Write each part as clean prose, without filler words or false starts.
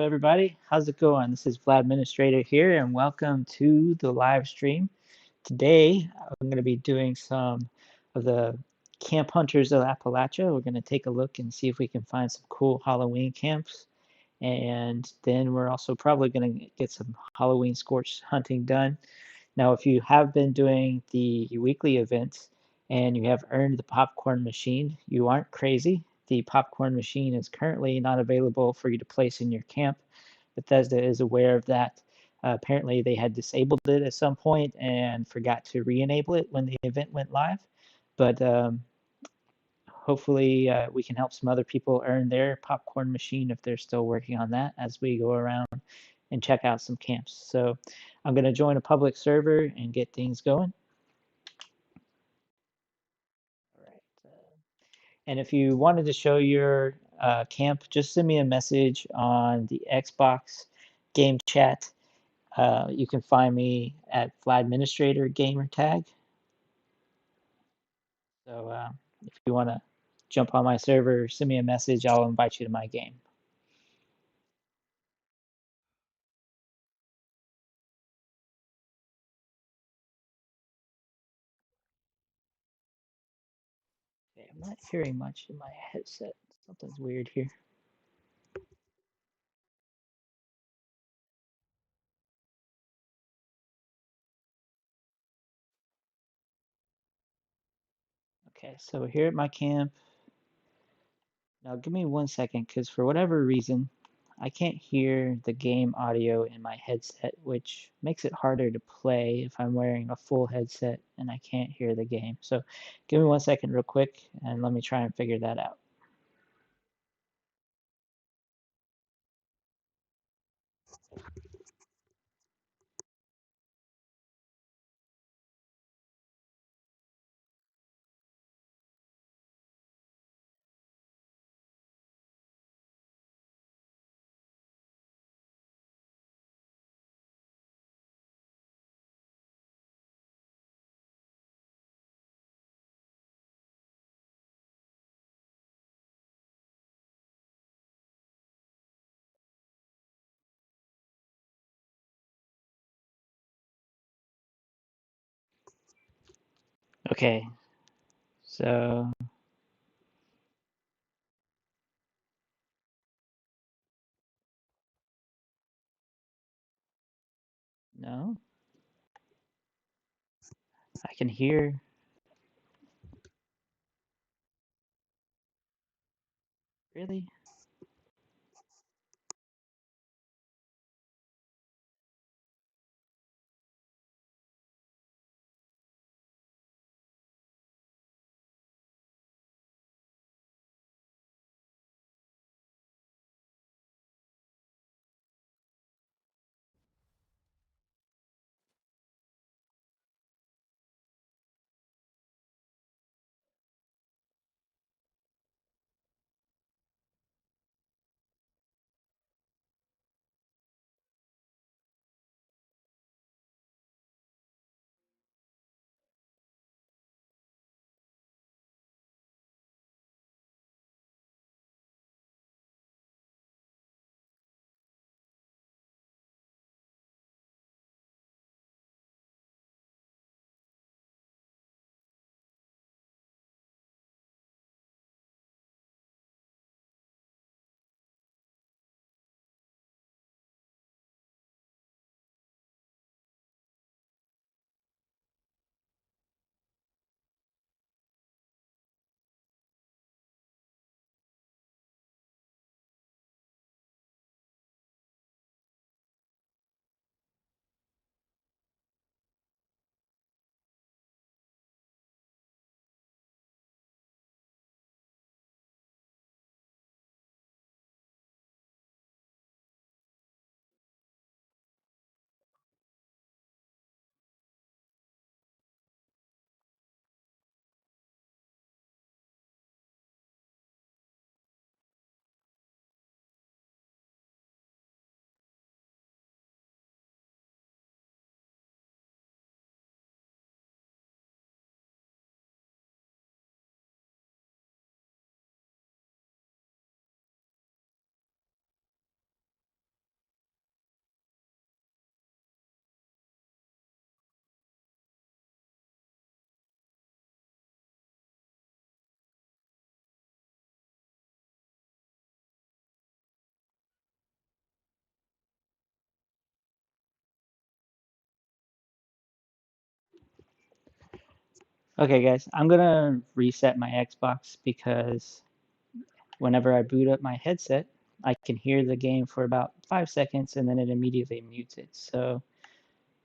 everybody. How's it going? This is Vladministrator here, and welcome to the live stream. Today, I'm going to be doing some of the Camp Hunters of Appalachia. We're going to take a look and see if we can find some cool Halloween camps. And then we're also probably going to get some Halloween Scorched hunting done. Now, if you have been doing the weekly events and you have earned the popcorn machine, you aren't crazy. The popcorn machine is currently not available for you to place in your camp. Bethesda is aware of that. Apparently, they had disabled it at some point and forgot to re-enable it when the event went live. But hopefully, we can help some other people earn their popcorn machine if they're still working on that as we go around and check out some camps. So I'm going to join a public server and get things going. All right. And if you wanted to show your camp, just send me a message on the Xbox game chat. You can find me at Vladministrator gamer tag. So if you want to jump on my server, send me a message. I'll invite you to my game. Okay, I'm not hearing much in my headset. Something's weird here. Okay, so here at my camp, now give me 1 second, because for whatever reason, I can't hear the game audio in my headset, which makes it harder to play if I'm wearing a full headset and I can't hear the game. So give me 1 second real quick and let me try and figure that out. Okay, so no, I can hear. Really? Okay, guys, I'm gonna reset my Xbox because whenever I boot up my headset, I can hear the game for about 5 seconds and then it immediately mutes it. So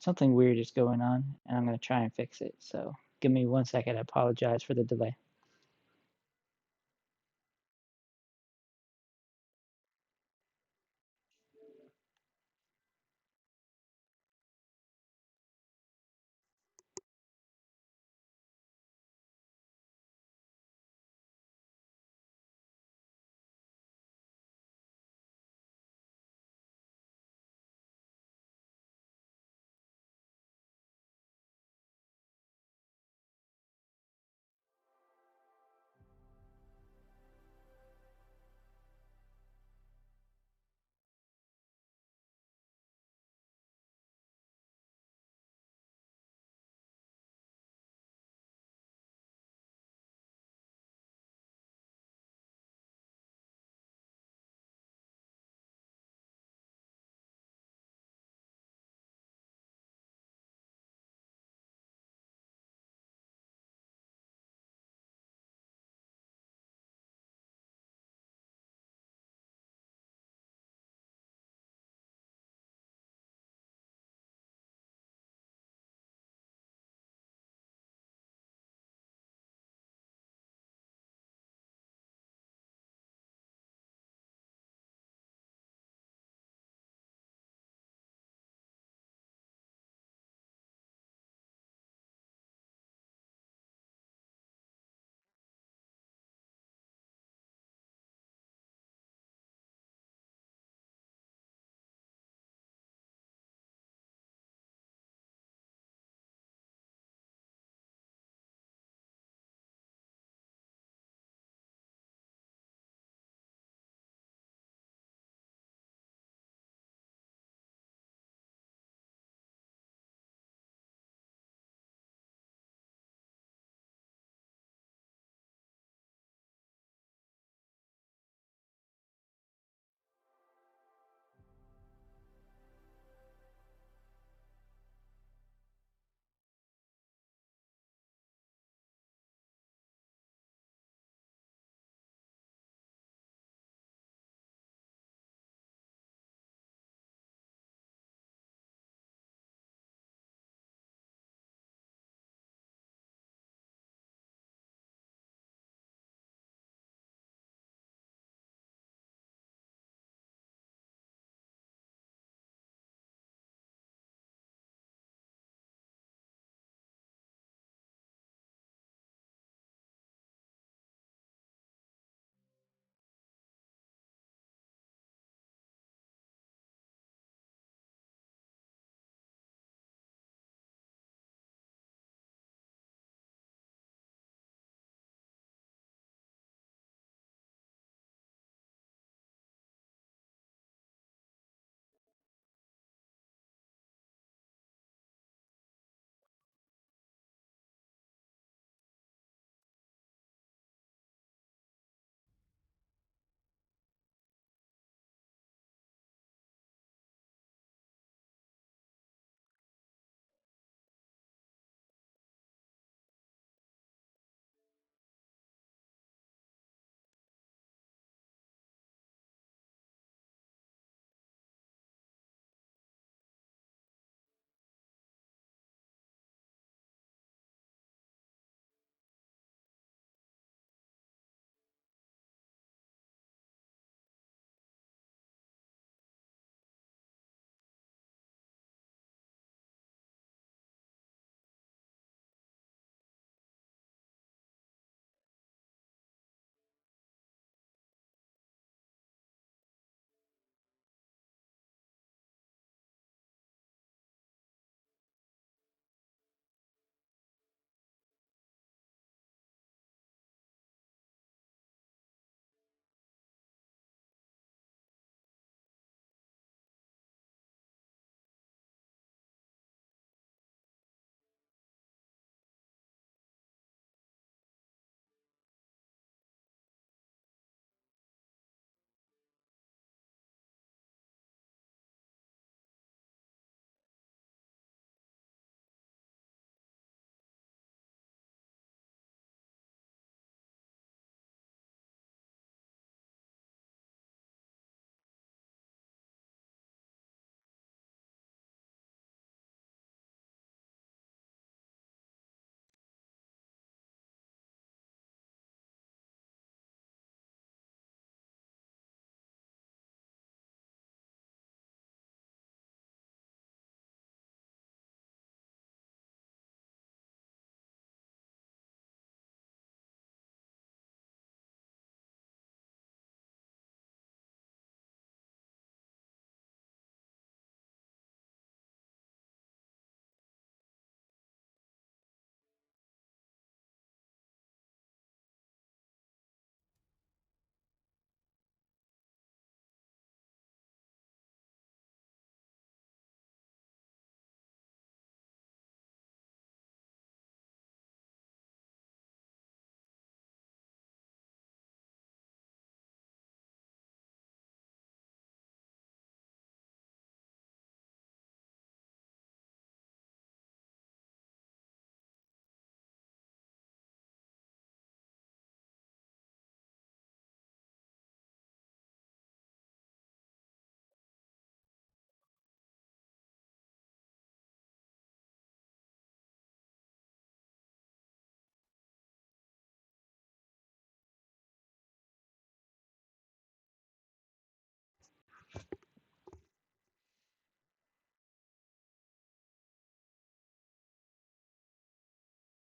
something weird is going on, and I'm gonna try and fix it. So give me 1 second. I apologize for the delay.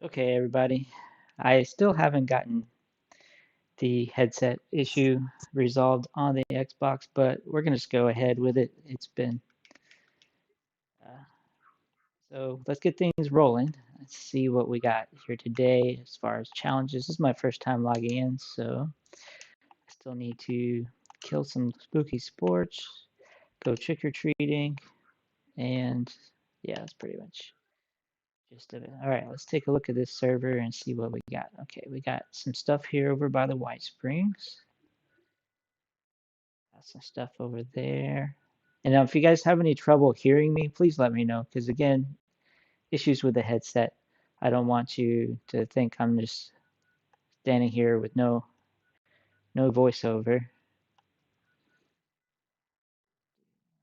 Okay, everybody. I still haven't gotten the headset issue resolved on the Xbox, but we're gonna just go ahead with it. It's been uh, so let's get things rolling. Let's see what we got here today as far as challenges. This is my first time logging in, so I still need to kill some spooky sports, go trick or treating, and yeah, that's pretty much gist of it. All right, let's take a look at this server and see what we got. Okay, we got some stuff here over by the White Springs. Got some stuff over there. And now, if you guys have any trouble hearing me, please let me know. Because again, issues with the headset. I don't want you to think I'm just standing here with no voiceover.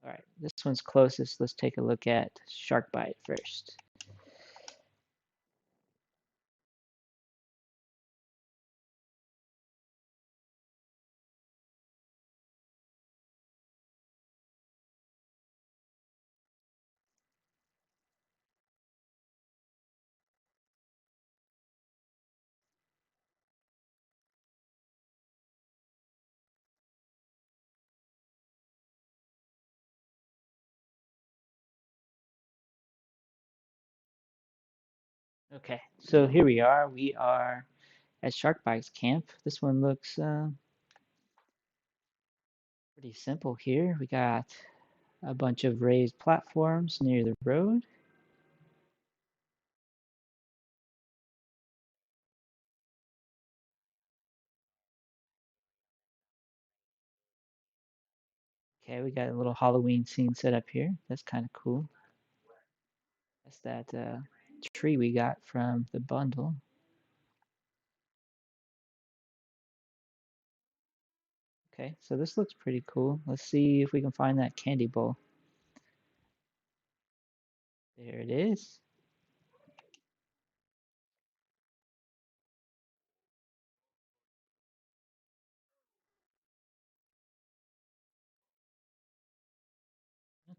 All right, this one's closest. Let's take a look at Sharkbite first. Okay, so here we are. We are at Sharkbite's camp. This one looks pretty simple here. We got a bunch of raised platforms near the road. Okay, we got a little Halloween scene set up here. That's kind of cool. That's that tree we got from the bundle. Okay, so this looks pretty cool. Let's see if we can find that candy bowl. There it is.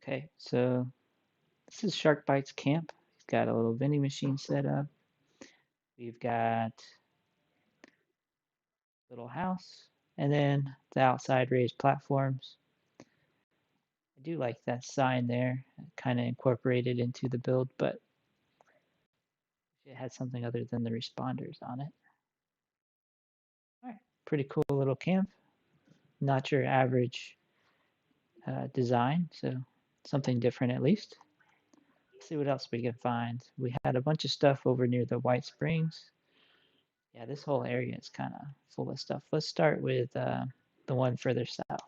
Okay, so this is Sharkbite's camp. He's got a little vending machine set up. We've got a little house, and then the outside raised platforms. I do like that sign there, kind of incorporated into the build, but it had something other than the responders on it. All right, pretty cool little camp. Not your average design, so something different at least. Let's see what else we can find. We had a bunch of stuff over near the White Springs. Yeah, this whole area is kind of full of stuff. Let's start with the one further south.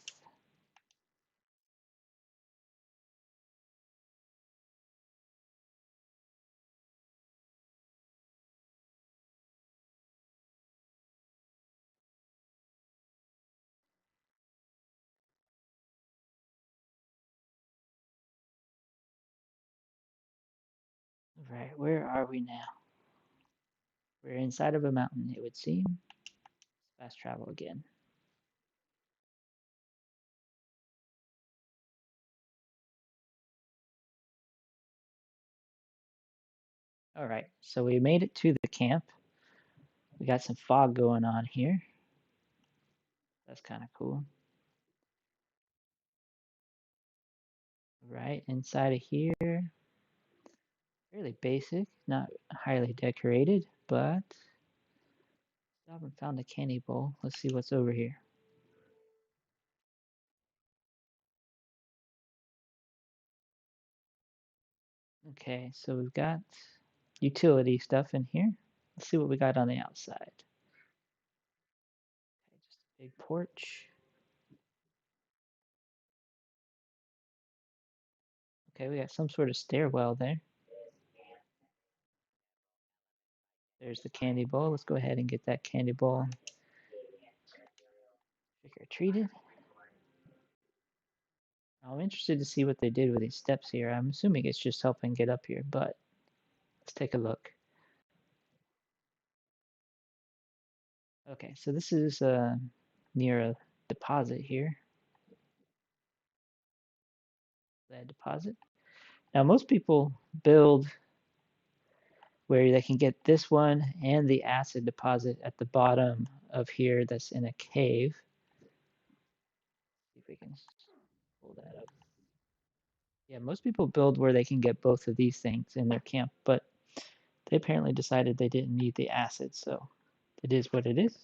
All right, where are we now? We're inside of a mountain, it would seem. Fast travel again. All right, so we made it to the camp. We got some fog going on here. That's kind of cool. Right inside of here, fairly basic, not highly decorated, but I haven't found a candy bowl. Let's see what's over here. Okay, so we've got utility stuff in here. Let's see what we got on the outside. Okay, just a big porch. Okay, we got some sort of stairwell there. There's the candy bowl. Let's go ahead and get that candy bowl trick or treated. I'm interested to see what they did with these steps here. I'm assuming it's just helping get up here, but let's take a look. Okay, so this is near a deposit here. That deposit. Now, most people build where they can get this one and the acid deposit at the bottom of here that's in a cave. See if we can pull that up. Yeah, most people build where they can get both of these things in their camp, but they apparently decided they didn't need the acid, so it is what it is.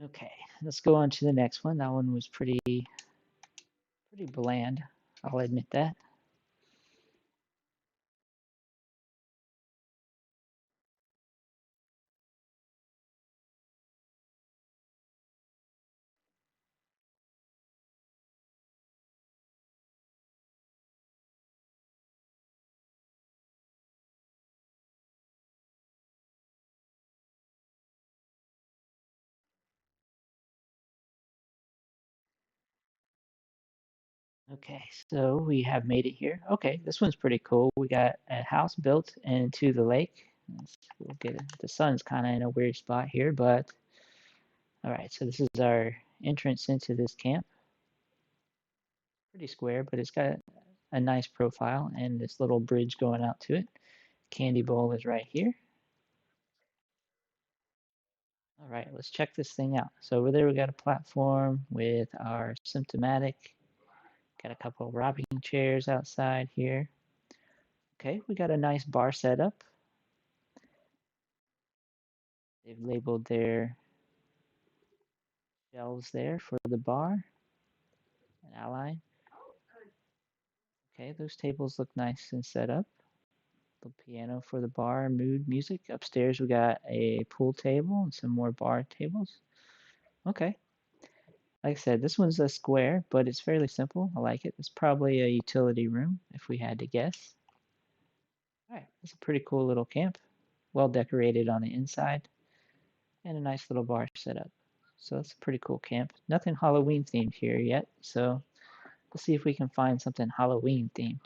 Okay, let's go on to the next one. That one was pretty bland. I'll admit that. Okay, so we have made it here. Okay, this one's pretty cool. We got a house built into the lake. We'll get it. The sun's kind of in a weird spot here, but all right. So this is our entrance into this camp. Pretty square, but it's got a nice profile and this little bridge going out to it. Candy bowl is right here. All right, let's check this thing out. So over there we got a platform with our symptomatic. Got a couple of rocking chairs outside here. Okay, we got a nice bar setup. They've labeled their shelves there for the bar and ally. Okay, those tables look nice and set up. The piano for the bar, mood music. Upstairs we got a pool table and some more bar tables. Okay. Like I said, this one's a square, but it's fairly simple. I like it. It's probably a utility room, if we had to guess. All right, it's a pretty cool little camp. Well decorated on the inside, and a nice little bar setup. So it's a pretty cool camp. Nothing Halloween themed here yet, so let's see if we can find something Halloween themed.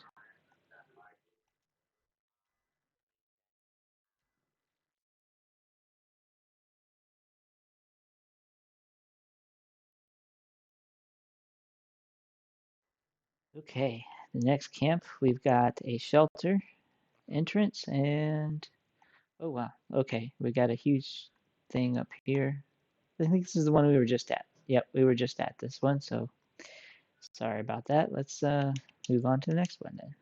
Okay, the next camp, we've got a shelter entrance and oh wow, okay, we got a huge thing up here. I think this is the one we were just at. Yep, we were just at this one, so sorry about that. Let's move on to the next one then.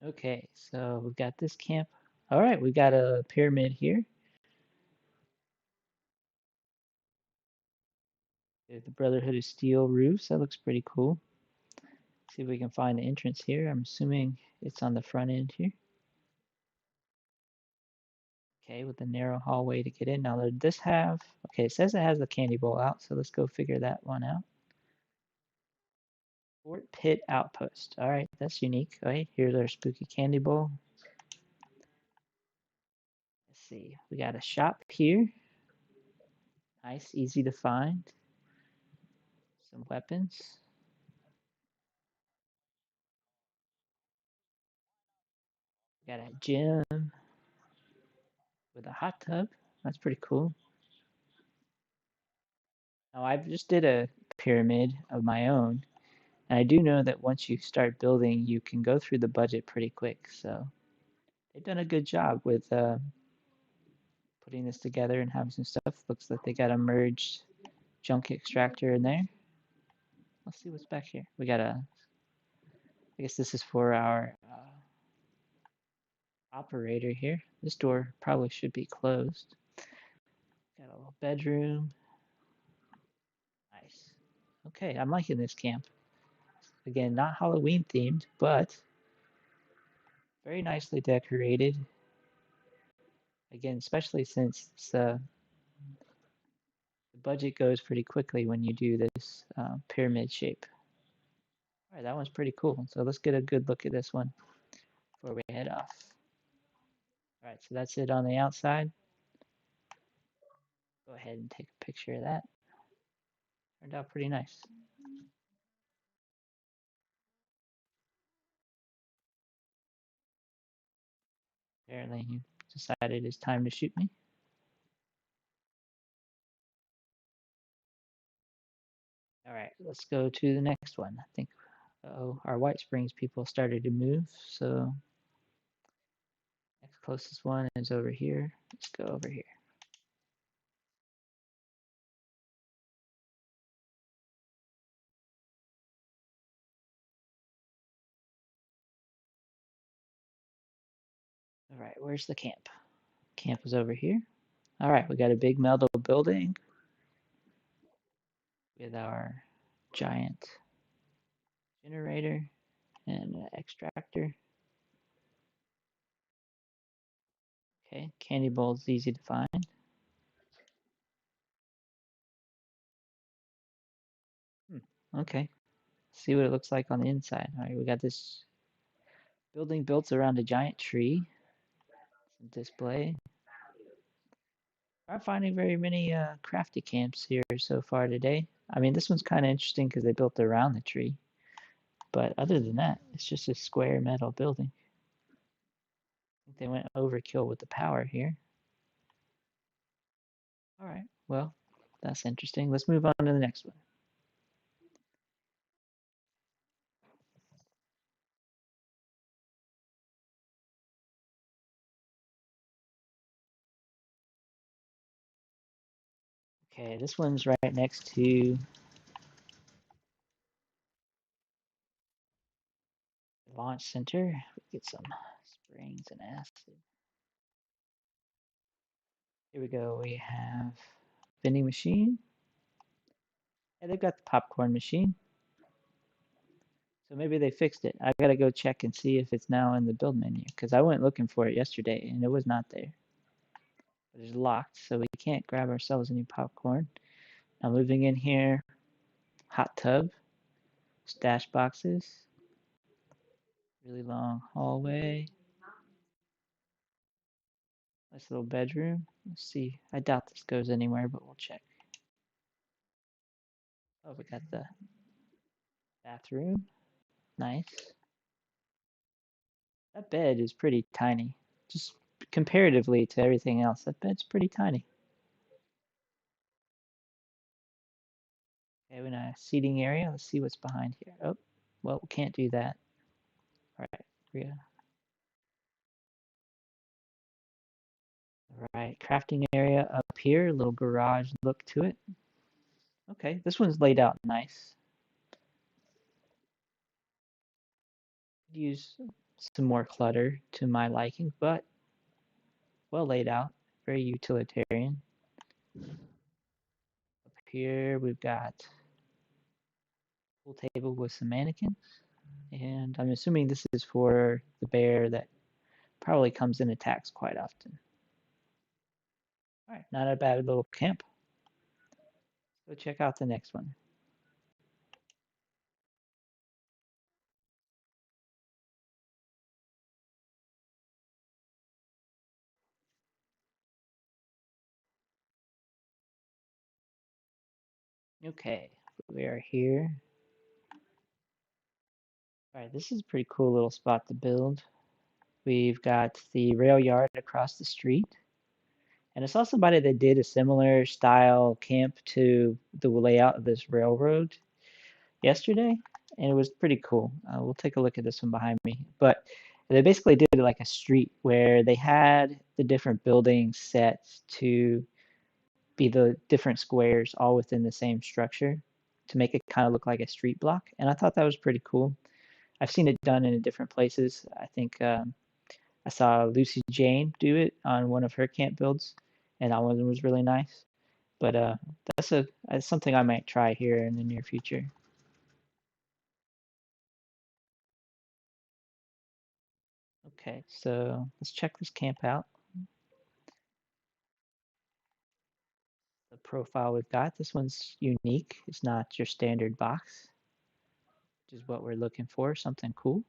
Okay, so we've got this camp. All right, we got a pyramid here. The Brotherhood of Steel roofs. That looks pretty cool. See if we can find the entrance here. I'm assuming it's on the front end here. Okay, with the narrow hallway to get in. Now, does this have... Okay, it says it has the candy bowl out, so let's go figure that one out. Fort Pit Outpost. All right, that's unique. Okay, here's our spooky candy bowl. Let's see. We got a shop here. Nice, easy to find. Some weapons. We got a gym with a hot tub. That's pretty cool. Now, I just did a pyramid of my own, and I do know that once you start building, you can go through the budget pretty quick. So they've done a good job with putting this together and having some stuff. Looks like they got a merged junk extractor in there. Let's see what's back here. We got a, I guess this is for our operator here. This door probably should be closed. Got a little bedroom. Nice. Okay, I'm liking this camp. Again, not Halloween themed, but very nicely decorated. Again, especially since the budget goes pretty quickly when you do this pyramid shape. All right, that one's pretty cool. So let's get a good look at this one before we head off. All right, so that's it on the outside. Go ahead and take a picture of that. Turned out pretty nice. Apparently he decided it's time to shoot me. All right, let's go to the next one. I think our White Springs people started to move, so next closest one is over here. Let's go over here. All right, where's the camp? Camp is over here. All right, we got a big metal building with our giant generator and an extractor. Okay, candy bowl's easy to find. Okay, see what it looks like on the inside. All right, we got this building built around a giant tree. Some display. Aren't finding very many crafty camps here so far today. I mean, this one's kind of interesting because they built around the tree. But other than that, it's just a square metal building. I think they went overkill with the power here. All right, well, that's interesting. Let's move on to the next one. Okay, this one's right next to the launch center. We get some springs and acid. Here we go. We have vending machine. Yeah, they've got the popcorn machine. So maybe they fixed it. I gotta go check and see if it's now in the build menu because I went looking for it yesterday and it was not there. But it's locked, so we can't grab ourselves any popcorn. Now moving in here, hot tub, stash boxes, really long hallway, nice little bedroom. Let's see. I doubt this goes anywhere, but we'll check. Oh, we got the bathroom. Nice. That bed is pretty tiny. Just comparatively to everything else, that bed's pretty tiny. Okay, we're in a seating area. Let's see what's behind here. Oh, well, we can't do that. All right, yeah. All right, crafting area up here, little garage look to it. Okay, this one's laid out nice. Could use some more clutter to my liking, but well laid out, very utilitarian. Up here we've got a pool table with some mannequins, and I'm assuming this is for the bear that probably comes in attacks quite often. All right, not a bad little camp. Let's go check out the next one. Okay, we are here. All right, this is a pretty cool little spot to build. We've got the rail yard across the street. And I saw somebody that did a similar style camp to the layout of this railroad yesterday, and it was pretty cool. We'll take a look at this one behind me. But they basically did like a street where they had the different buildings set to be the different squares all within the same structure to make it kind of look like a street block. And I thought that was pretty cool. I've seen it done in different places. I think I saw Lucy Jane do it on one of her camp builds, and that one was really nice. But that's something I might try here in the near future. Okay, so let's check this camp out. The profile we've got, this one's unique. It's not your standard box, which is what we're looking for, something cool.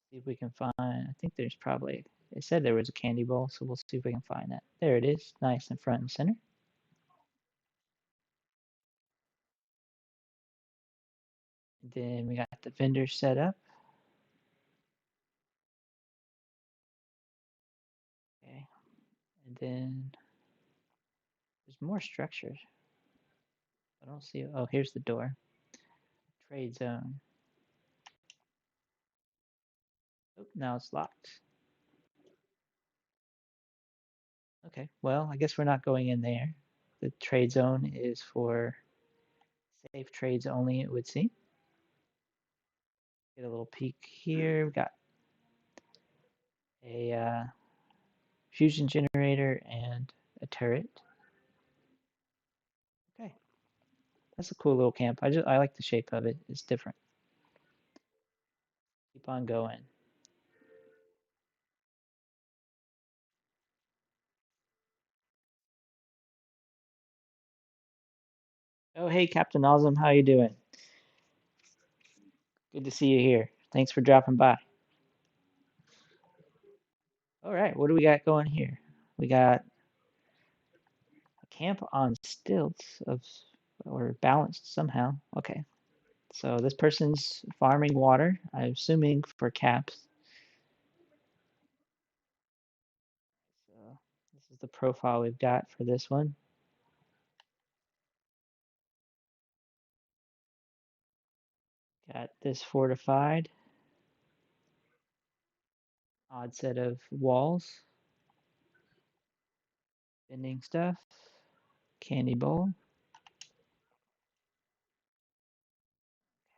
See if we can find, I think there's probably it said there was a candy bowl, so we'll see if we can find that. There it is, nice and front and center. And then we got the vendor set up. Okay, and then there's more structures. I don't see. Oh, here's the door. Trade zone. Oh, now it's locked. Okay, well, I guess we're not going in there. The trade zone is for safe trades only, it would seem. Get a little peek here. We got a fusion generator and a turret. Okay, that's a cool little camp. I like the shape of it. It's different. Keep on going. Oh, hey, Captain Awesome, how you doing? Good to see you here. Thanks for dropping by. All right, what do we got going here? We got a camp on stilts or balanced somehow. Okay, so this person's farming water, I'm assuming for caps. So this is the profile we've got for this one. Got this fortified. Odd set of walls. Vending stuff. Candy bowl.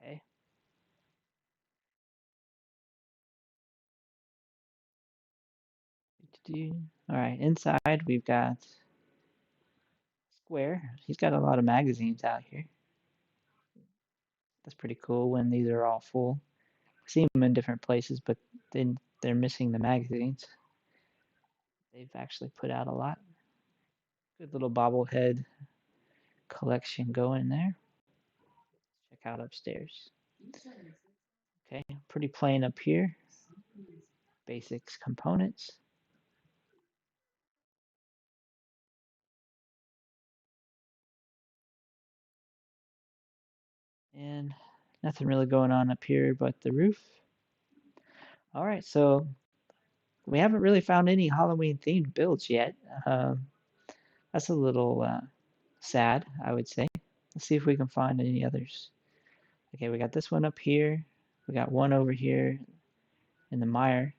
Okay. All right, inside we've got Square. He's got a lot of magazines out here. That's pretty cool when these are all full. I see them in different places, but then they're missing the magazines. They've actually put out a lot. Good little bobblehead collection going there. Check out upstairs. Okay, pretty plain up here. Basics components. And nothing really going on up here but the roof. All right, so we haven't really found any Halloween themed builds yet. That's a little sad, I would say. Let's see if we can find any others. Okay, we got this one up here. We got one over here in the mire.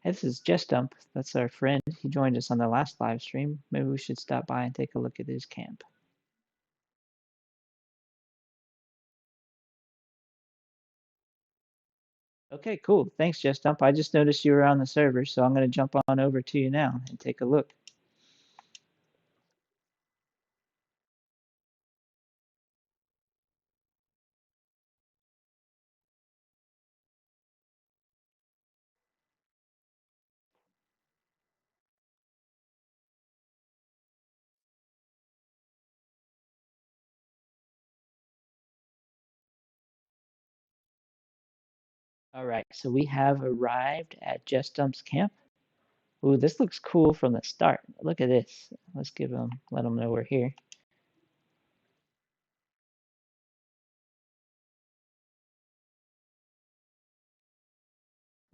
Hey, this is Jess Dump. That's our friend. He joined us on the last live stream. Maybe we should stop by and take a look at his camp. Okay, cool. Thanks, Jess Dump. I just noticed you were on the server, so I'm going to jump on over to you now and take a look. All right, so we have arrived at Jess Dump's camp. Ooh, this looks cool from the start. Look at this. Let's let them know we're here.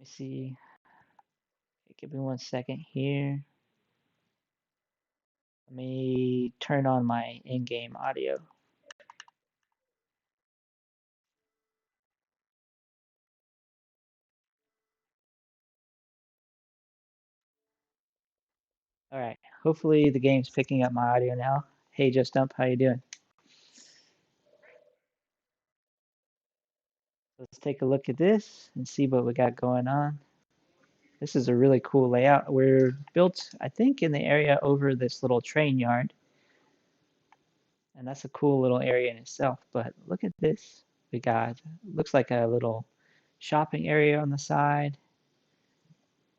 Let me see. Okay, give me 1 second here. Let me turn on my in-game audio. All right, hopefully the game's picking up my audio now. Hey, Just Dump, how you doing? Let's take a look at this and see what we got going on. This is a really cool layout. We're built, I think, in the area over this little train yard. And that's a cool little area in itself. But look at this. We got, looks like a little shopping area on the side.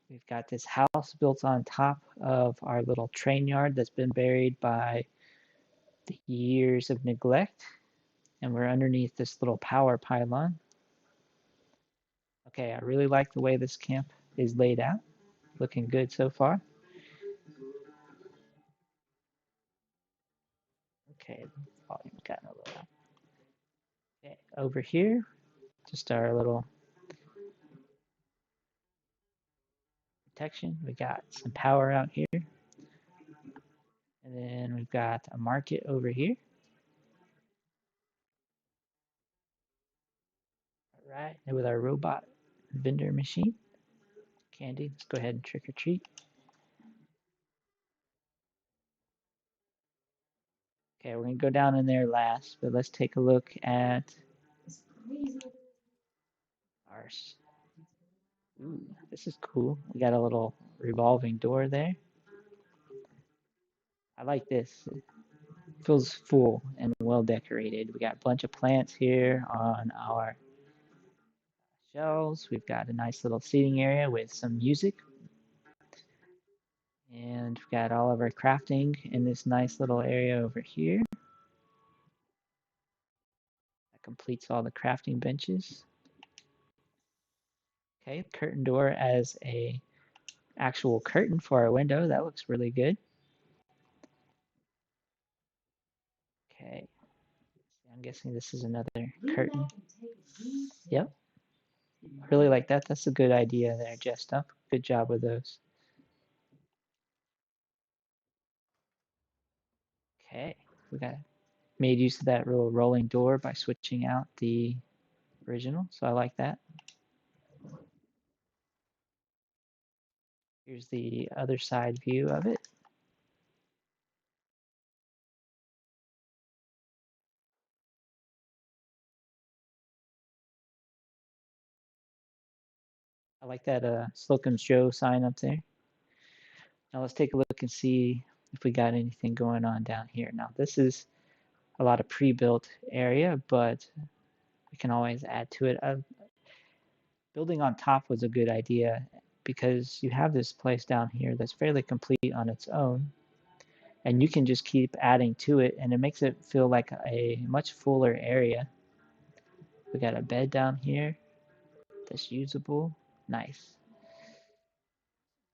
We've got this house built on top of our little train yard that's been buried by the years of neglect. And we're underneath this little power pylon. Okay, I really like the way this camp is laid out. looking good so far. Okay, volume got a little up. Okay, over here, just our little protection. We got some power out here. And then we've got a market over here. All right, and with our robot vendor machine. Candy, let's go ahead and trick or treat. Okay, we're gonna go down in there last, but let's take a look at ours. Ooh, this is cool. We got a little revolving door there. I like this. It feels full and well decorated. We got a bunch of plants here on our shelves. We've got a nice little seating area with some music. And we've got all of our crafting in this nice little area over here. That completes all the crafting benches. Okay, curtain door as a actual curtain for our window. That looks really good. Okay, I'm guessing this is another curtain. Yep, really like that. That's a good idea there, Jess Dump. Good job with those. Okay, we got made use of that little rolling door by switching out the original, so I like that. Here's the other side view of it. I like that Slocum's Joe sign up there. Now let's take a look and see if we got anything going on down here. Now this is a lot of pre-built area, but we can always add to it. Building on top was a good idea because you have this place down here that's fairly complete on its own, and you can just keep adding to it, and it makes it feel like a much fuller area. We got a bed down here that's usable. Nice.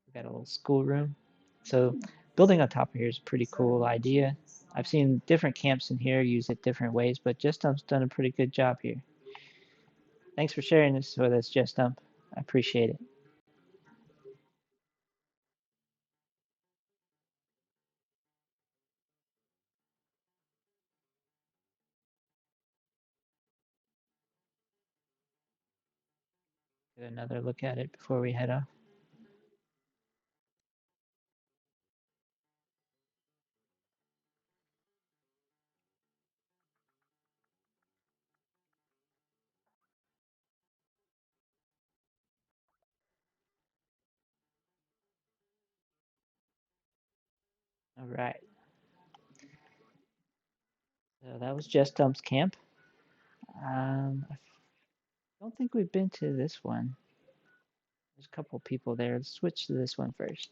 We got a little schoolroom. So building on top of here is a pretty cool idea. I've seen different camps in here use it different ways, but Jess Dump's done a pretty good job here. Thanks for sharing this with us, Jess Dump. I appreciate it. Get another look at it before we head off. All right. So that was Jess Dump's camp. I don't think we've been to this one. There's a couple people there. Let's switch to this one first.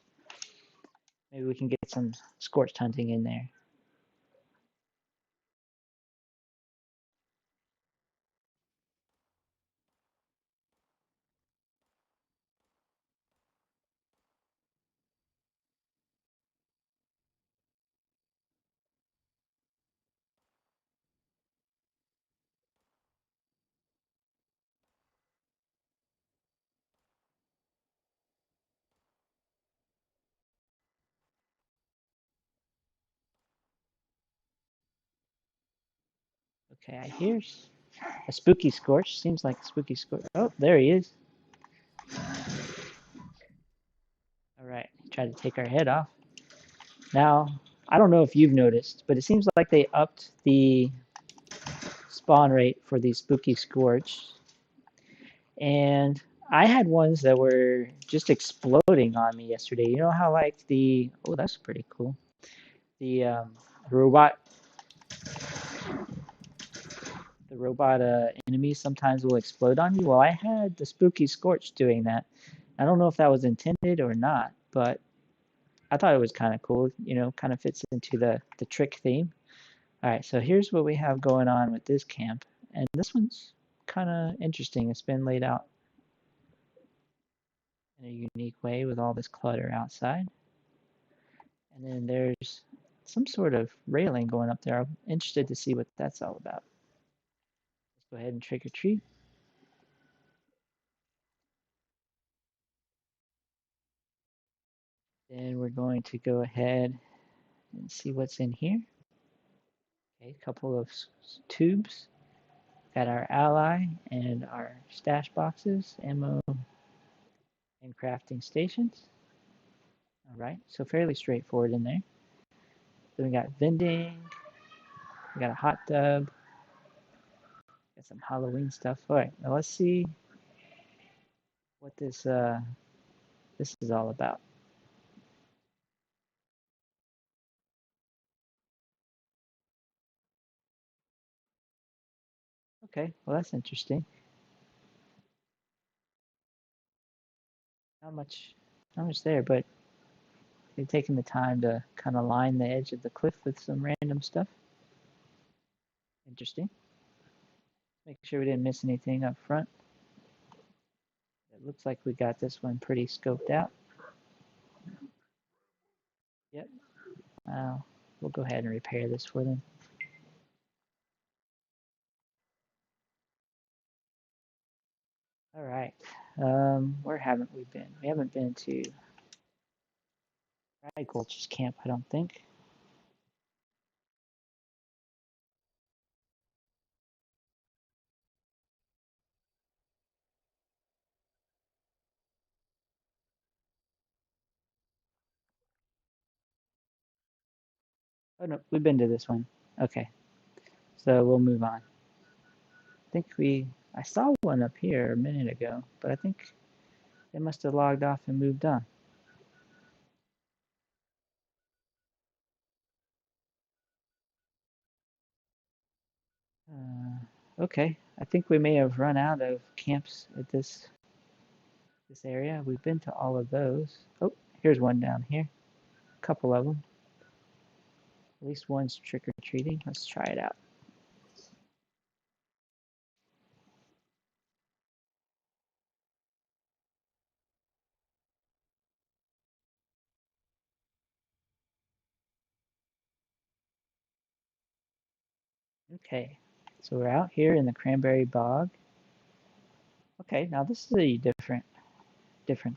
Maybe we can get some scorched hunting in there. Okay, I hear a spooky scorch. Seems like a spooky scorch. Oh, there he is. All right, try to take our head off. Now, I don't know if you've noticed, but it seems like they upped the spawn rate for these spooky scorch. And I had ones that were just exploding on me yesterday. You know how like oh, that's pretty cool. The robot enemies sometimes will explode on you. Well, I had the spooky scorch doing that. I don't know if that was intended or not, but I thought it was kind of cool. You know, kind of fits into the trick theme. All right, so here's what we have going on with this camp, and this one's kind of interesting. It's been laid out in a unique way with all this clutter outside. And then there's some sort of railing going up there. I'm interested to see what that's all about. Let's go ahead and trick or treat. Then we're going to go ahead and see what's in here. Okay, a couple of tubes. Got our ally and our stash boxes, ammo, and crafting stations. All right, so fairly straightforward in there. Then we got vending. We got a hot tub. Got some Halloween stuff. All right, now let's see what this is all about. Okay, well that's interesting. Not much, not much there, but they've taken the time to kind of line the edge of the cliff with some random stuff. Interesting. Make sure we didn't miss anything up front. It looks like we got this one pretty scoped out. Yep. We'll go ahead and repair this for them. All right. Where haven't we been? We haven't been to Gulch's camp, I don't think. Oh no, we've been to this one. Okay, so we'll move on. I saw one up here a minute ago, but I think they must have logged off and moved on. Okay, I think we may have run out of camps at this area. We've been to all of those. Oh, here's one down here. A couple of them. At least one's trick-or-treating. Let's try it out. Okay, so we're out here in the Cranberry Bog. Okay, now this is a different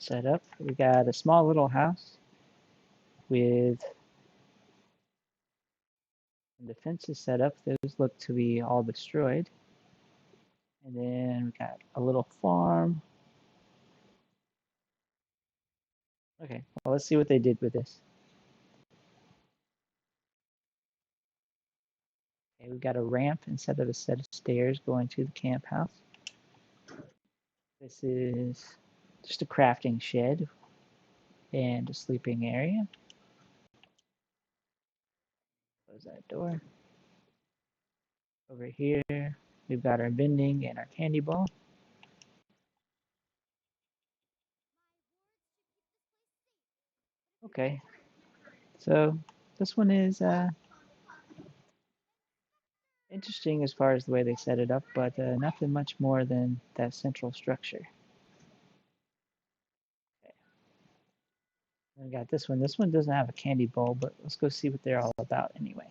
setup. We got a small little house with defenses set up. Those look to be all destroyed. And then we got a little farm. Okay, well, let's see what they did with this. Okay, we've got a ramp instead of a set of stairs going to the camp house. This is just a crafting shed and a sleeping area. Close that door. Over here, we've got our vending and our candy ball. Okay, so this one is interesting as far as the way they set it up, but nothing much more than that central structure. Okay. Then we got this one. This one doesn't have a candy bowl, but let's go see what they're all about anyway.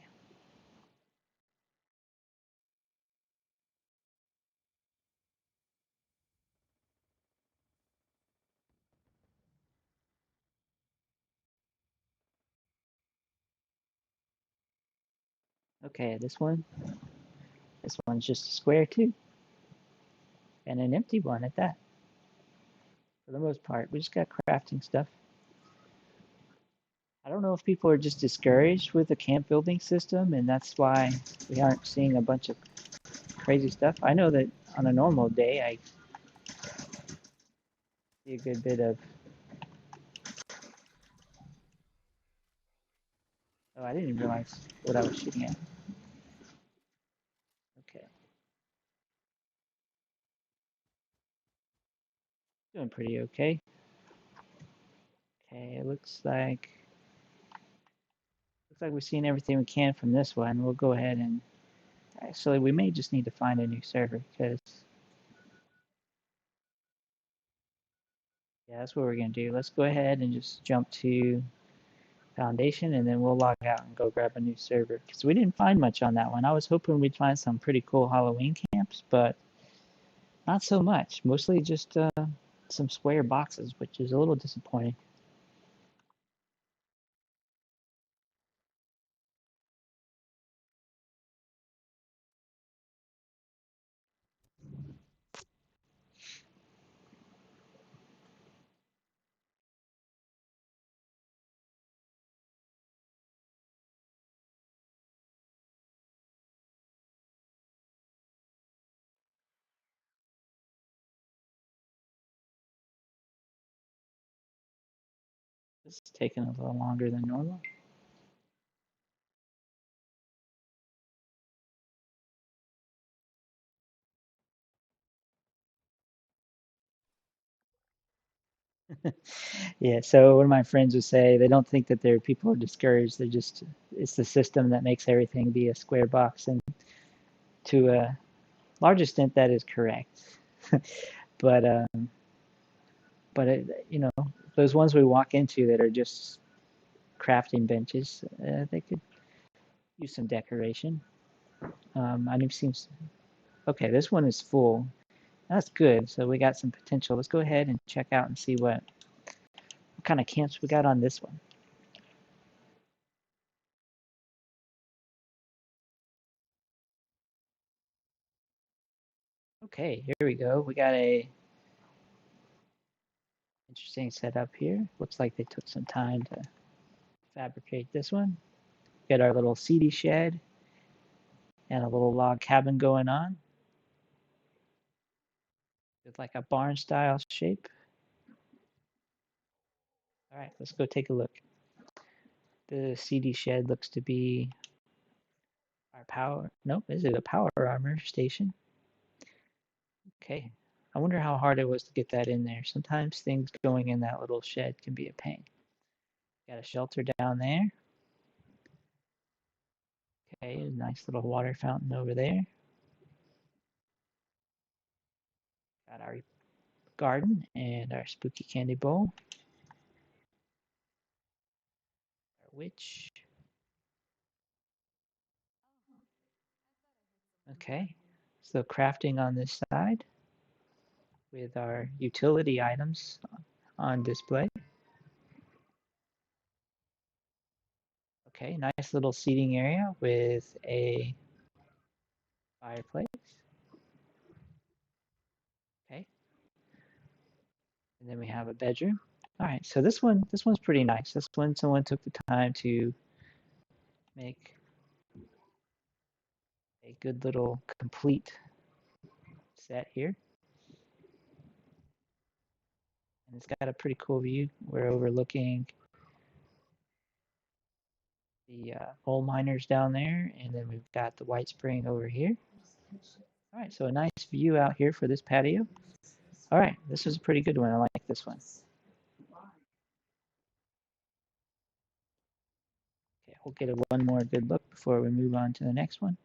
Okay, this one's just a square too, and an empty one at that. For the most part, we just got crafting stuff. I don't know if people are just discouraged with the camp building system, and that's why we aren't seeing a bunch of crazy stuff. I know that on a normal day, I see a good bit of. Oh, I didn't even realize what I was shooting at. Okay. Doing pretty okay. Okay, it looks like we've seen everything we can from this one. We'll go ahead and actually we may just need to find a new server because Yeah, that's what we're gonna do. Let's go ahead and just jump to Foundation, and then we'll log out and go grab a new server because we didn't find much on that one. I was hoping we'd find some pretty cool Halloween camps, but not so much. Mostly just some square boxes, which is a little disappointing. This is taking a little longer than normal. Yeah, so one of my friends would say they don't think that their people are discouraged. They're just, it's the system that makes everything be a square box. And to a large extent, that is correct. But, you know, those ones we walk into that are just crafting benches, they could use some decoration. I need seems, okay, this one is full. That's good. So we got some potential. Let's go ahead and check out and see what kind of camps we got on this one. Okay, here we go. We got a interesting setup here. Looks like they took some time to fabricate this one. Get our little seedy shed and a little log cabin going on with like a barn style shape. All right, let's go take a look. The seedy shed looks to be our power. Nope, is it a power armor station? Okay. I wonder how hard it was to get that in there. Sometimes things going in that little shed can be a pain. Got a shelter down there. Okay, a nice little water fountain over there. Got our garden and our spooky candy bowl. Our witch. Okay, so crafting on this side with our utility items on display. Okay, nice little seating area with a fireplace. Okay, and then we have a bedroom. All right, so this one's pretty nice. This one, someone took the time to make a good little complete set here. And it's got a pretty cool view. We're overlooking the coal miners down there, and then we've got the White Spring over here. All right, so a nice view out here for this patio. All right, this is a pretty good one. I like this one. Okay, we'll get one more good look before we move on to the next one.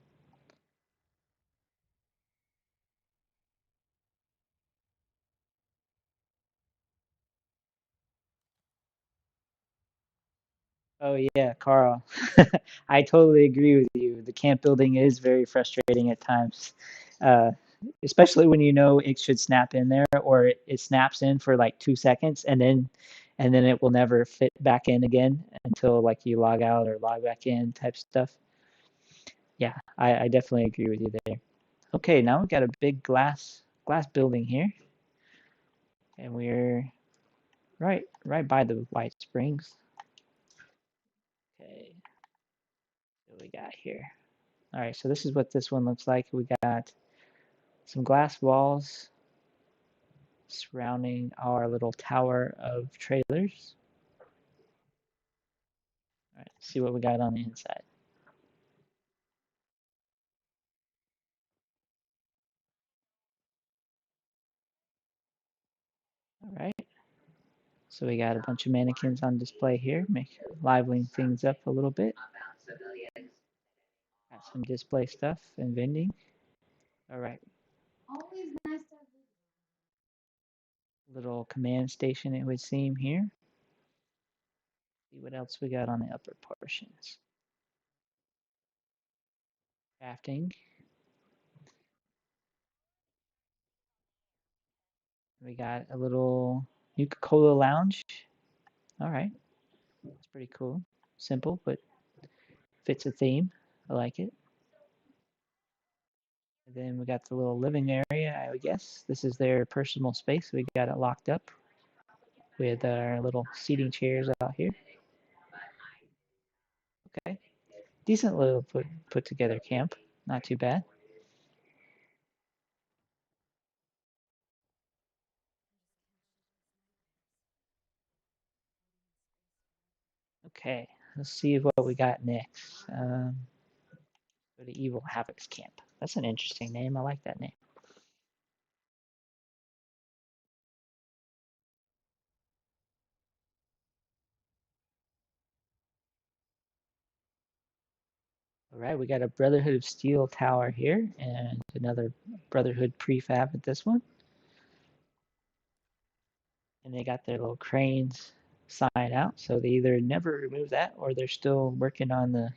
Oh yeah, Carl. I totally agree with you. The camp building is very frustrating at times, uh, especially when you know it should snap in there, or it snaps in for like 2 seconds, and then it will never fit back in again until like you log out or log back in type stuff. Yeah, I definitely agree with you there. Okay, now we've got a big glass building here, and we're right by the White Springs. Okay, what we got here? All right, so this is what this one looks like. We got some glass walls surrounding our little tower of trailers. All right, let's see what we got on the inside. All right, so we got a bunch of mannequins on display here, liveling things up a little bit. Got some display stuff and vending. All right. Little command station, it would seem here. See what else we got on the upper portions. Crafting. We got a little Nuka-Cola lounge. All right, that's pretty cool. Simple, but fits a theme. I like it. And then we got the little living area, I would guess. This is their personal space. We got it locked up with our little seating chairs out here. Okay, decent little put together camp. Not too bad. Okay, let's see what we got next. Go to Evil Havoc's camp. That's an interesting name. I like that name. All right, we got a Brotherhood of Steel tower here and another Brotherhood prefab at this one. And they got their little cranes sign out, so they either never remove that or they're still working on the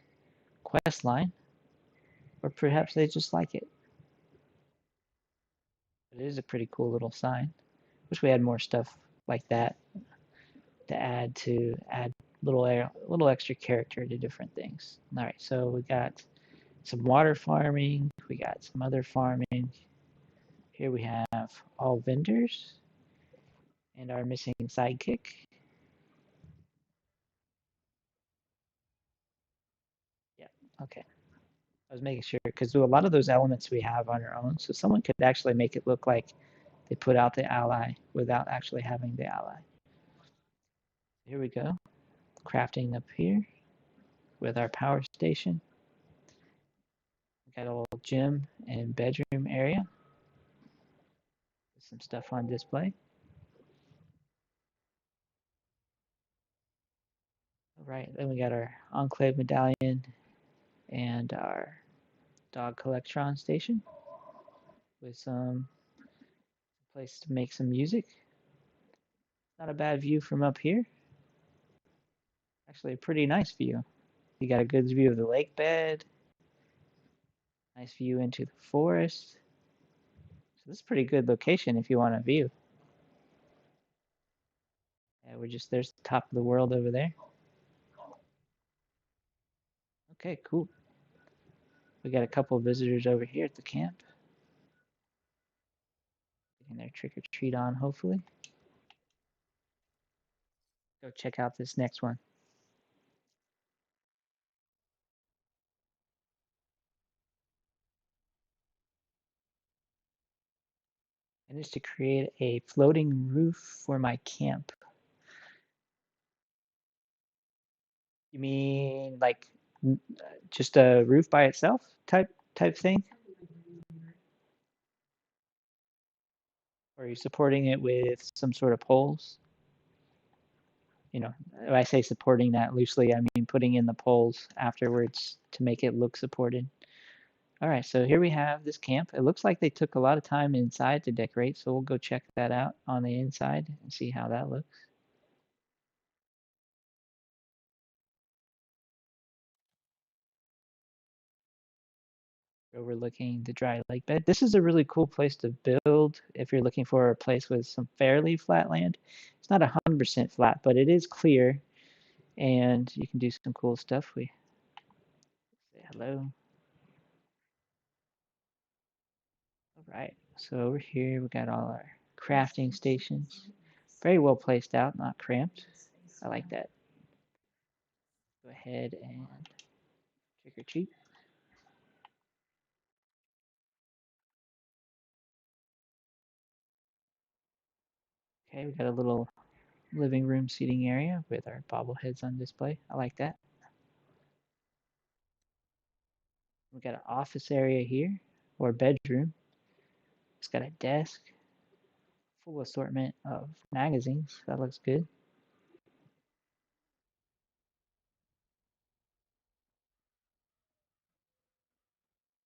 quest line, or perhaps they just like it. But it is a pretty cool little sign. Wish we had more stuff like that to add little extra character to different things. All right, so we got some water farming, we got some other farming. Here we have all vendors and our missing sidekick. Yeah, okay. I was making sure because a lot of those elements we have on our own, so someone could actually make it look like they put out the ally without actually having the ally. Here we go, crafting up here with our power station. We got a little gym and bedroom area. Some stuff on display. All right, then we got our Enclave medallion and our dog collectron station with some place to make some music. Not a bad view from up here. Actually, a pretty nice view. You got a good view of the lake bed. Nice view into the forest. So this is a pretty good location if you want a view. Yeah, there's the top of the world over there. Okay, cool. We got a couple of visitors over here at the camp. Getting their trick or treat on, hopefully. Go check out this next one. And it's to create a floating roof for my camp. You mean like just a roof by itself type thing? Or are you supporting it with some sort of poles? You know, when I say supporting that loosely, I mean putting in the poles afterwards to make it look supported. All right, so here we have this camp. It looks like they took a lot of time inside to decorate, so we'll go check that out on the inside and see how that looks. Overlooking the dry lake bed. This is a really cool place to build if you're looking for a place with some fairly flat land. It's not 100% flat, but it is clear, and you can do some cool stuff. We say hello. All right, so over here we got all our crafting stations. Very well placed out, not cramped. I like that. Go ahead and trick or treat. Okay, we got a little living room seating area with our bobbleheads on display. I like that. We got an office area here, or bedroom. It's got a desk, full assortment of magazines. That looks good.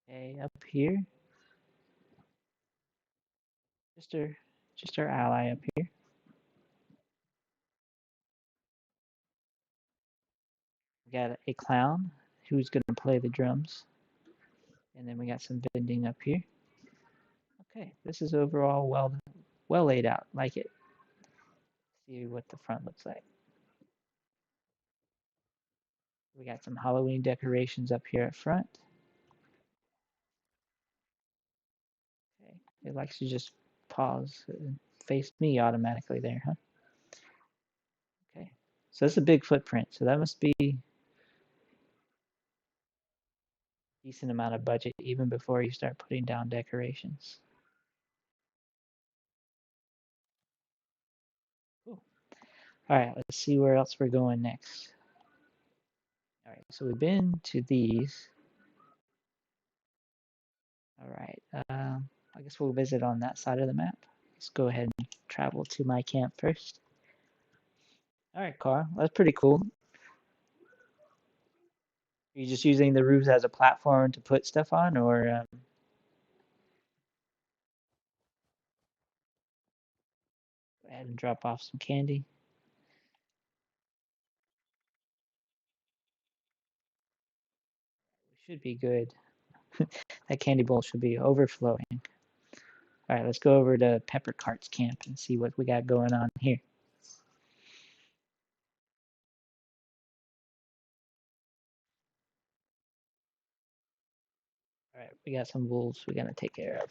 Okay, up here, just a just our ally up here. We got a clown who's going to play the drums. And then we got some vending up here. Okay, this is overall well laid out. Like it. See what the front looks like. We got some Halloween decorations up here at front. Okay, it likes to just pause and face me automatically there, huh? Okay, so it's a big footprint, so that must be a decent amount of budget even before you start putting down decorations. Cool. All right, let's see where else we're going next. All right, so we've been to these. All right, I guess we'll visit on that side of the map. Let's go ahead and travel to my camp first. All right, Carl, that's pretty cool. Are you just using the roofs as a platform to put stuff on, or go ahead and drop off some candy? We should be good. That candy bowl should be overflowing. All right, let's go over to Pepper Cart's camp and see what we got going on here. All right, we got some wolves we got to take care of.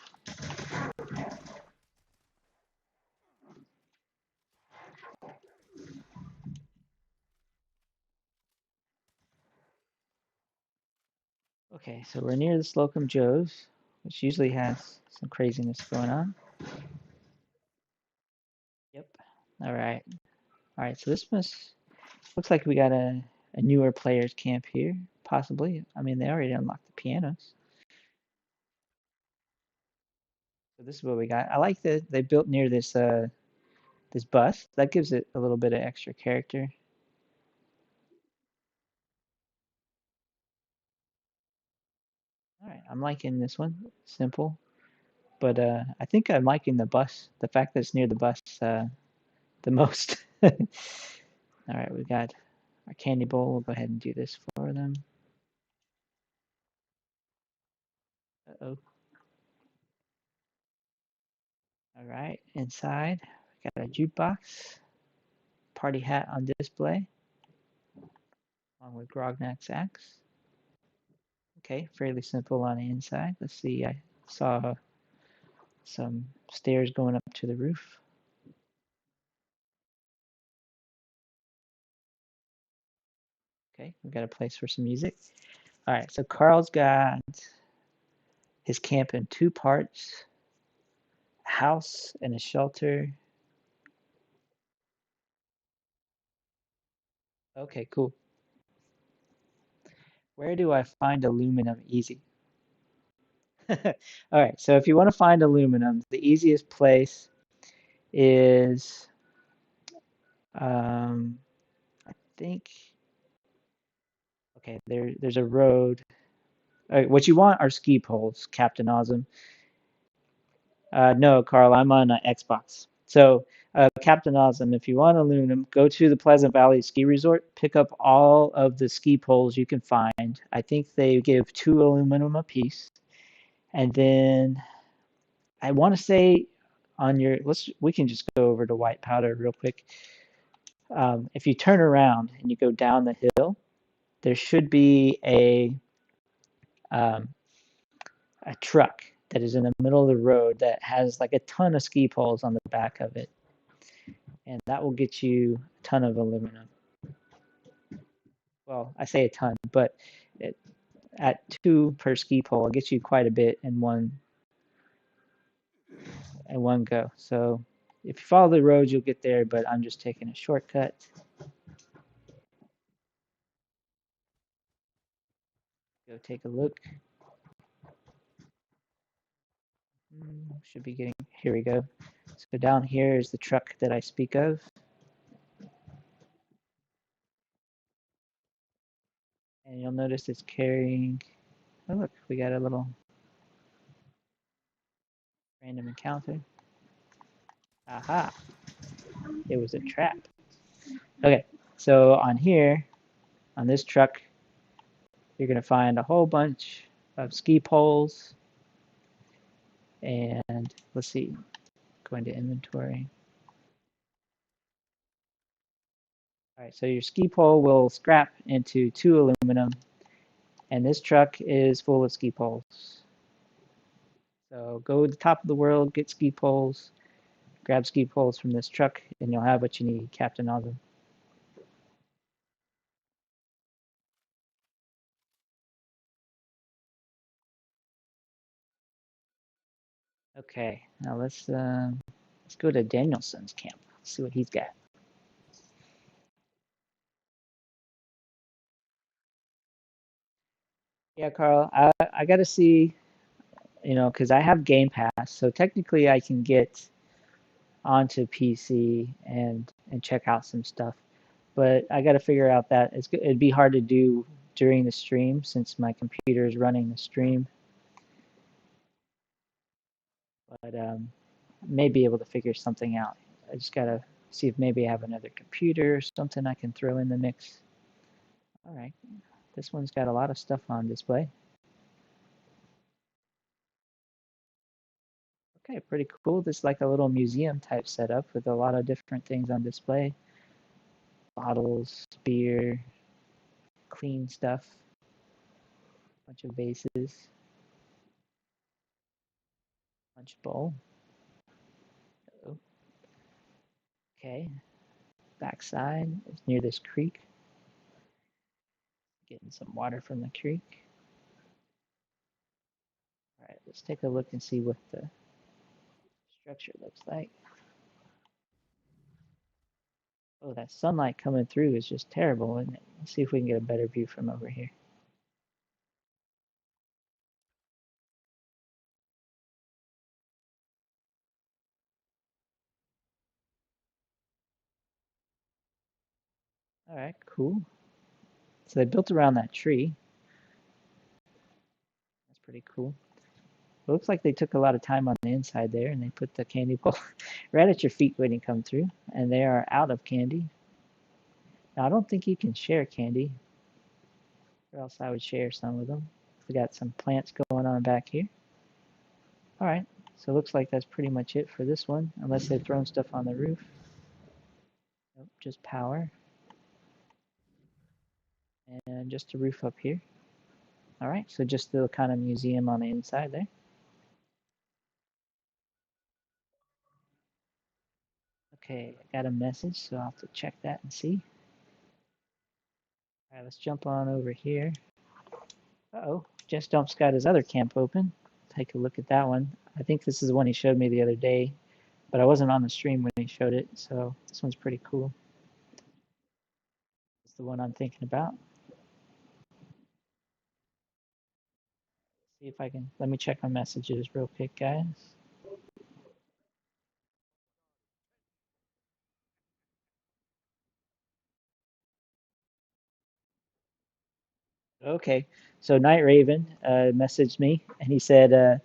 Okay, so we're near the Slocum Joe's, which usually has some craziness going on. Yep. All right. All right, so this looks like we got a newer players camp here, possibly. I mean, they already unlocked the pianos. So this is what we got. I like that they built near this bus. That gives it a little bit of extra character. All right, I'm liking this one. Simple. But I think I'm liking the bus, the fact that it's near the bus the most. All right, we got our candy bowl. We'll go ahead and do this for them. Uh-oh. All right, inside, we got a jukebox, party hat on display, along with Grognak's axe. Okay, fairly simple on the inside. Let's see, I saw some stairs going up to the roof. Okay, we got a place for some music. All right, so Carl's got his camp in two parts, a house and a shelter. Okay, cool. Where do I find aluminum easy? All right, so if you want to find aluminum, the easiest place is, I think, okay, there's a road. All right, what you want are ski poles, Captain Awesome. No, Carl, I'm on Xbox. So, Captain Awesome, if you want aluminum, go to the Pleasant Valley Ski Resort, pick up all of the ski poles you can find. I think they give 2 aluminum apiece. And then I want to say on your, we can just go over to white powder real quick. If you turn around and you go down the hill, there should be um, a truck that is in the middle of the road that has like a ton of ski poles on the back of it. And that will get you a ton of aluminum. Well, I say a ton, but at 2 per ski pole, it gets you quite a bit in one go. So if you follow the road, you'll get there, but I'm just taking a shortcut. Go take a look. Should be getting, here we go. So down here is the truck that I speak of. And you'll notice it's carrying, oh look, we got a little random encounter. Aha, it was a trap. Okay, so on here, on this truck, you're going to find a whole bunch of ski poles. And let's see, going to inventory. All right, so your ski pole will scrap into 2 aluminum, and this truck is full of ski poles. So go to the top of the world, get ski poles, grab ski poles from this truck, and you'll have what you need, Captain Awesome. Okay, now let's go to Danielson's camp. Let's see what he's got. Yeah, Carl, I got to see, because I have Game Pass, so technically I can get onto PC and check out some stuff. But I got to figure out that it'd be hard to do during the stream since my computer is running the stream. But may be able to figure something out. I just got to see if maybe I have another computer or something I can throw in the mix. All right, this one's got a lot of stuff on display. Okay, pretty cool. This is like a little museum type setup with a lot of different things on display. Bottles, beer, clean stuff, bunch of vases, punch bowl. Oh, okay, backside is near this creek. Getting some water from the creek. All right, let's take a look and see what the structure looks like. Oh, that sunlight coming through is just terrible, isn't it? Let's see if we can get a better view from over here. All right, cool. So they built around that tree. That's pretty cool. It looks like they took a lot of time on the inside there, and they put the candy bowl right at your feet when you come through, and they are out of candy. Now, I don't think you can share candy, or else I would share some with them. We got some plants going on back here. All right, so it looks like that's pretty much it for this one, unless they've thrown stuff on the roof. Nope, just power. And just a roof up here. All right, so just the kind of museum on the inside there. Okay, I got a message, so I'll have to check that and see. All right, let's jump on over here. Uh-oh, Jess Dump's got his other camp open. Take a look at that one. I think this is the one he showed me the other day, but I wasn't on the stream when he showed it, so this one's pretty cool. It's the one I'm thinking about. See if I can, let me check my messages real quick, guys. Okay, so Night Raven messaged me, and he said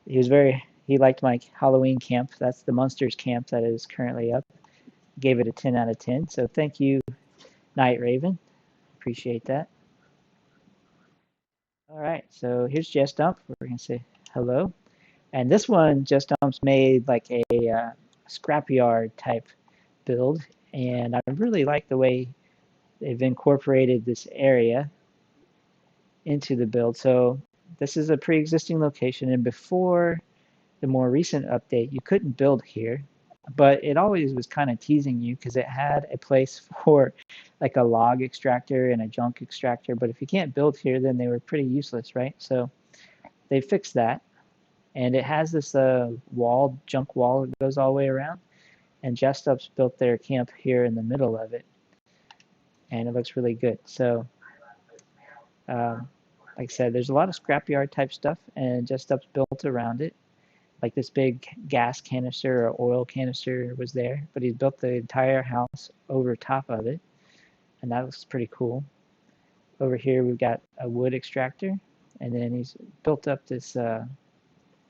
he liked my Halloween camp. That's the Monsters camp that is currently up. Gave it a 10 out of 10. So thank you, Night Raven. Appreciate that. All right, so here's Jess Dump. We're gonna say hello. And this one, Jess Dump's made like a scrapyard type build, and I really like the way they've incorporated this area into the build. So this is a pre-existing location, and before the more recent update, you couldn't build here, but it always was kind of teasing you because it had a place for like a log extractor and a junk extractor. But if you can't build here, then they were pretty useless, right? So they fixed that, and it has this junk wall that goes all the way around. And Just Up's built their camp here in the middle of it, and it looks really good. So, like I said, there's a lot of scrapyard type stuff, and Just Up's built around it. Like this big gas canister or oil canister was there, but he built the entire house over top of it, and that looks pretty cool. Over here we've got a wood extractor, and then he's built up this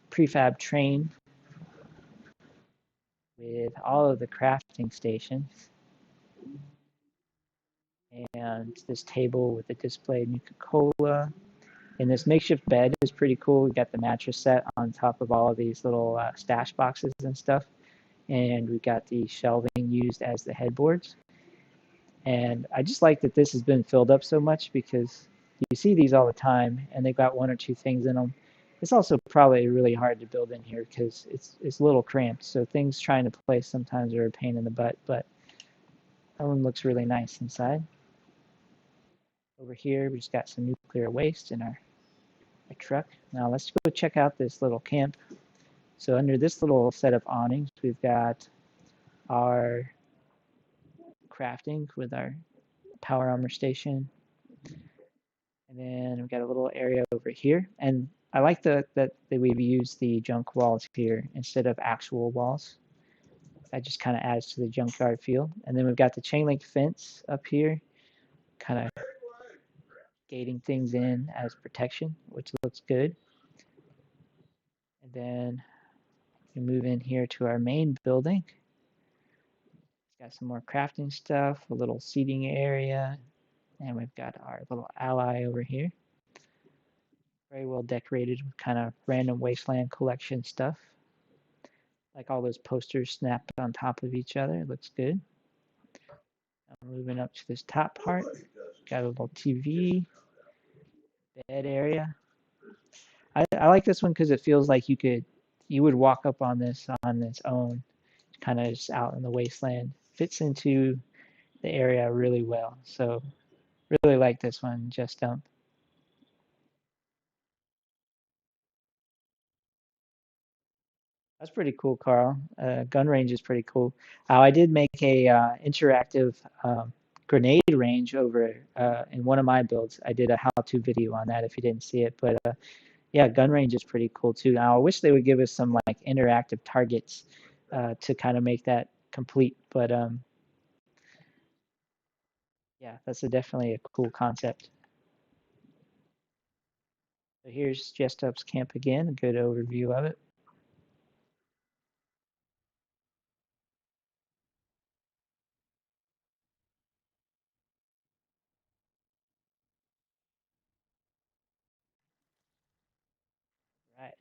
prefab train with all of the crafting stations and this table with the displayed Nuka-Cola. And this makeshift bed is pretty cool. We got the mattress set on top of all of these little stash boxes and stuff. And we got the shelving used as the headboards. And I just like that this has been filled up so much because you see these all the time and they've got one or two things in them. It's also probably really hard to build in here because it's a little cramped. So things trying to place sometimes are a pain in the butt, but that one looks really nice inside. Over here, we just got some nuclear waste in our truck. Now let's go check out this little camp. So under this little set of awnings, we've got our crafting with our power armor station. And then we've got a little area over here. And I like that we've used the junk walls here instead of actual walls. That just kind of adds to the junkyard feel. And then we've got the chain link fence up here, kind of gating things in as protection, which looks good. And then we move in here to our main building. It's got some more crafting stuff, a little seating area, and we've got our little ally over here. Very well decorated with kind of random wasteland collection stuff. Like all those posters snapped on top of each other. It looks good. I'm moving up to this top part. Got a little TV, bed area. I like this one because it feels like you would walk up on this on its own, kind of just out in the wasteland. Fits into the area really well. So really like this one, Jess Dump. That's pretty cool, Carl. Gun range is pretty cool. I did make a interactive grenade range over in one of my builds. I did a how-to video on that if you didn't see it. But yeah, gun range is pretty cool too. Now I wish they would give us some like interactive targets to kind of make that complete. But yeah, that's definitely a cool concept. So here's Jess Dump's camp again, a good overview of it. Right.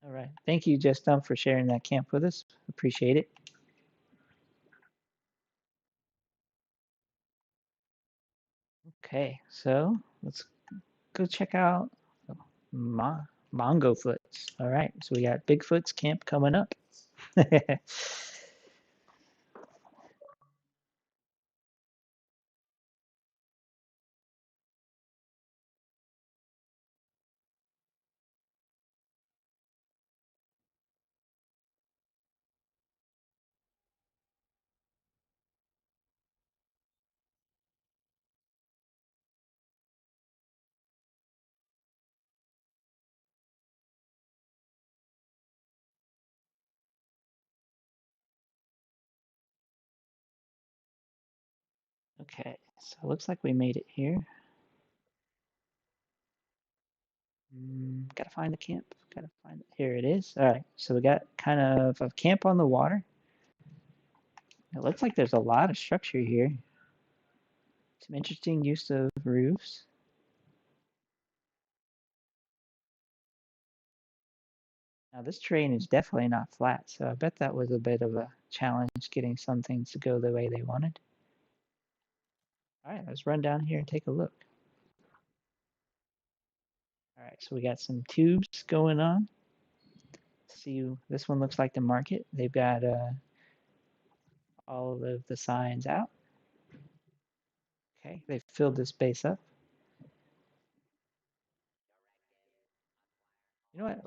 All right. Thank you, Jess Dump, for sharing that camp with us. Appreciate it. Okay, so let's go check out Mongo Foots. All right, so we got Bigfoot's camp coming up. Okay, so it looks like we made it here. Gotta find the camp. Gotta find it. Here it is. All right, so we got kind of a camp on the water. It looks like there's a lot of structure here. Some interesting use of roofs. Now this terrain is definitely not flat, so I bet that was a bit of a challenge getting some things to go the way they wanted. All right, let's run down here and take a look. All right, so we got some tubes going on. See, this one looks like the market. They've got all of the signs out. Okay, they've filled this space up. You know what?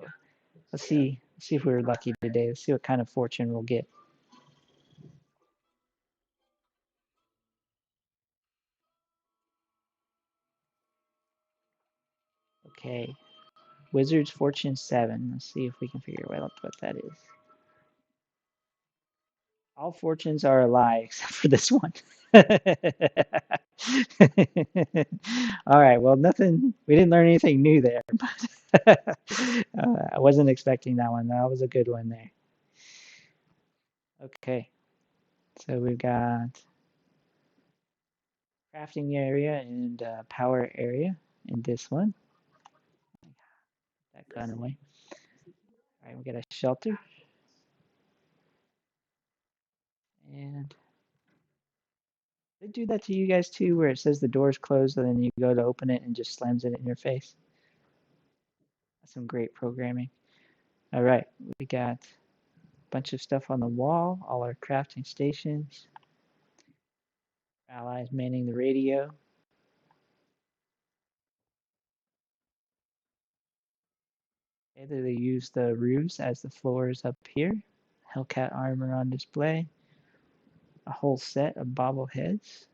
Let's see. Let's see if we were lucky today. Let's see what kind of fortune we'll get. Okay, Wizard's Fortune 7. Let's see if we can figure out what that is. All fortunes are a lie except for this one. All right, well, nothing, we didn't learn anything new there, but I wasn't expecting that one. That was a good one there. Okay, so we've got crafting area and power area in this one. That gun away. All right, we got a shelter. And they do that to you guys too, where it says the door's closed and then you go to open it and just slams it in your face. That's some great programming. All right, we got a bunch of stuff on the wall, all our crafting stations, allies manning the radio. Okay, they use the roofs as the floors up here. Hellcat armor on display. A whole set of bobbleheads.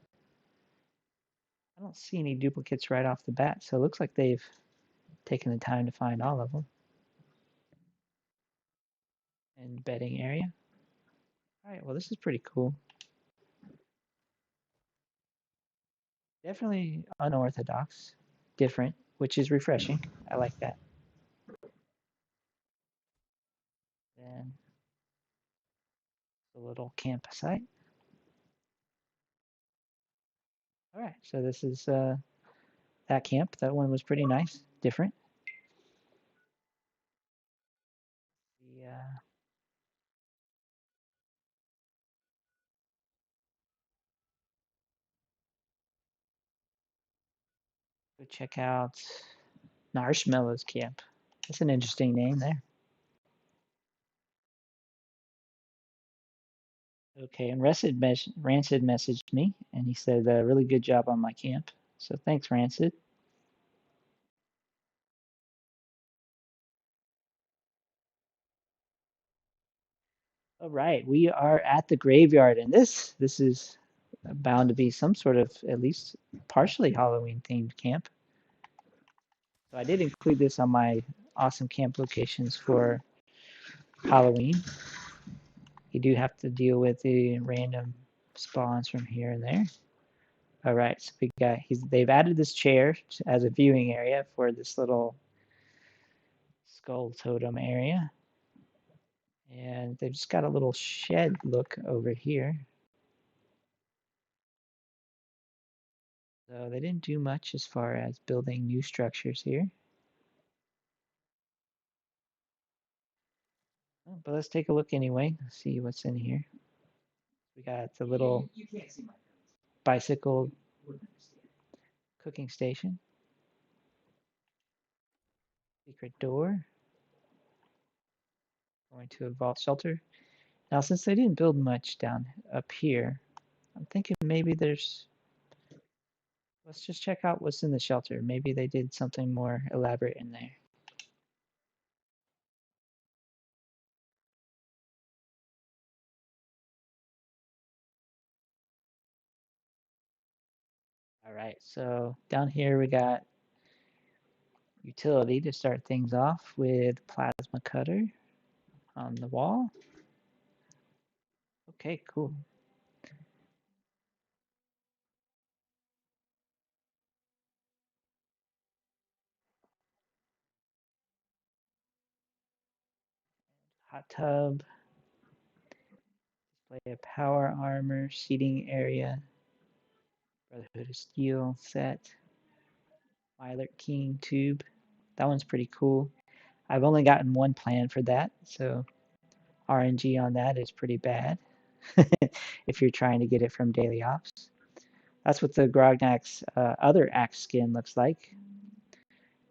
I don't see any duplicates right off the bat, so it looks like they've taken the time to find all of them. And bedding area. All right, well, this is pretty cool. Definitely unorthodox, different, which is refreshing. I like that. Then the little campsite. All right, so this is that camp. That one was pretty nice, different. Yeah. Go check out Marshmallow's camp. That's an interesting name there. Okay, and Rancid messaged me, and he said, really good job on my camp. So thanks, Rancid. All right, we are at the graveyard, and this is bound to be some sort of at least partially Halloween themed camp. So I did include this on my awesome camp locations for Halloween. You do have to deal with the random spawns from here and there. All right, so they've added this chair as a viewing area for this little skull totem area. And they've just got a little shed look over here. So they didn't do much as far as building new structures here. Oh, but let's take a look anyway, see what's in here. We got the little bicycle cooking station. Secret door. Going to a vault shelter. Now, since they didn't build much down up here, I'm thinking maybe let's just check out what's in the shelter. Maybe they did something more elaborate in there. All right, so down here we got utility to start things off with plasma cutter on the wall. Okay, cool. Hot tub, display of power armor, seating area, Brotherhood of Steel set, Violet King tube. That one's pretty cool. I've only gotten one plan for that, so RNG on that is pretty bad if you're trying to get it from daily ops. That's what the Grognak's other axe skin looks like.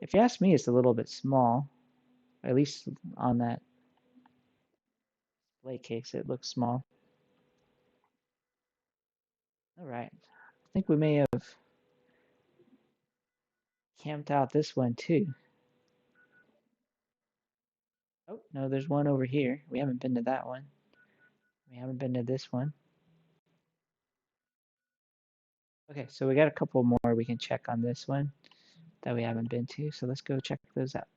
If you ask me, it's a little bit small, at least on that display case, it looks small. All right, I think we may have camped out this one too. Oh, no, there's one over here. We haven't been to that one. We haven't been to this one. Okay, so we got a couple more we can check on this one that we haven't been to, so let's go check those out.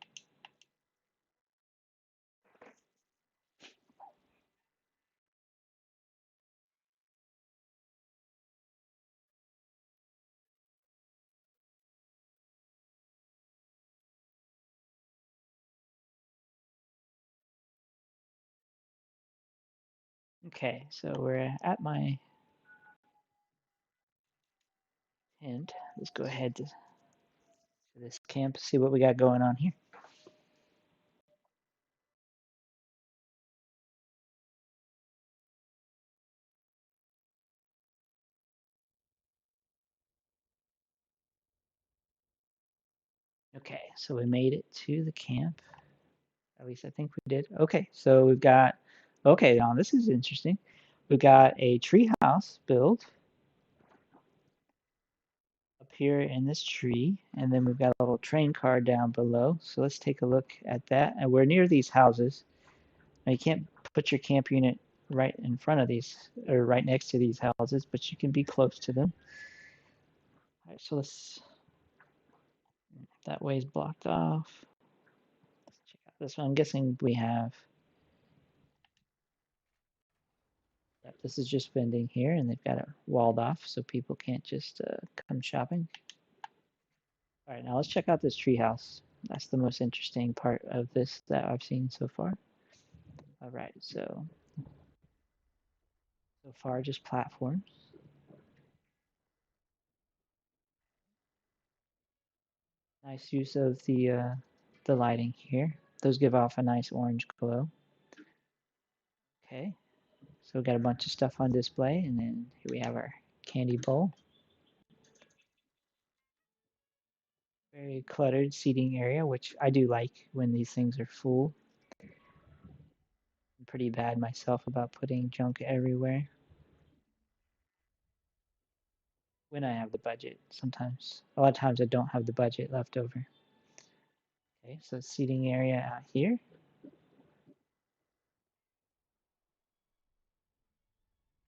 Okay, so we're at my tent. Let's go ahead to this camp, see what we got going on here. Okay, so we made it to the camp. At least I think we did. Okay, so we've got, okay, now this is interesting. We've got a tree house built up here in this tree, and then we've got a little train car down below. So let's take a look at that. And we're near these houses. Now you can't put your camp unit right in front of these, or right next to these houses, but you can be close to them. All right, so that way is blocked off. Let's check out this one. I'm guessing we have, yep, this is just vending here, and they've got it walled off so people can't just come shopping. All right, now let's check out this treehouse. That's the most interesting part of this that I've seen so far. All right, so far just platforms. Nice use of the lighting here. Those give off a nice orange glow. Okay, so we got a bunch of stuff on display, and then here we have our candy bowl. Very cluttered seating area, which I do like when these things are full. I'm pretty bad myself about putting junk everywhere. When I have the budget, sometimes. A lot of times I don't have the budget left over. Okay, so seating area out here.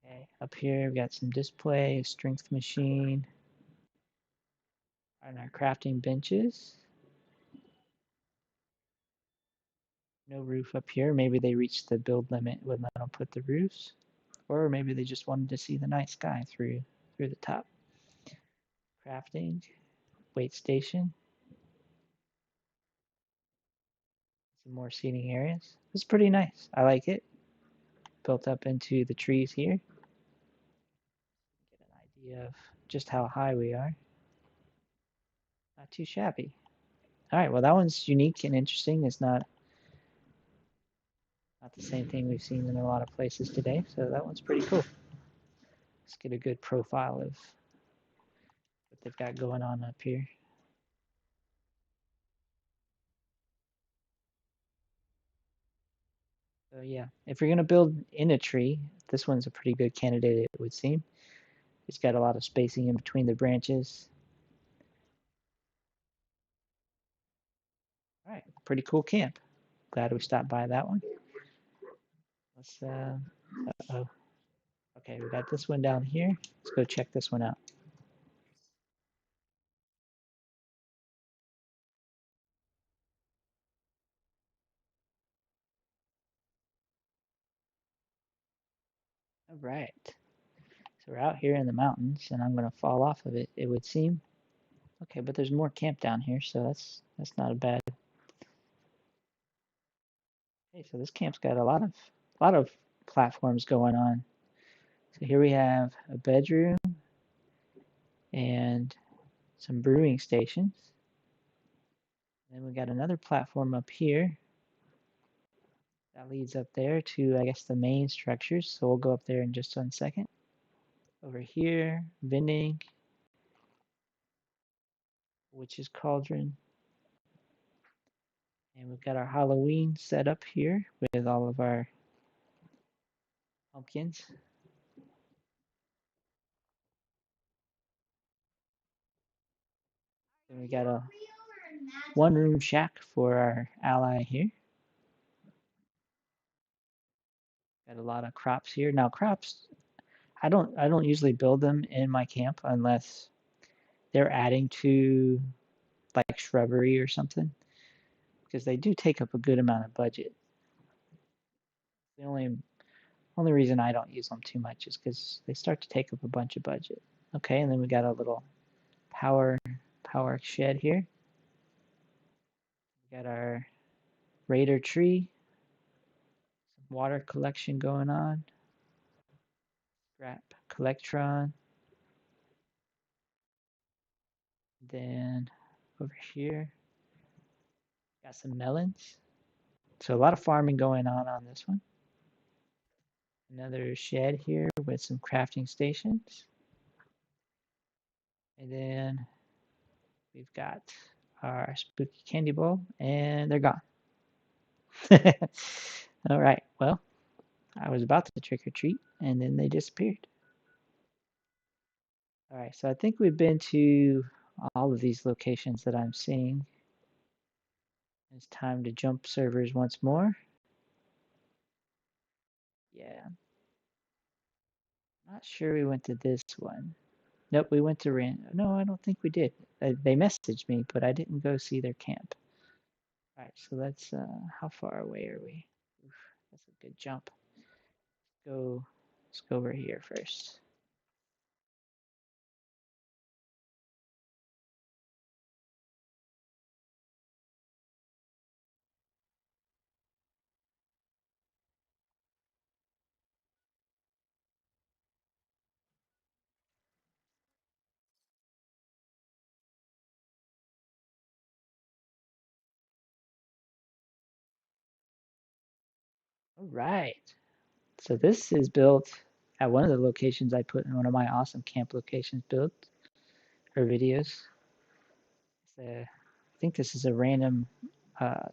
Okay, up here we've got some display, a strength machine, and our crafting benches. No roof up here. Maybe they reached the build limit when they don't put the roofs. Or maybe they just wanted to see the night sky through the top. Crafting, weight station. Some more seating areas. It's pretty nice. I like it. Built up into the trees here. Get an idea of just how high we are. Not too shabby. All right, well that one's unique and interesting. It's not the same thing we've seen in a lot of places today, so that one's pretty cool. Let's get a good profile of what they've got going on up here. So yeah, if you're gonna build in a tree, this one's a pretty good candidate, it would seem. It's got a lot of spacing in between the branches. All right, pretty cool camp. Glad we stopped by that one. Let's uh-oh. Okay, we got this one down here. Let's go check this one out. All right. So we're out here in the mountains, and I'm gonna fall off of it, it would seem. Okay, but there's more camp down here, so that's not a bad. Okay, so this camp's got a lot of platforms going on. So here we have a bedroom and some brewing stations. Then we got another platform up here that leads up there to, I guess, the main structures. So we'll go up there in just 1 second. Over here, vending, witch's cauldron. And we've got our Halloween set up here with all of our pumpkins. Then we got a one-room shack for our ally here. Got a lot of crops here. Now crops, I don't usually build them in my camp unless they're adding to like shrubbery or something, because they do take up a good amount of budget. The only reason I don't use them too much is because they start to take up a bunch of budget. Okay, and then we got a little power shed here. We got our raider tree, some water collection going on. Scrap Collectron. Then over here, got some melons. So a lot of farming going on this one. Another shed here with some crafting stations. And then we've got our spooky candy bowl, and they're gone. All right, well, I was about to trick or treat, and then they disappeared. All right, so I think we've been to all of these locations that I'm seeing. It's time to jump servers once more. Yeah, not sure we went to this one. Nope, we went to No, I don't think we did. They messaged me, but I didn't go see their camp. All right, so let's, how far away are we? Oof, that's a good jump. Let's go over here first. All right. So this is built at one of the locations I put in one of my awesome camp locations built or videos. I think this is a random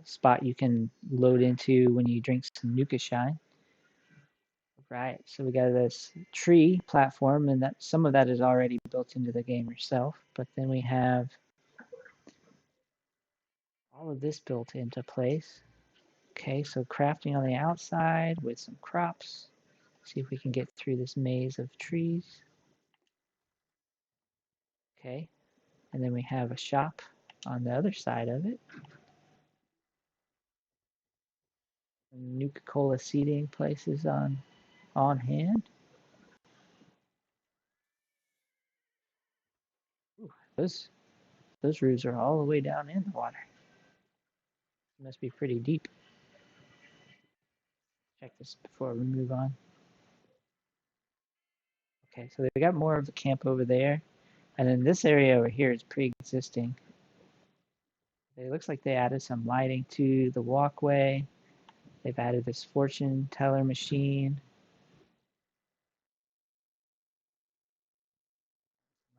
spot you can load into when you drink some Nuka Shine. Right, so we got this tree platform, and that some of that is already built into the game yourself. But then we have all of this built into place. Okay, so crafting on the outside with some crops. See if we can get through this maze of trees. Okay, and then we have a shop on the other side of it. Nuka-Cola seating places on hand. Ooh, those roofs are all the way down in the water. It must be pretty deep. Check this before we move on. Okay, so they got more of the camp over there. And then this area over here is pre-existing. It looks like they added some lighting to the walkway. They've added this fortune teller machine.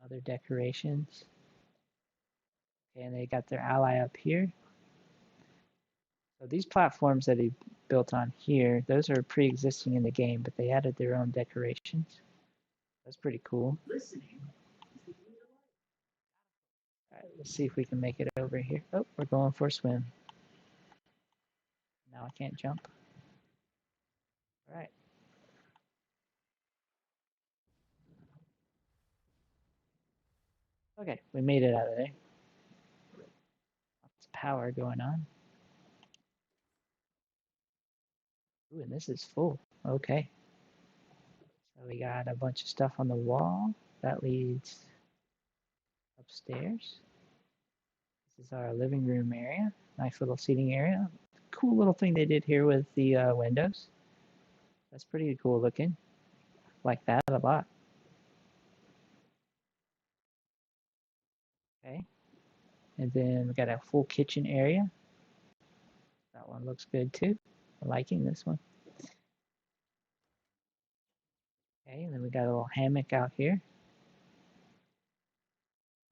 Other decorations. Okay, and they got their ally up here. So these platforms that he built on here, those are pre-existing in the game, but they added their own decorations. That's pretty cool. All right, let's see if we can make it over here. Oh, we're going for a swim. Now I can't jump. All right. Okay, we made it out of there. Lots of power going on. Ooh, and this is full. Okay. So we got a bunch of stuff on the wall. That leads upstairs. This is our living room area. Nice little seating area. Cool little thing they did here with the windows. That's pretty cool looking. Like that a lot. Okay. And then we got a full kitchen area. That one looks good too. I'm liking this one. Okay, and then we got a little hammock out here.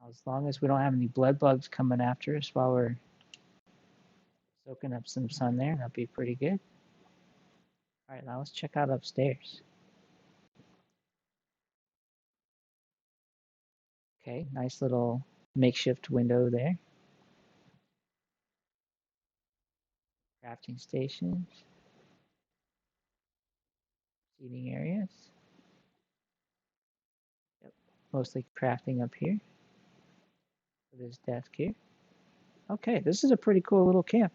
As long as we don't have any blood bugs coming after us while we're soaking up some sun there, that'll be pretty good. All right, now let's check out upstairs. Okay, nice little makeshift window there. Crafting stations. Seating areas. Yep, mostly crafting up here. This desk here. Okay, this is a pretty cool little camp.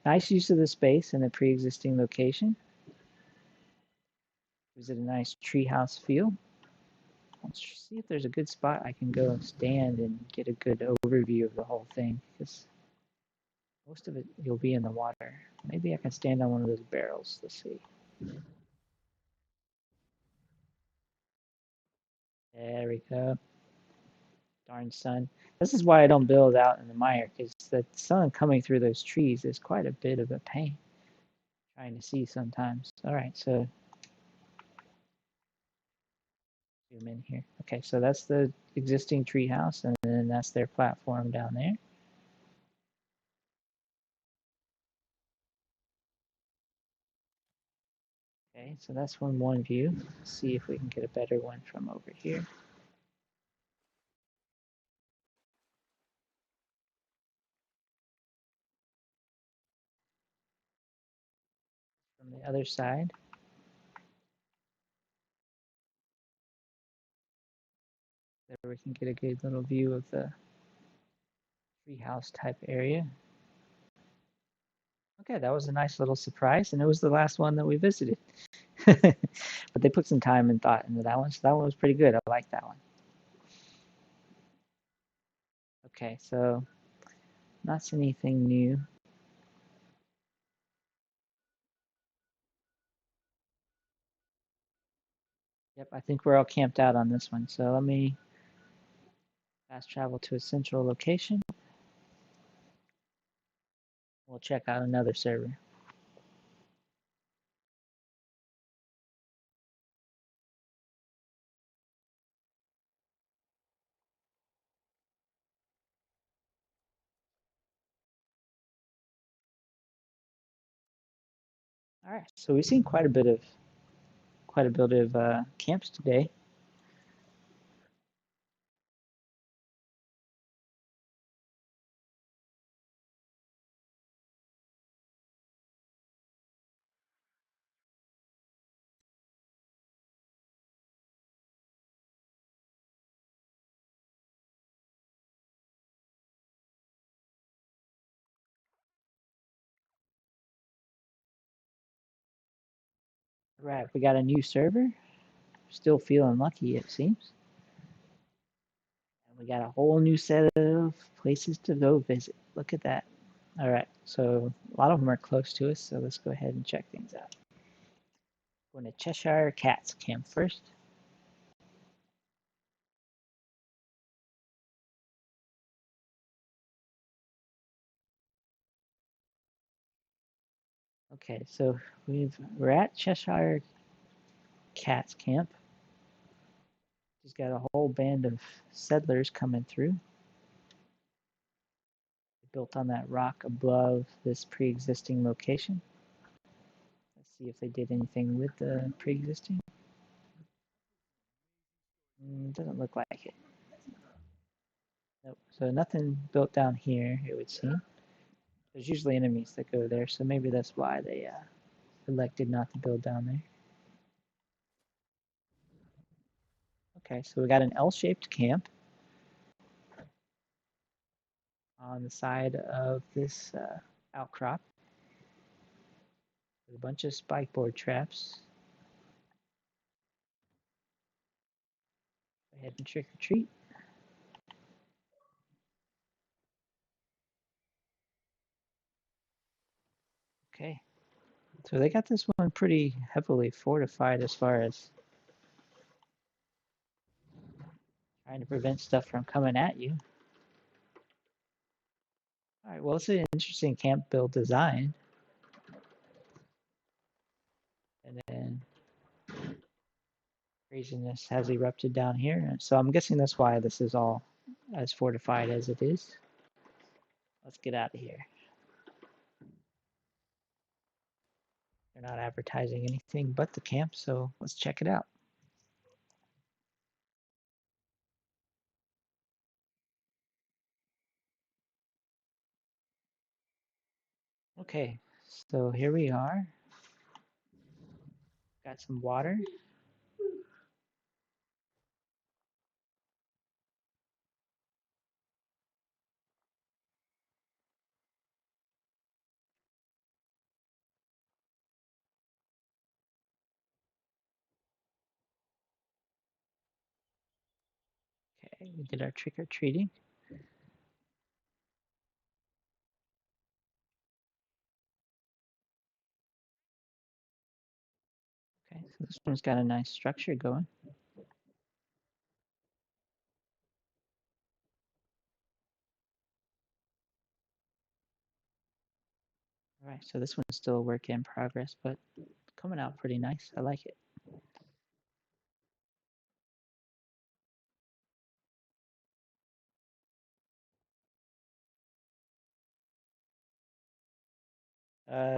Nice use of the space in a pre-existing location. Gives it a nice treehouse feel. Let's see if there's a good spot I can go and stand and get a good overview of the whole thing, because most of it you'll be in the water. Maybe I can stand on one of those barrels. Let's see. There we go. Darn sun. This is why I don't build out in the mire, because the sun coming through those trees is quite a bit of a pain. Trying to see sometimes. All right, so zoom in here. Okay, so that's the existing tree house, and then that's their platform down there. Okay, so that's one view. Let's see if we can get a better one from over here. From the other side. There we can get a good little view of the treehouse type area. Okay, that was a nice little surprise, and it was the last one that we visited. But they put some time and thought into that one, so that one was pretty good. I like that one. Okay, so not anything new. Yep, I think we're all camped out on this one. So let me fast travel to a central location. We'll check out another server. All right, so we've seen quite a bit of camps today. All right, we got a new server. Still feeling lucky, it seems. And we got a whole new set of places to go visit. Look at that. All right, so a lot of them are close to us, so let's go ahead and check things out. Going to Cheshire Cats Camp first. Okay, so we're at Cheshire Cats Camp. He's got a whole band of settlers coming through. Built on that rock above this pre-existing location. Let's see if they did anything with the pre-existing. Doesn't look like it. Nope. So nothing built down here, it would seem. There's usually enemies that go there, so maybe that's why they elected not to build down there. Okay, so we got an L-shaped camp on the side of this outcrop with a bunch of spike board traps. Go ahead and trick or treat. Okay, so they got this one pretty heavily fortified as far as trying to prevent stuff from coming at you. All right, well, it's an interesting camp build design. And then craziness has erupted down here. So I'm guessing that's why this is all as fortified as it is. Let's get out of here. They're not advertising anything but the camp, so let's check it out. Okay, so here we are. Got some water. Okay, we did our trick-or-treating. Okay, so this one's got a nice structure going. All right, so this one's still a work in progress, but coming out pretty nice. I like it.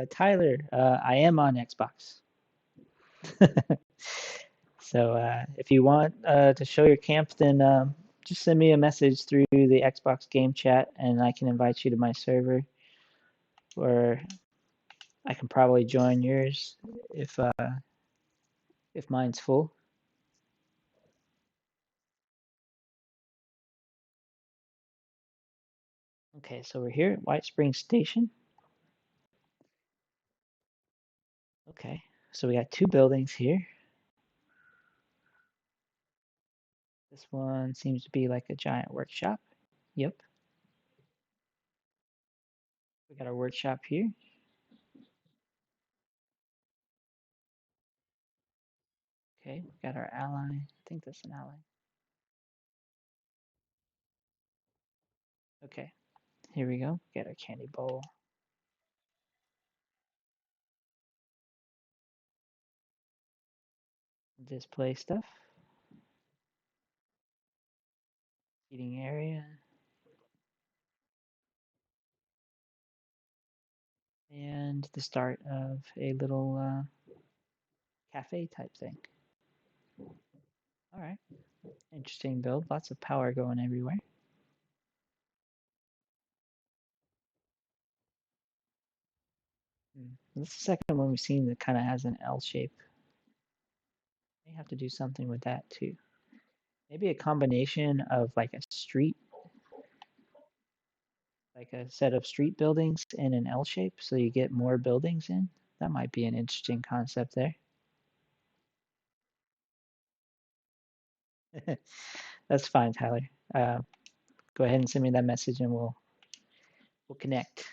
Tyler, I am on Xbox. So if you want to show your camp, then just send me a message through the Xbox game chat, and I can invite you to my server, or I can probably join yours if mine's full. Okay, so we're here at White Springs Station. Okay, so we got two buildings here. This one seems to be like a giant workshop. Yep, we got our workshop here. Okay, we got our ally. I think that's an ally. Okay, here we go. Get our candy bowl. Display stuff. Eating area. And the start of a little cafe type thing. All right, interesting build. Lots of power going everywhere. This is the second one we've seen that kind of has an L shape. May have to do something with that too. Maybe a combination of like a street, like a set of street buildings in an L shape, so you get more buildings in. That might be an interesting concept there. That's fine, Tyler. Go ahead and send me that message, and we'll connect.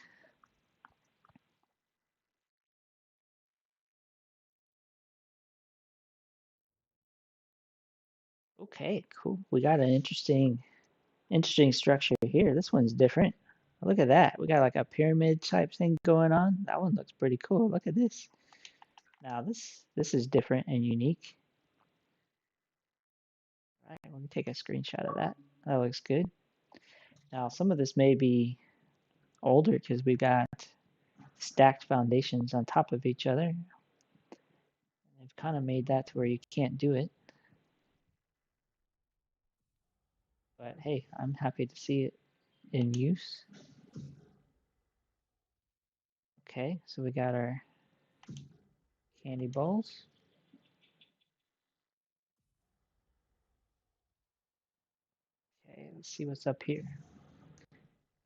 Okay, cool. We got an interesting structure here. This one's different. Look at that. We got like a pyramid type thing going on. That one looks pretty cool. Look at this. Now this is different and unique. All right, let me take a screenshot of that. That looks good. Now some of this may be older because we got stacked foundations on top of each other. They've kind of made that to where you can't do it. But hey, I'm happy to see it in use. Okay, so we got our candy bowls. Okay, let's see what's up here.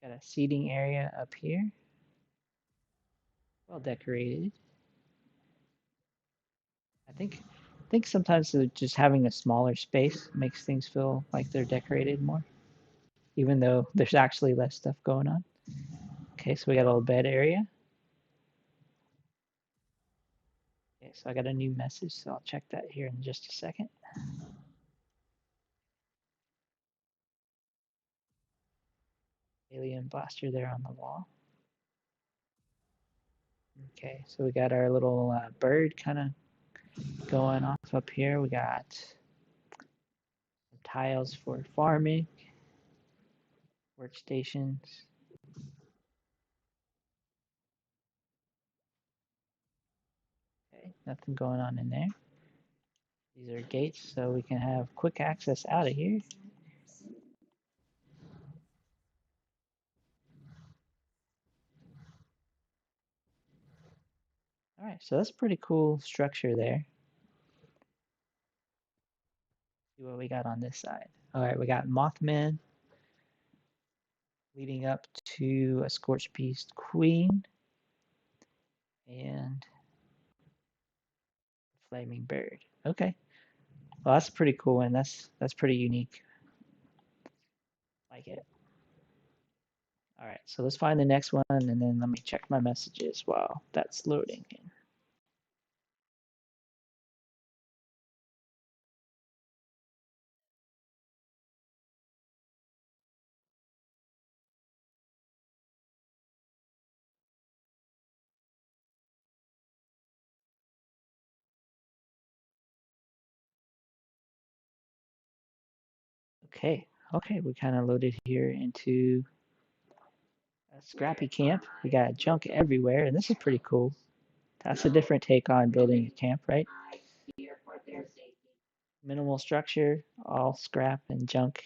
Got a seating area up here. Well decorated. I think sometimes just having a smaller space makes things feel like they're decorated more, even though there's actually less stuff going on. Okay, so we got a little bed area. Okay, so I got a new message, so I'll check that here in just a second. Alien blaster there on the wall. Okay, so we got our little bird kind of going off up here. We got some tiles for farming, workstations. Okay, nothing going on in there. These are gates, so we can have quick access out of here. All right, so that's pretty cool structure there. See what we got on this side. All right, we got Mothman leading up to a Scorched Beast Queen and Flaming Bird. Okay, well that's a pretty cool one. That's pretty unique. Like it. All right, so let's find the next one, and then let me check my messages while that's loading in. Okay, okay, we kind of loaded here into a scrappy camp. We got junk everywhere, and this is pretty cool. That's a different take on building a camp, right? Minimal structure, all scrap and junk.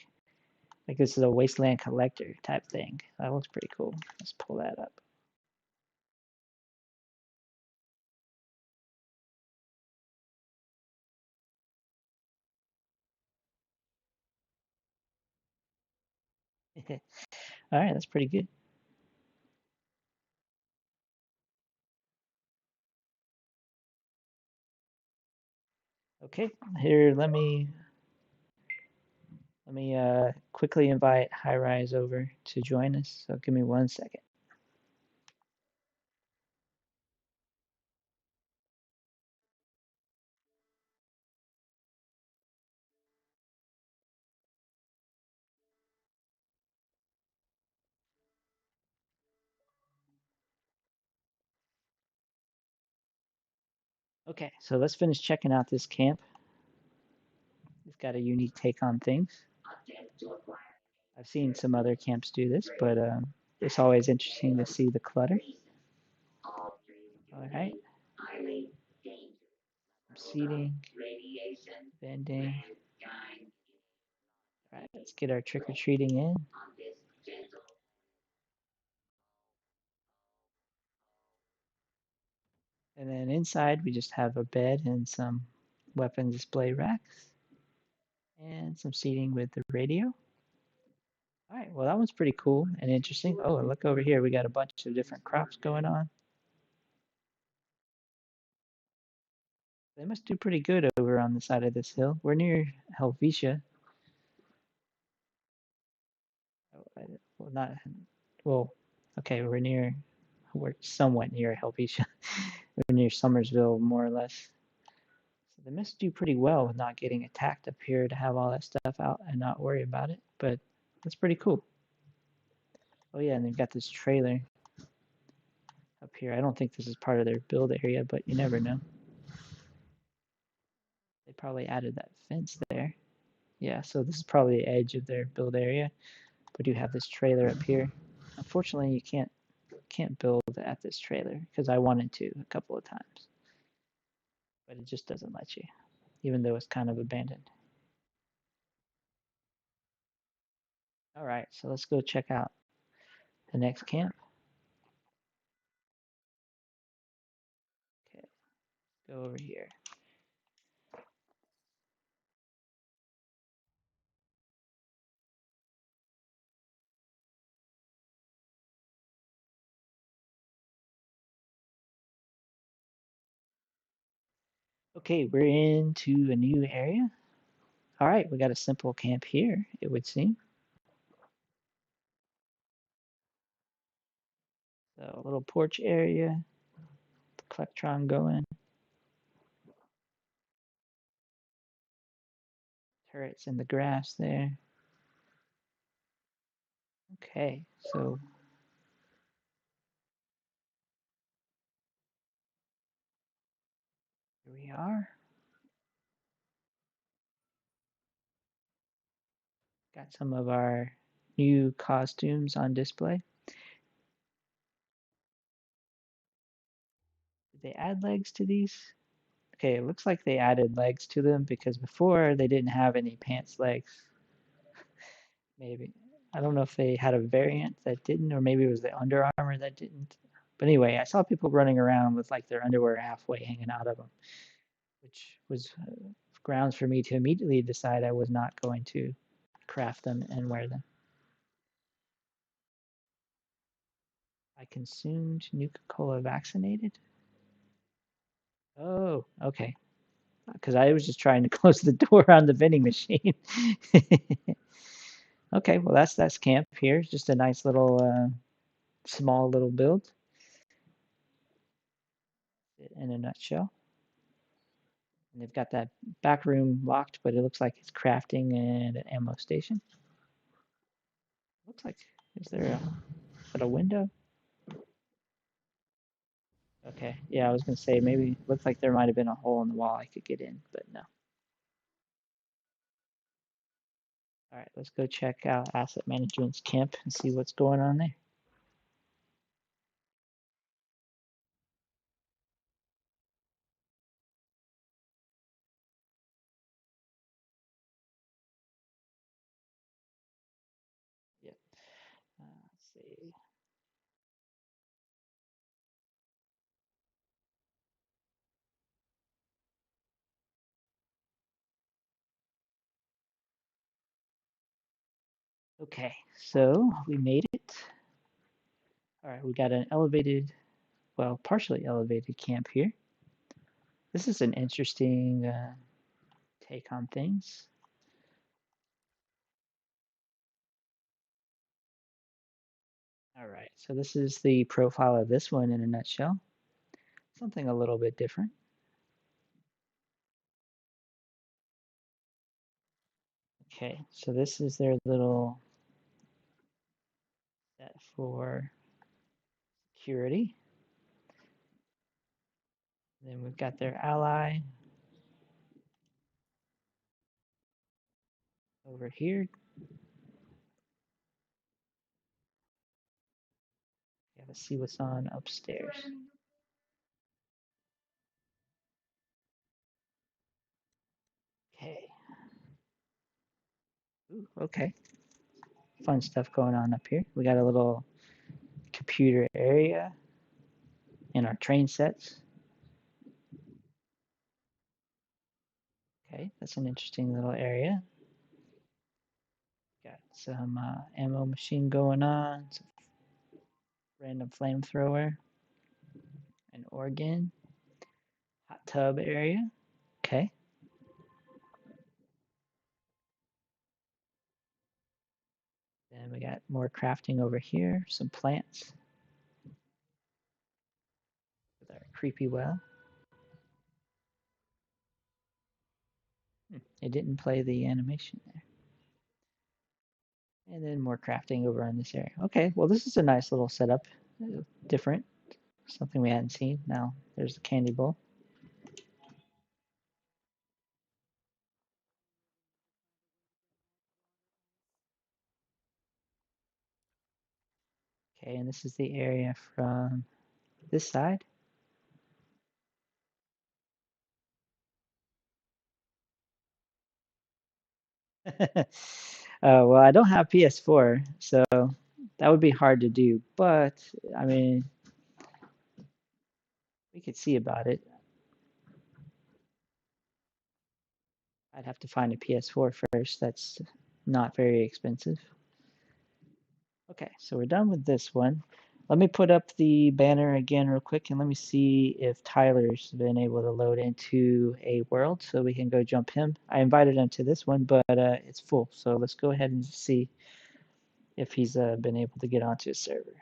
Like this is a wasteland collector type thing. That looks pretty cool. Let's pull that up. All right, that's pretty good. Okay, here let me quickly invite High Rise over to join us. So give me 1 second. Okay, so let's finish checking out this camp. It's got a unique take on things. I've seen some other camps do this, but it's always interesting to see the clutter. All right, seating, vending. All right, let's get our trick-or-treating in. And then inside, we just have a bed and some weapon display racks and some seating with the radio. All right, well, that one's pretty cool and interesting. Oh, and look over here. We got a bunch of different crops going on. They must do pretty good over on the side of this hill. We're near Helvetia. Well, not, well, okay, we're somewhat near Helvetia. We're near Somersville, more or less. So they must do pretty well with not getting attacked up here to have all that stuff out and not worry about it. But that's pretty cool. Oh yeah, and they've got this trailer up here. I don't think this is part of their build area, but you never know. They probably added that fence there. Yeah, so this is probably the edge of their build area. But you have this trailer up here. Unfortunately, you can't build at this trailer because I wanted to a couple of times, but it just doesn't let you, even though it's kind of abandoned. All right, so let's go check out the next camp. Okay, go over here. Okay, we're into a new area. All right, we got a simple camp here, it would seem. So a little porch area, the Plectron going, turrets in the grass there. Okay, so here we are. Got some of our new costumes on display. Did they add legs to these? Okay, it looks like they added legs to them because before they didn't have any pants legs. Maybe. I don't know if they had a variant that didn't, or maybe it was the Under Armour that didn't. But anyway, I saw people running around with like their underwear halfway hanging out of them, which was grounds for me to immediately decide I was not going to craft them and wear them. I consumed Nuka-Cola vaccinated. Oh, okay. Because I was just trying to close the door on the vending machine. Okay, well that's camp here. Just a nice little small little build in a nutshell. And they've got that back room locked, but it looks like it's crafting and an ammo station. Looks like, is that a window? Okay, yeah, I was gonna say maybe looks like there might have been a hole in the wall I could get in, but no. All right, let's go check out Asset Management's camp and see what's going on there. Yep. Let's see. Okay, so we made it. All right, we got an elevated, well, partially elevated camp here. This is an interesting take on things. All right, so this is the profile of this one in a nutshell. Something a little bit different. Okay, so this is their little set for security. Then we've got their ally over here. Yeah, let's see what's on upstairs. Okay. Ooh, okay. Fun stuff going on up here. We got a little computer area and our train sets. Okay, that's an interesting little area. Got some ammo machine going on, some random flamethrower, an organ, hot tub area. Okay. Then we got more crafting over here, some plants with our creepy well. It didn't play the animation there. And then more crafting over on this area. Okay, well this is a nice little setup. Different. Something we hadn't seen. Now there's the candy bowl. Okay, and this is the area from this side. Well, I don't have PS4, so that would be hard to do. But I mean, we could see about it. I'd have to find a PS4 first. That's not very expensive. Okay, so we're done with this one. Let me put up the banner again real quick and let me see if Tyler's been able to load into a world so we can go jump him. I invited him to this one, but it's full. So let's go ahead and see if he's been able to get onto a server.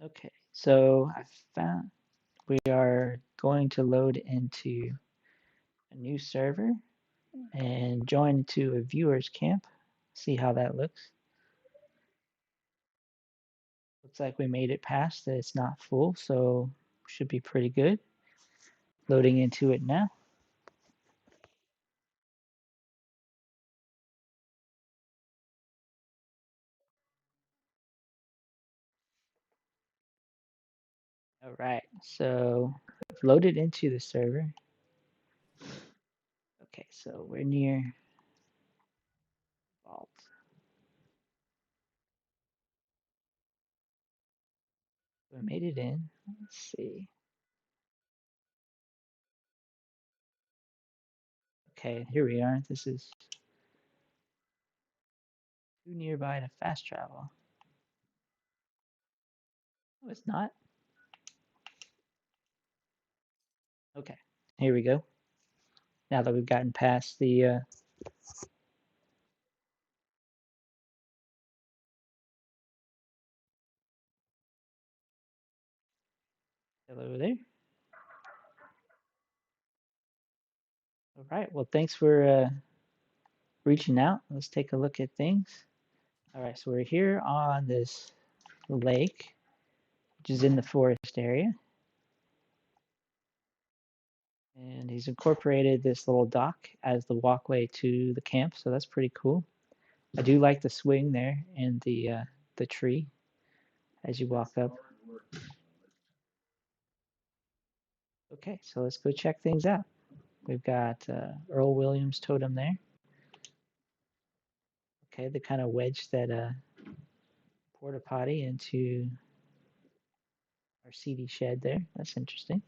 Okay, so I found we are going to load into a new server and join to a viewer's camp. See how that looks. Looks like we made it past that it's not full, so should be pretty good. Loading into it now. All right, so I've loaded into the server. Okay, so we're near vault. We made it in. Let's see. Okay, here we are. This is too nearby to fast travel. No, it's not. Okay, here we go. Now that we've gotten past the Hello there. All right. Well, thanks for reaching out. Let's take a look at things. All right. So we're here on this lake, which is in the forest area. And he's incorporated this little dock as the walkway to the camp. So that's pretty cool. I do like the swing there and the tree as you walk up. Okay. So let's go check things out. We've got Earl Williams Totem there. Okay. The kind of wedge that porta potty into our seedy shed there. That's interesting.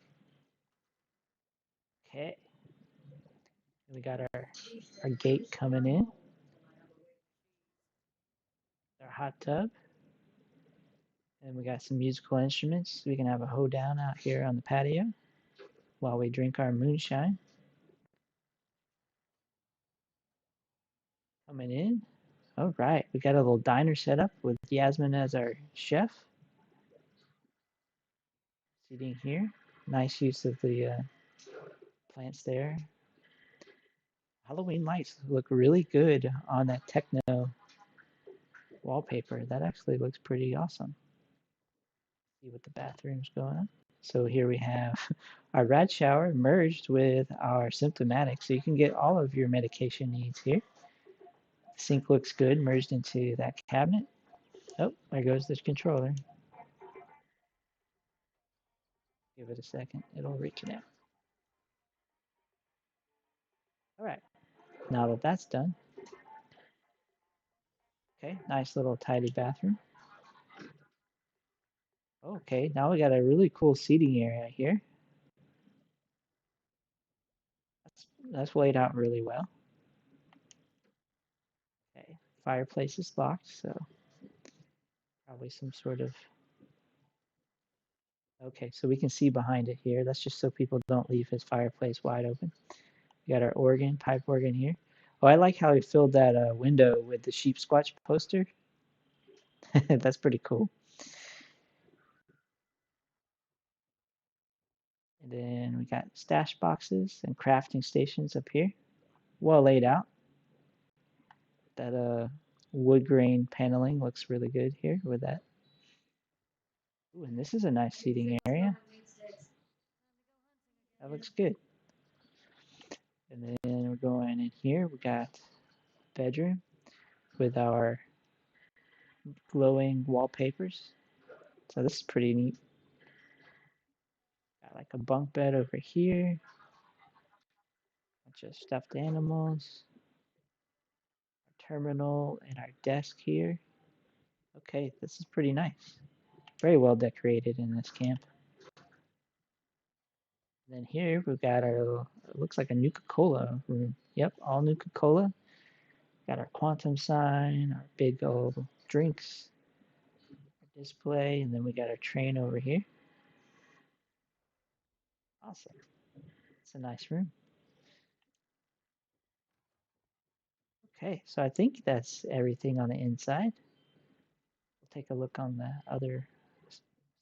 Okay. We got our gate coming in. Our hot tub. And we got some musical instruments. We can have a hoedown out here on the patio while we drink our moonshine. Coming in. All right. We got a little diner set up with Yasmin as our chef. Seating here. Nice use of the plants there. Halloween lights look really good on that techno wallpaper. That actually looks pretty awesome. See what the bathroom's going on. So here we have our rad shower merged with our symptomatic. So you can get all of your medication needs here. The sink looks good merged into that cabinet. Oh, there goes the controller. Give it a second. It'll reconnect. All right. Now that that's done. Okay. Nice little tidy bathroom. Okay. Now we got a really cool seating area here. That's laid out really well. Okay. Fireplace is locked, so probably some sort of. Okay, so we can see behind it here. That's just so people don't leave his fireplace wide open. We got our organ, pipe organ here. Oh, I like how he filled that window with the sheep squatch poster. That's pretty cool. And then we got stash boxes and crafting stations up here. Well laid out. That wood grain paneling looks really good here with that. Ooh, and this is a nice seating area. That looks good. And then we're going in here. We got bedroom with our glowing wallpapers. So this is pretty neat. Got like a bunk bed over here. Bunch of stuffed animals. Our terminal and our desk here. Okay, this is pretty nice. Very well decorated in this camp. And then here we've got our, it looks like a Nuka-Cola room. Yep, all Nuka-Cola. Got our quantum sign, our big old drinks, our display, and then we got our train over here. Awesome. It's a nice room. Okay, so I think that's everything on the inside. We'll take a look on the other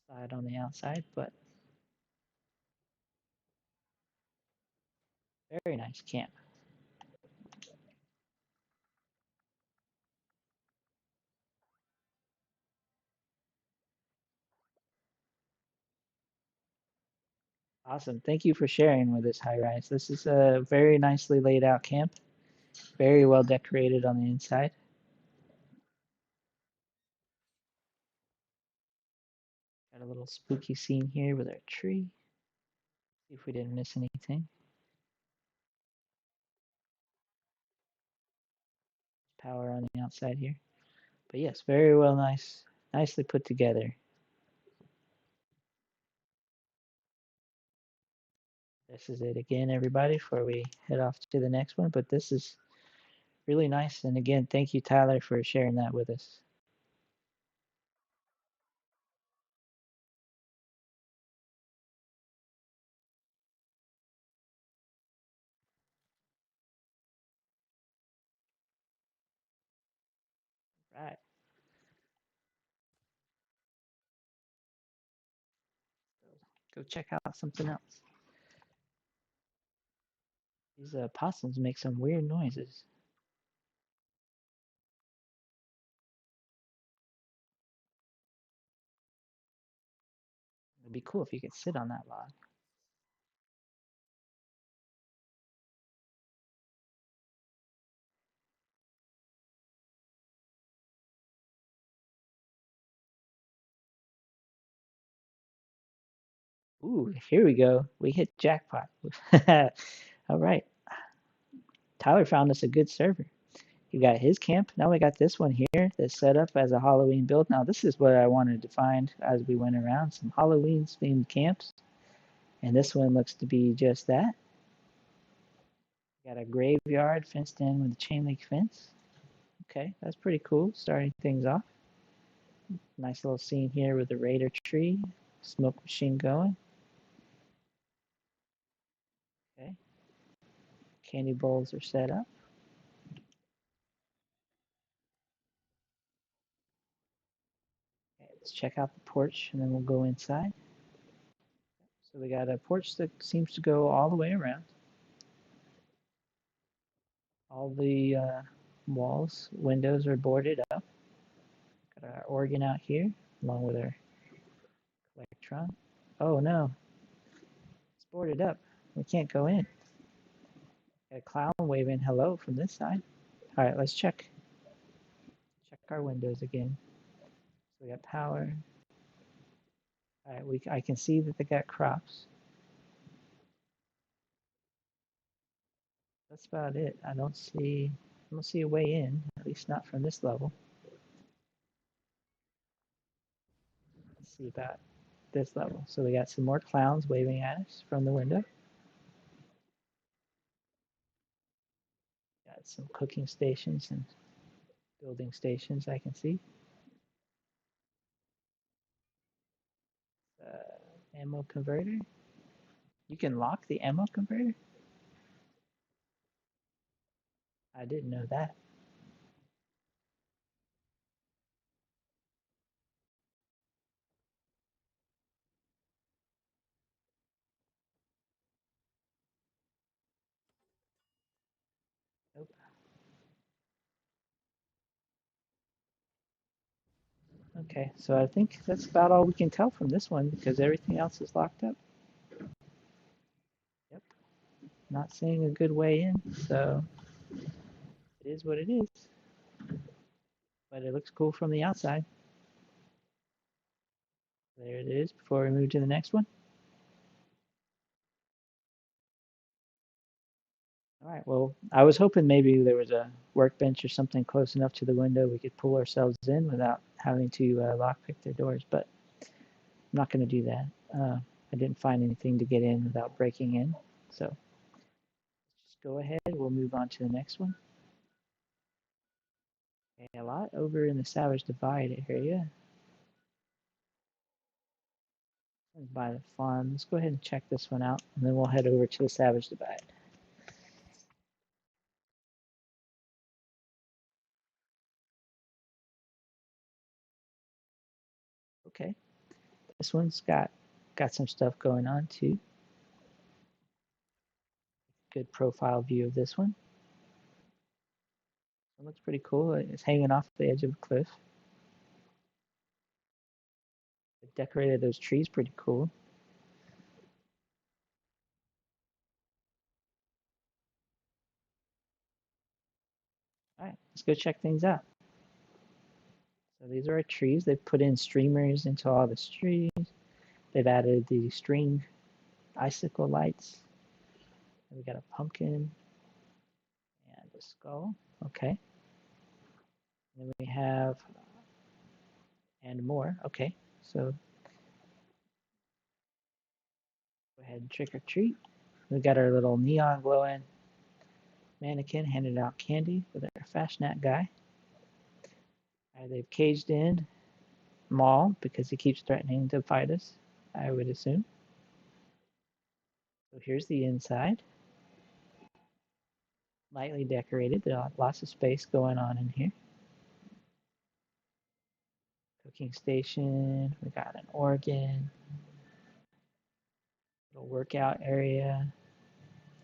side on the outside, but very nice camp. Awesome. Thank you for sharing with us, High Rise. This is a very nicely laid out camp. Very well decorated on the inside. Got a little spooky scene here with our tree. See if we didn't miss anything. Power on the outside here. But yes, very well nicely put together. This is it again, everybody, before we head off to the next one. But this is really nice. And again, thank you, Tyler, for sharing that with us. Right. Go check out something else. These possums make some weird noises. It'd be cool if you could sit on that log. Ooh, here we go. We hit jackpot. All right. Tyler found us a good server. He got his camp. Now we got this one here that's set up as a Halloween build. Now this is what I wanted to find as we went around. Some Halloween themed camps. And this one looks to be just that. Got a graveyard fenced in with a chain link fence. Okay, that's pretty cool. Starting things off. Nice little scene here with the raider tree. Smoke machine going. Okay. Candy bowls are set up. Okay, let's check out the porch and then we'll go inside. So we got a porch that seems to go all the way around. All the walls, windows are boarded up. Got our organ out here along with our electron. Oh no, it's boarded up. We can't go in. Got a clown waving hello from this side. All right, let's check our windows again. So we got power. All right, I can see that they got crops. That's about it. I don't see a way in, at least not from this level. Let's see about this level. So we got some more clowns waving at us from the window. Got some cooking stations and building stations I can see. Ammo converter. You can lock the ammo converter? I didn't know that. Nope. Okay, so I think that's about all we can tell from this one because everything else is locked up. Yep. Not seeing a good way in, so it is what it is. But it looks cool from the outside. There it is before we move to the next one. All right, well, I was hoping maybe there was a workbench or something close enough to the window we could pull ourselves in without having to lockpick their doors, but I'm not going to do that. I didn't find anything to get in without breaking in, so let's just go ahead. We'll move on to the next one. Okay, a lot over in the Savage Divide area. By the farm. Let's go ahead and check this one out, and then we'll head over to the Savage Divide. Okay, this one's got some stuff going on too. Good profile view of this one. It looks pretty cool. It's hanging off the edge of a cliff. They decorated those trees pretty cool. All right, let's go check things out. So these are our trees. They've put in streamers into all the trees. They've added the string icicle lights. We got a pumpkin and a skull. Okay. And then we have and more. Okay. So go ahead and trick or treat. We got our little neon glowing mannequin handing out candy with our fashionette guy. They've caged in Maul because he keeps threatening to fight us, I would assume. So here's the inside. Lightly decorated. There's lots of space going on in here. Cooking station. We got an organ. Little workout area.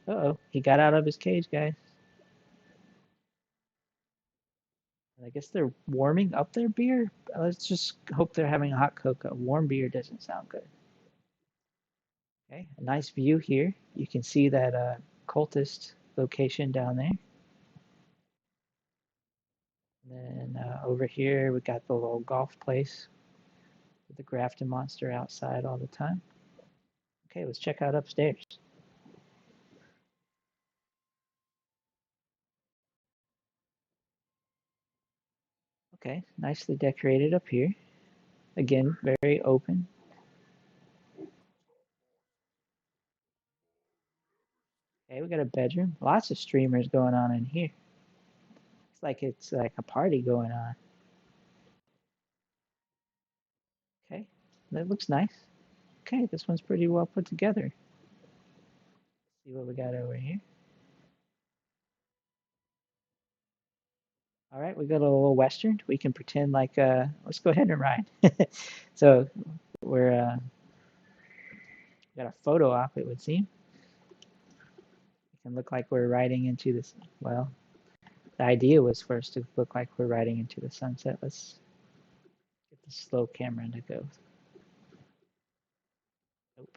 Uh-oh, he got out of his cage, guys. I guess they're warming up their beer. Let's just hope they're having a hot cocoa. Warm beer doesn't sound good. Okay, a nice view here. You can see that cultist location down there. And then over here we got the little golf place with the Grafton monster outside all the time. Okay, let's check out upstairs. Okay, nicely decorated up here. Again, very open. Okay, we got a bedroom. Lots of streamers going on in here. It's like a party going on. Okay, that looks nice. Okay, this one's pretty well put together. See what we got over here. All right, we got a little western. We can pretend like let's go ahead and ride. So we're got a photo op, it would seem. It can look like we're riding into this. Well, the idea was for us to look like we're riding into the sunset. Let's get the slow camera to go. Nope.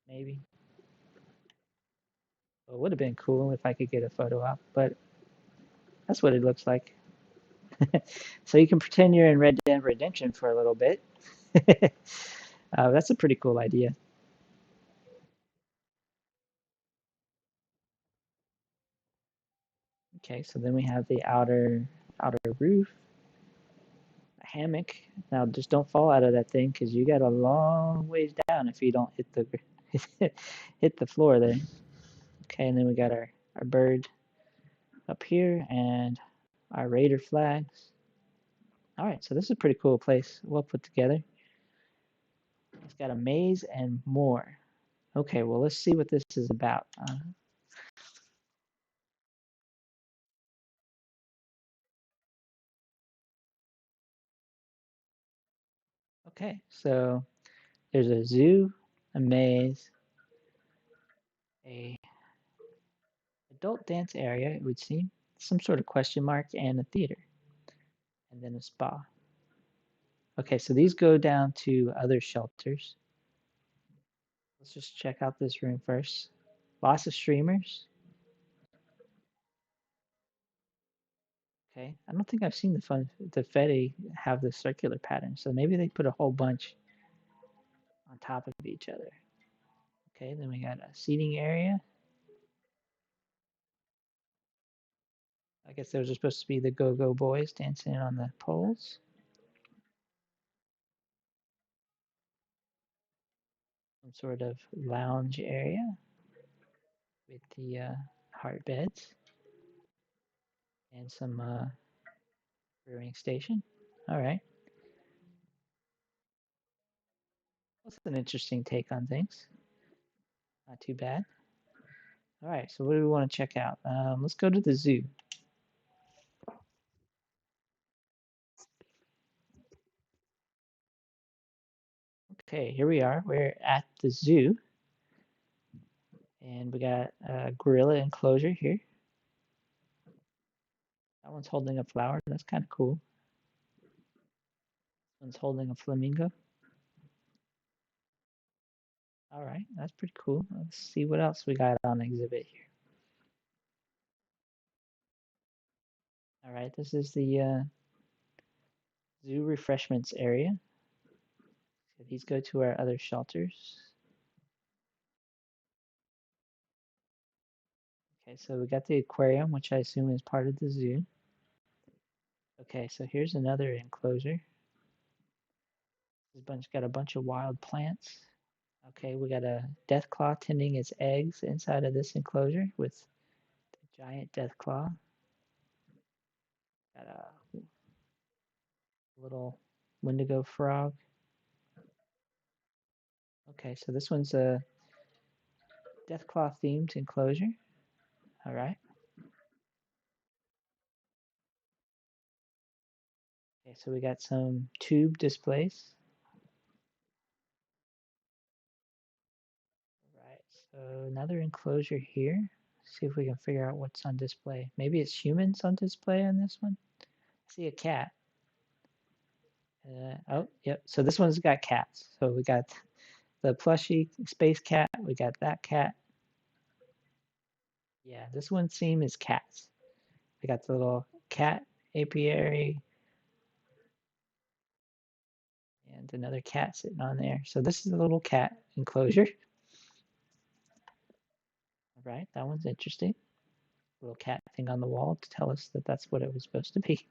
Maybe. Well, it would have been cool if I could get a photo op, but that's what it looks like. So you can pretend you're in Red Dead Redemption for a little bit. That's a pretty cool idea. Okay, so then we have the outer roof, a hammock. Now just don't fall out of that thing because you got a long ways down if you don't hit the hit the floor there. Okay, and then we got our bird up here and our raider flags. All right, so this is a pretty cool place, well put together. It's got a maze and more. Okay, well let's see what this is about. Okay, so there's a zoo, a maze, a adult dance area, it would seem, some sort of question mark, and a theater, and then a spa. Okay, so these go down to other shelters. Let's just check out this room first. Lots of streamers. Okay, I don't think I've seen the Fetty have the circular pattern, so maybe they put a whole bunch on top of each other. Okay, then we got a seating area. I guess those are supposed to be the go-go boys dancing on the poles. Some sort of lounge area with the heart beds and some brewing station. All right, that's an interesting take on things. Not too bad. All right, so what do we want to check out? Let's go to the zoo. Okay, here we are. We're at the zoo, and we got a gorilla enclosure here. That one's holding a flower. That's kind of cool. This one's holding a flamingo. All right, that's pretty cool. Let's see what else we got on exhibit here. All right, this is the zoo refreshments area. So these go to our other shelters. Okay, so we got the aquarium, which I assume is part of the zoo. Okay, so here's another enclosure. This bunch got a bunch of wild plants. Okay, we got a death claw tending its eggs inside of this enclosure with the giant death claw. Got a little Wendigo frog. Okay, so this one's a death claw themed enclosure. All right. Okay, so we got some tube displays. So another enclosure here. See if we can figure out what's on display. Maybe it's humans on display on this one. I see a cat. Oh, yep. So this one's got cats. So we got the plushie space cat. We got that cat. Yeah, this one's theme is cats. We got the little cat apiary and another cat sitting on there. So this is a little cat enclosure. All right, that one's interesting. Little cat thing on the wall to tell us that that's what it was supposed to be.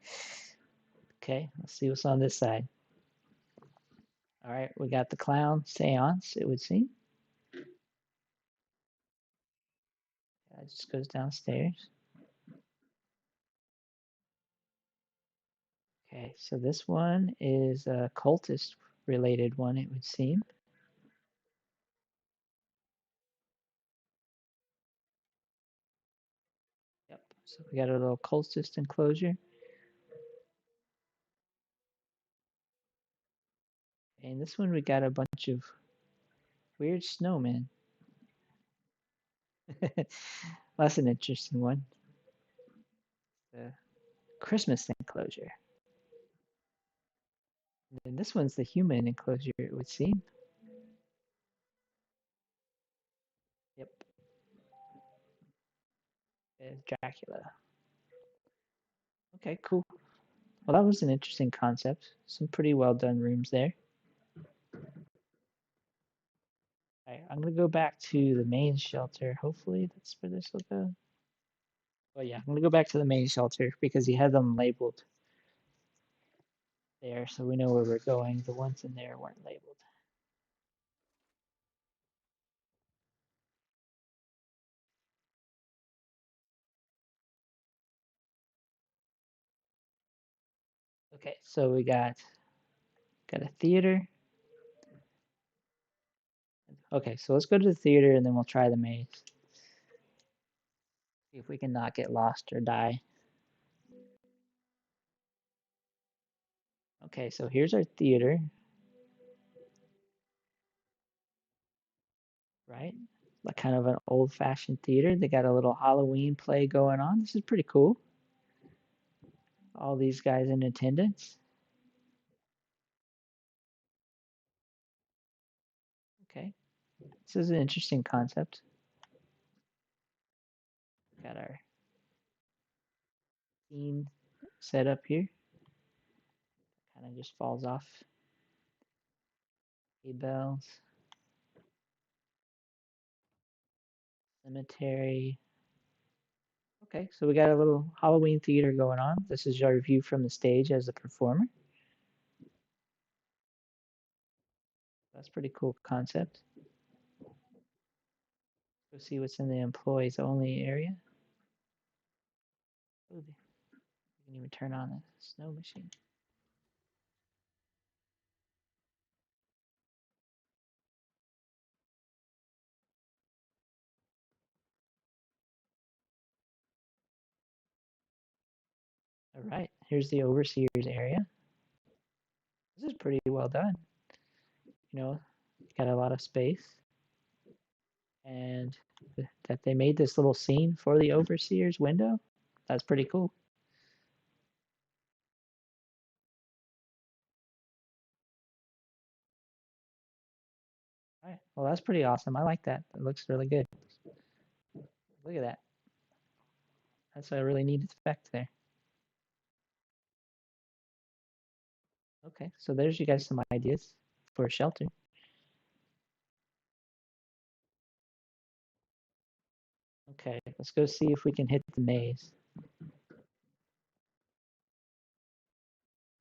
Okay, let's see what's on this side. All right, we got the clown seance, it would seem. It just goes downstairs. Okay, so this one is a cultist related one, it would seem. Yep, so we got a little cultist enclosure. And this one we got a bunch of weird snowmen. That's an interesting one. The Christmas enclosure. And this one's the human enclosure, it would seem. Yep, it's Dracula. Okay, cool. Well, that was an interesting concept. Some pretty well done rooms there. All right, I'm gonna go back to the main shelter. Hopefully that's where this will go. Well, yeah, I'm gonna go back to the main shelter because he had them labeled there, so we know where we're going. The ones in there weren't labeled. Okay, so we got a theater. Okay, so let's go to the theater and then we'll try the maze. See if we can not get lost or die. Okay, so here's our theater. Right? Like kind of an old-fashioned theater. They got a little Halloween play going on. This is pretty cool. All these guys in attendance. Okay, this is an interesting concept. Got our scene set up here. Kind of just falls off. Hay bells. Cemetery. Okay, so we got a little Halloween theater going on. This is our view from the stage as a performer. That's a pretty cool concept. Go see what's in the employees only area. Oh, you can even turn on a snow machine. All right, here's the overseer's area. This is pretty well done. You know, got a lot of space. And that they made this little scene for the overseer's window, that's pretty cool. All right, well, that's pretty awesome. I like that. It looks really good. Look at that. That's a really neat effect there. Okay, so there's you guys some ideas for a shelter. Okay, let's go see if we can hit the maze. I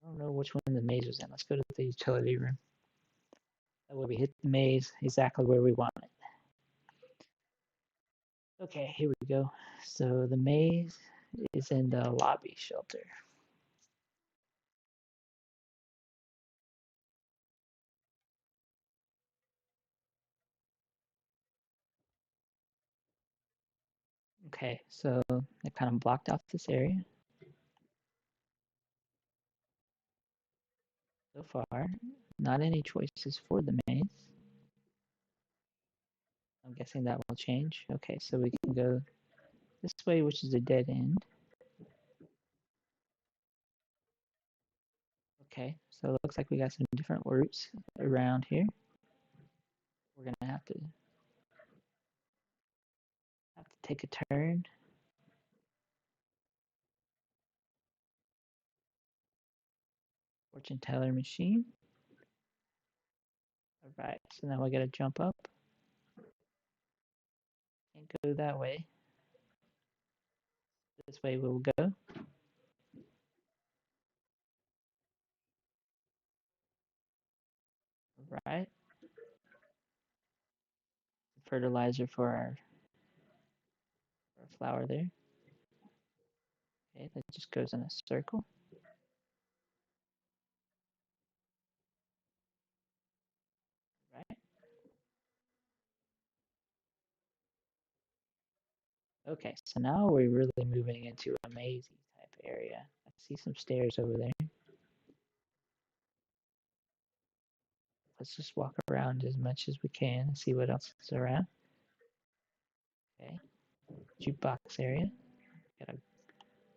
don't know which one the maze was in. Let's go to the utility room. That way we hit the maze exactly where we want it. Okay, here we go. So the maze is in the lobby shelter. Okay, so I kind of blocked off this area. So far, not any choices for the maze. I'm guessing that will change. Okay, so we can go this way, which is a dead end. Okay, so it looks like we got some different routes around here. We're gonna have to take a turn. Fortune teller machine. All right, so now we gotta jump up. Can't go that way. This way we'll go. All right. Fertilizer for our flower there. Okay, that just goes in a circle. Right. Okay, so now we're really moving into a mazy type area. I see some stairs over there. Let's just walk around as much as we can and see what else is around. Okay, jukebox area. Got a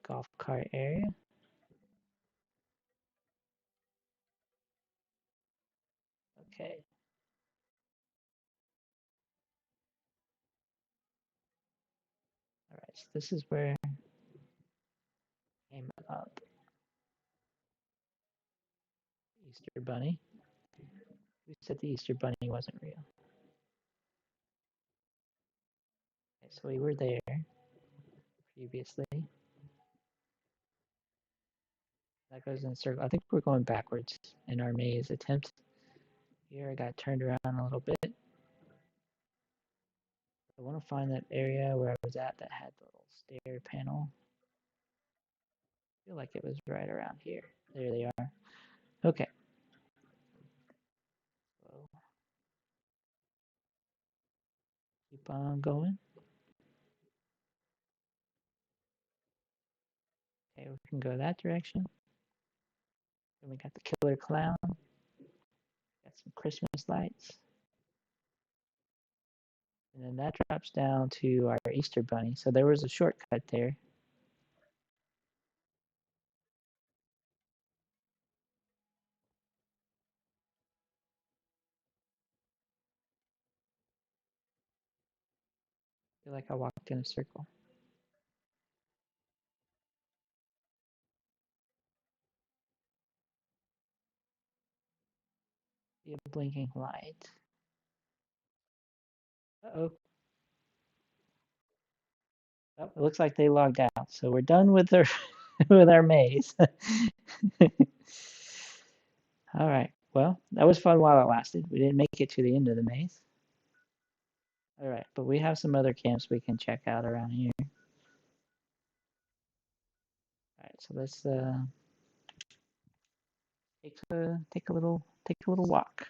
golf cart area. Okay. All right, so this is where I came up. Easter Bunny. Who said the Easter Bunny wasn't real? Okay, so we were there previously. That goes in a circle. I think we're going backwards in our maze attempt. Here I got turned around a little bit. I want to find that area where I was at that had the little stair panel. I feel like it was right around here. There they are. Okay. So keep on going. Okay, we can go that direction. Then we got the killer clown. Got some Christmas lights. And then that drops down to our Easter Bunny. So there was a shortcut there. I feel like I walked in a circle. See a blinking light. Uh-oh. Oh, it looks like they logged out. So we're done with their with our maze. All right. Well, that was fun while it lasted. We didn't make it to the end of the maze. All right, but we have some other camps we can check out around here. All right, so let's take a little walk.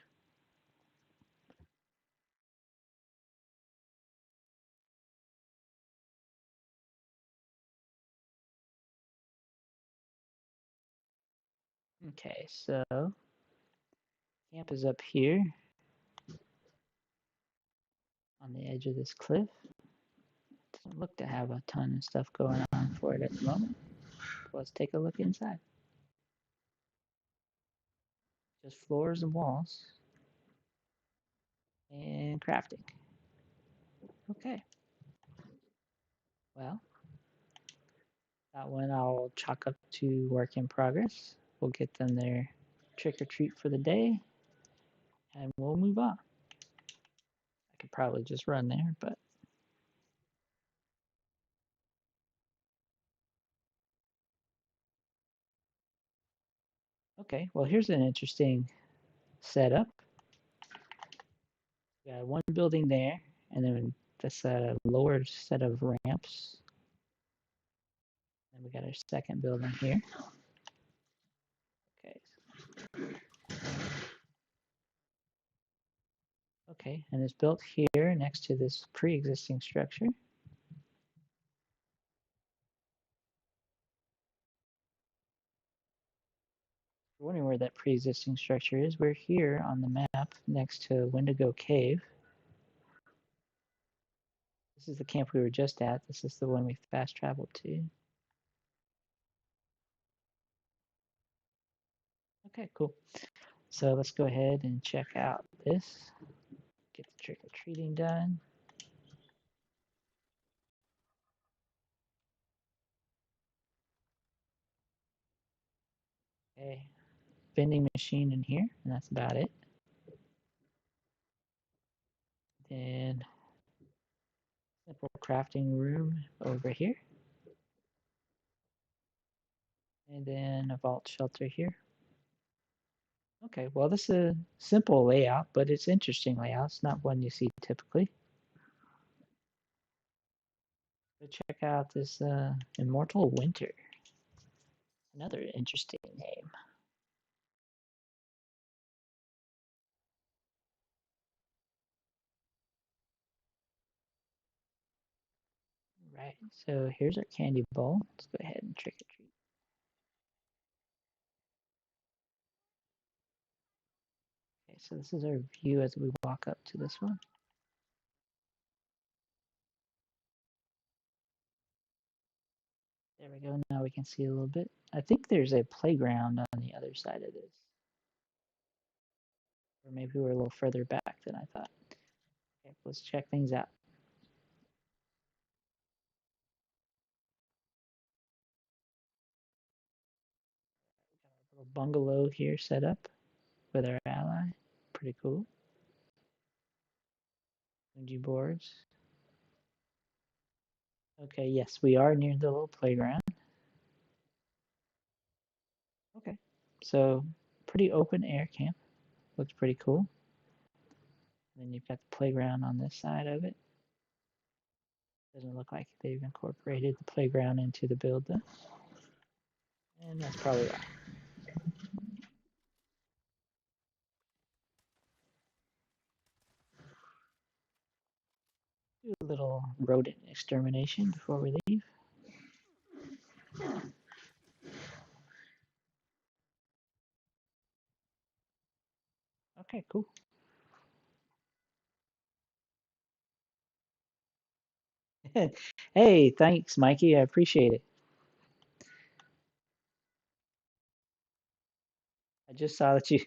Okay, so camp is up here on the edge of this cliff. Doesn't look to have a ton of stuff going on for it at the moment. But let's take a look inside. Just floors and walls and crafting. Okay. Well, that one I'll chalk up to work in progress. We'll get them their trick or treat for the day, and we'll move on. I could probably just run there, but okay. Well, here's an interesting setup. We got one building there, and then this lower set of ramps. And we got our second building here. Okay. Okay, and it's built here next to this pre-existing structure. If you're wondering where that pre-existing structure is, we're here on the map next to Wendigo Cave. This is the camp we were just at. This is the one we fast traveled to. Okay, cool. So let's go ahead and check out this. Get the trick-or-treating done. Okay, vending machine in here, and that's about it. Then simple crafting room over here. And then a vault shelter here. Okay, well this is a simple layout, but it's interesting layout. It's not one you see typically. So check out this Immortal Winter. Another interesting name. Right, so here's our candy bowl. Let's go ahead and trick or treat. Okay, so this is our view as we walk up to this one. There we go. Now we can see a little bit. I think there's a playground on the other side of this. Or maybe we're a little further back than I thought. Okay, let's check things out. We got our little bungalow here set up with our ally. Pretty cool. Bungee boards. Okay, yes, we are near the little playground. Okay, so pretty open air camp. Looks pretty cool. And then you've got the playground on this side of it. Doesn't look like they've incorporated the playground into the build though. And that's probably why. Do a little rodent extermination before we leave. Okay, cool. Hey, thanks, Mikey. I appreciate it. I just saw that you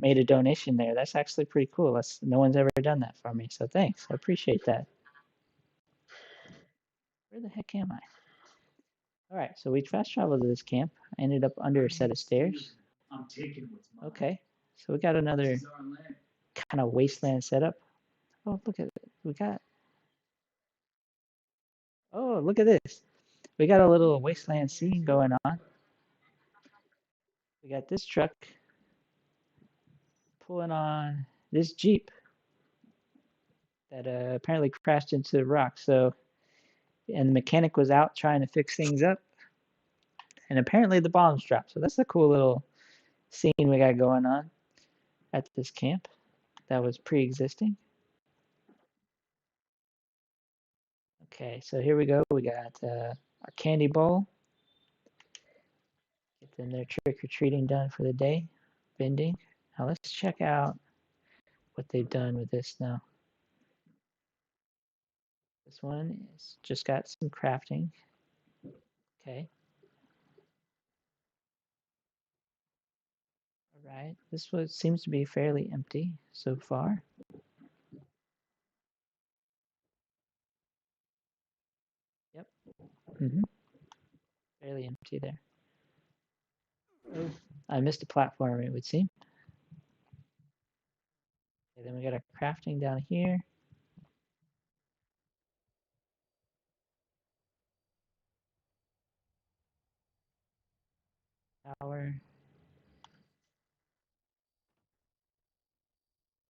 made a donation there. That's actually pretty cool. No one's ever done that for me, so thanks. I appreciate that. Where the heck am I? All right, so we fast traveled to this camp. I ended up under a set of stairs. Okay, so we got another kind of wasteland setup. Oh, look at it. Oh, look at this. We got a little wasteland scene going on. We got this truck pulling on this Jeep that apparently crashed into the rock. So, and the mechanic was out trying to fix things up, and apparently the bombs dropped. So that's a cool little scene we got going on at this camp that was pre-existing. Okay, so here we go. We got our candy bowl. Get them their trick-or-treating done for the day. Vending. Now let's check out what they've done with this now. This one is just got some crafting. Okay. All right. This one seems to be fairly empty so far. Yep. Fairly empty there. Oh, I missed a platform, it would seem. Okay, then we got our crafting down here. Tower.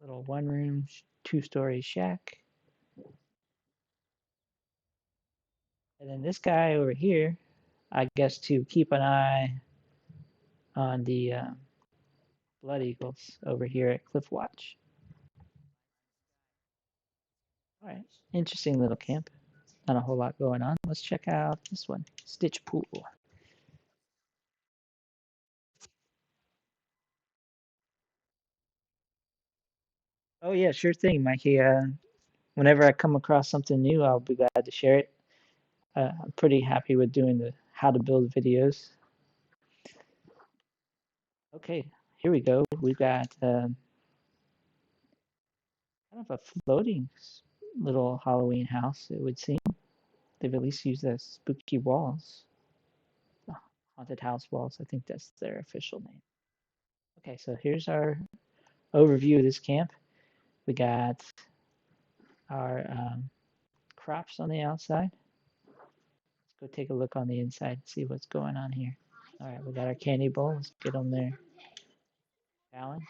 Little one room, two-story shack. And then this guy over here, I guess to keep an eye on the Blood Eagles over here at Cliff Watch. All right, interesting little camp. Not a whole lot going on. Let's check out this one, Stitch Pool. Oh yeah, sure thing, Mikey. whenever I come across something new, I'll be glad to share it. I'm pretty happy with doing the how to build videos. Okay, here we go. We've got kind of a floating little Halloween house, it would seem. They've at least used the spooky walls, the haunted house walls. I think that's their official name. Okay, so here's our overview of this camp. We got our crops on the outside. Let's go take a look on the inside and see what's going on here. All right, we got our candy bowl. Let's get them there. Challenge.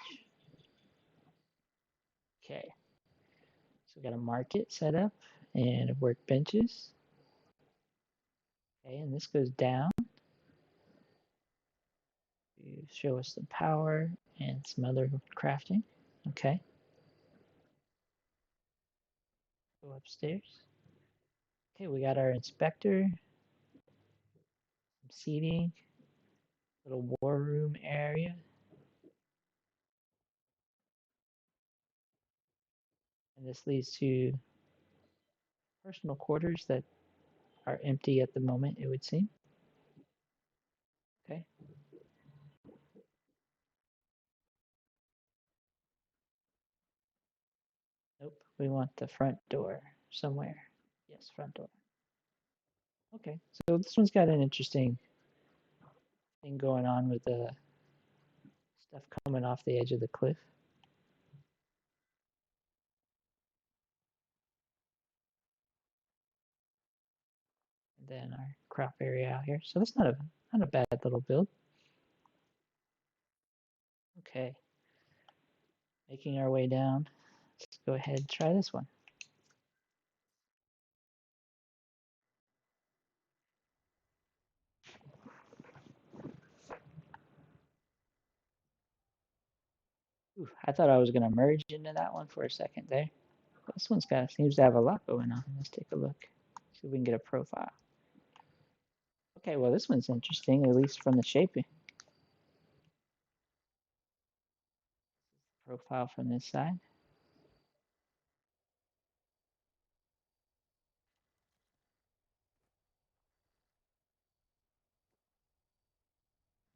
Okay, so we got a market set up and workbenches. Okay, and this goes down to show us the power and some other crafting. Okay, go upstairs. Okay, we got our inspector, some seating, little war room area. And this leads to personal quarters that are empty at the moment, it would seem. Okay. Nope, we want the front door somewhere. Yes, front door. Okay, so this one's got an interesting thing going on with the stuff coming off the edge of the cliff. And then our crop area out here. So that's not a bad little build. Okay, making our way down. Let's go ahead and try this one. Ooh, I thought I was going to merge into that one for a second there. This one's seems to have a lot going on. Let's take a look. See if we can get a profile. Okay, well this one's interesting, at least from the shaping. Profile from this side.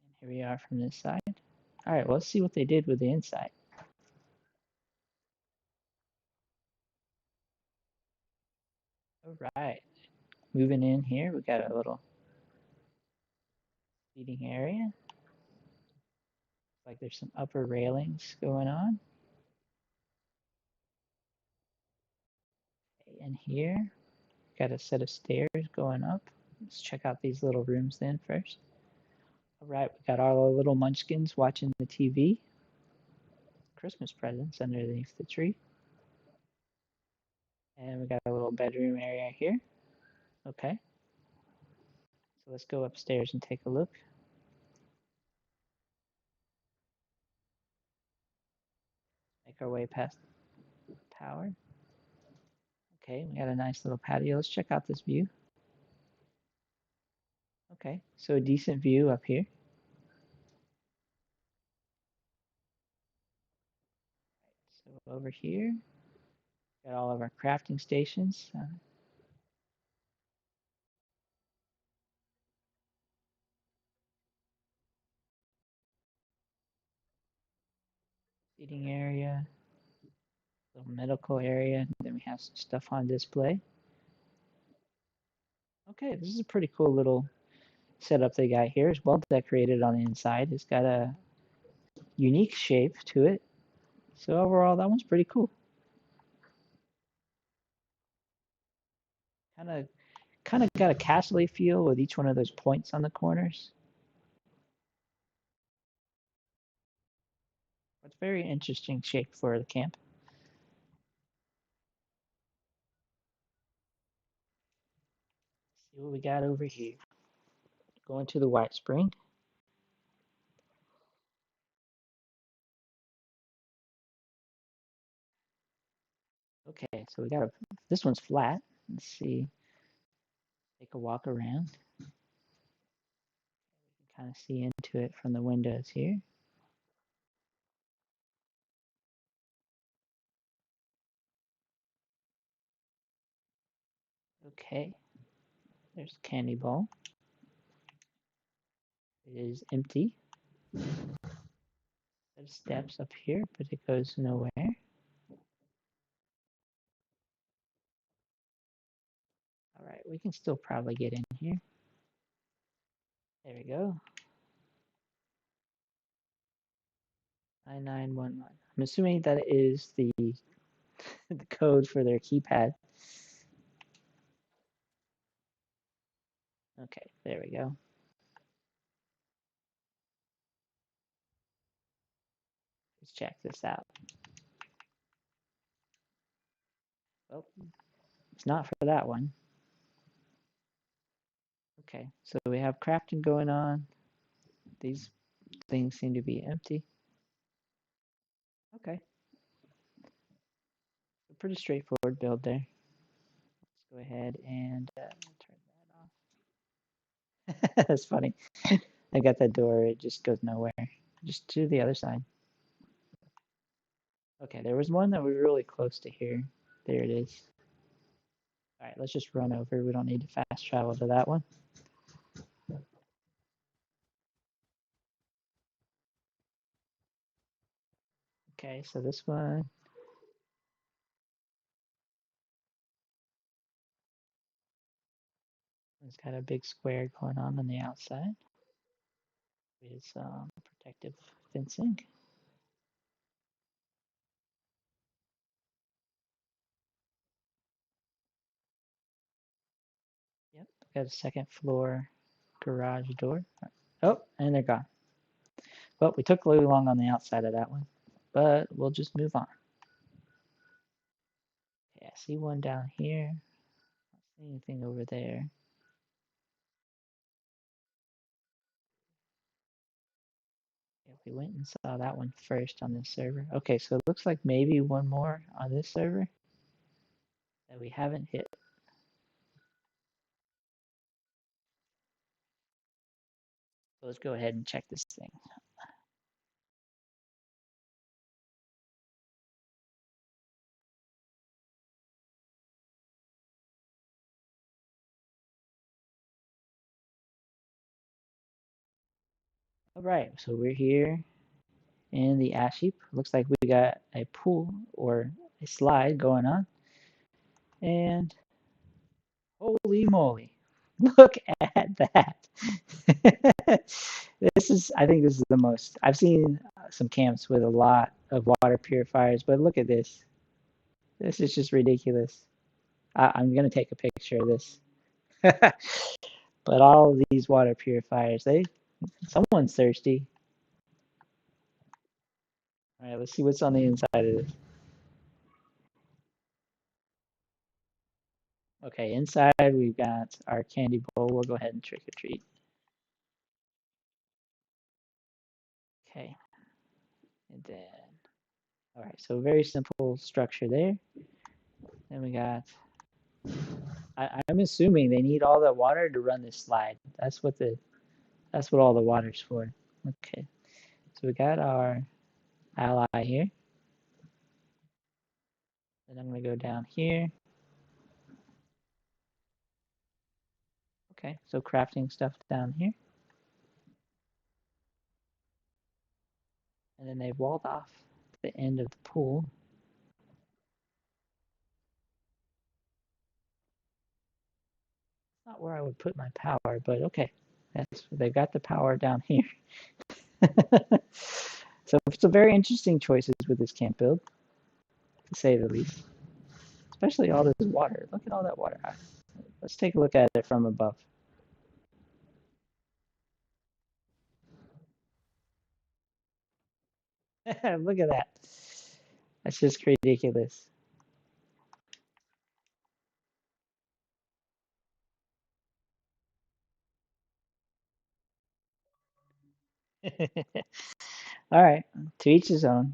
And here we are from this side. All right, well, let's see what they did with the inside. All right, moving in here, we got a little seating area. Looks like there's some upper railings going on. Okay, and here, got a set of stairs going up. Let's check out these little rooms then first. All right, we got all our little munchkins watching the TV. Christmas presents underneath the tree. And we got a little bedroom area here. Okay. So let's go upstairs and take a look. Make our way past the power. Okay, we got a nice little patio. Let's check out this view. Okay, so a decent view up here. So over here, got all of our crafting stations. Seating area, little medical area, and then we have some stuff on display. Okay, this is a pretty cool little setup they got here. It's well decorated on the inside. It's got a unique shape to it. So overall, that one's pretty cool. Kind of got a castle-y feel with each one of those points on the corners. It's a very interesting shape for the camp. See what we got over here. Going to the White Spring. Okay, so this one's flat. Let's see. Take a walk around. You can kind of see into it from the windows here. Okay, there's a candy ball. It is empty. There's steps up here, but it goes nowhere. All right, we can still probably get in here. There we go. 9911. I'm assuming that is the the code for their keypad. Okay, there we go. Let's check this out. Oh, it's not for that one. Okay, so we have crafting going on. These things seem to be empty. Okay. A pretty straightforward build there. Let's go ahead and turn that off. That's funny. I got that door, it just goes nowhere. Just to the other side. Okay, there was one that was really close to here. There it is. All right, let's just run over. We don't need to fast travel to that one. Okay, so this one. It's got a big square going on the outside with some protective fencing. Yep, got a second floor garage door. Oh, and they're gone. Well, we took a little long on the outside of that one, but we'll just move on. Okay, I see one down here. Not see anything over there. Yeah, we went and saw that one first on this server. Okay, so it looks like maybe one more on this server that we haven't hit. So let's go ahead and check this thing. All right, so we're here in the ash heap. Looks like we got a pool or a slide going on. And holy moly, look at that. I think this is the most, I've seen some camps with a lot of water purifiers, but look at this. This is just ridiculous. I'm going to take a picture of this. But all of these water purifiers, someone's thirsty. All right, let's see what's on the inside of this. Okay, inside we've got our candy bowl. We'll go ahead and trick or treat. Okay, and then, all right, so very simple structure there. Then we got, I'm assuming they need all that water to run this slide. That's what all the water's for. Okay, so we got our ally here. Then I'm gonna go down here. Okay, so crafting stuff down here. And then they've walled off the end of the pool. Not where I would put my power, but okay. They've got the power down here. So some very interesting choices with this camp build, to say the least. Especially all this water. Look at all that water. Let's take a look at it from above. Look at that. That's just ridiculous. All right, to each his own.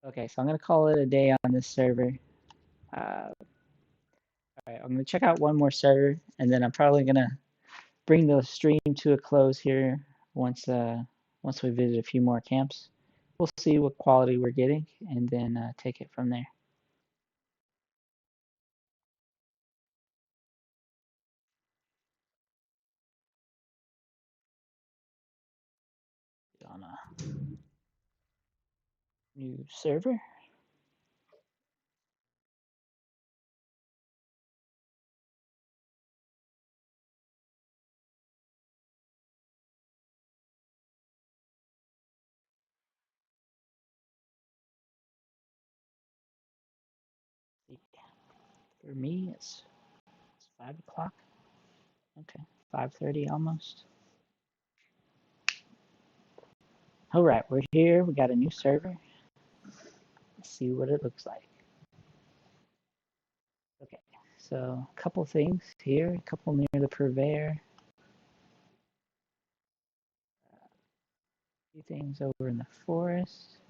Okay, so I'm gonna call it a day on this server. All right, I'm gonna check out one more server, and then I'm probably gonna bring the stream to a close here once we visit a few more camps. We'll see what quality we're getting, and then take it from there. New server. For me, it's 5 o'clock. Okay, 5:30 almost. All right, we're here. We got a new server. Let's see what it looks like. Okay, so a couple things here. A couple near the purveyor. A few things over in the forest.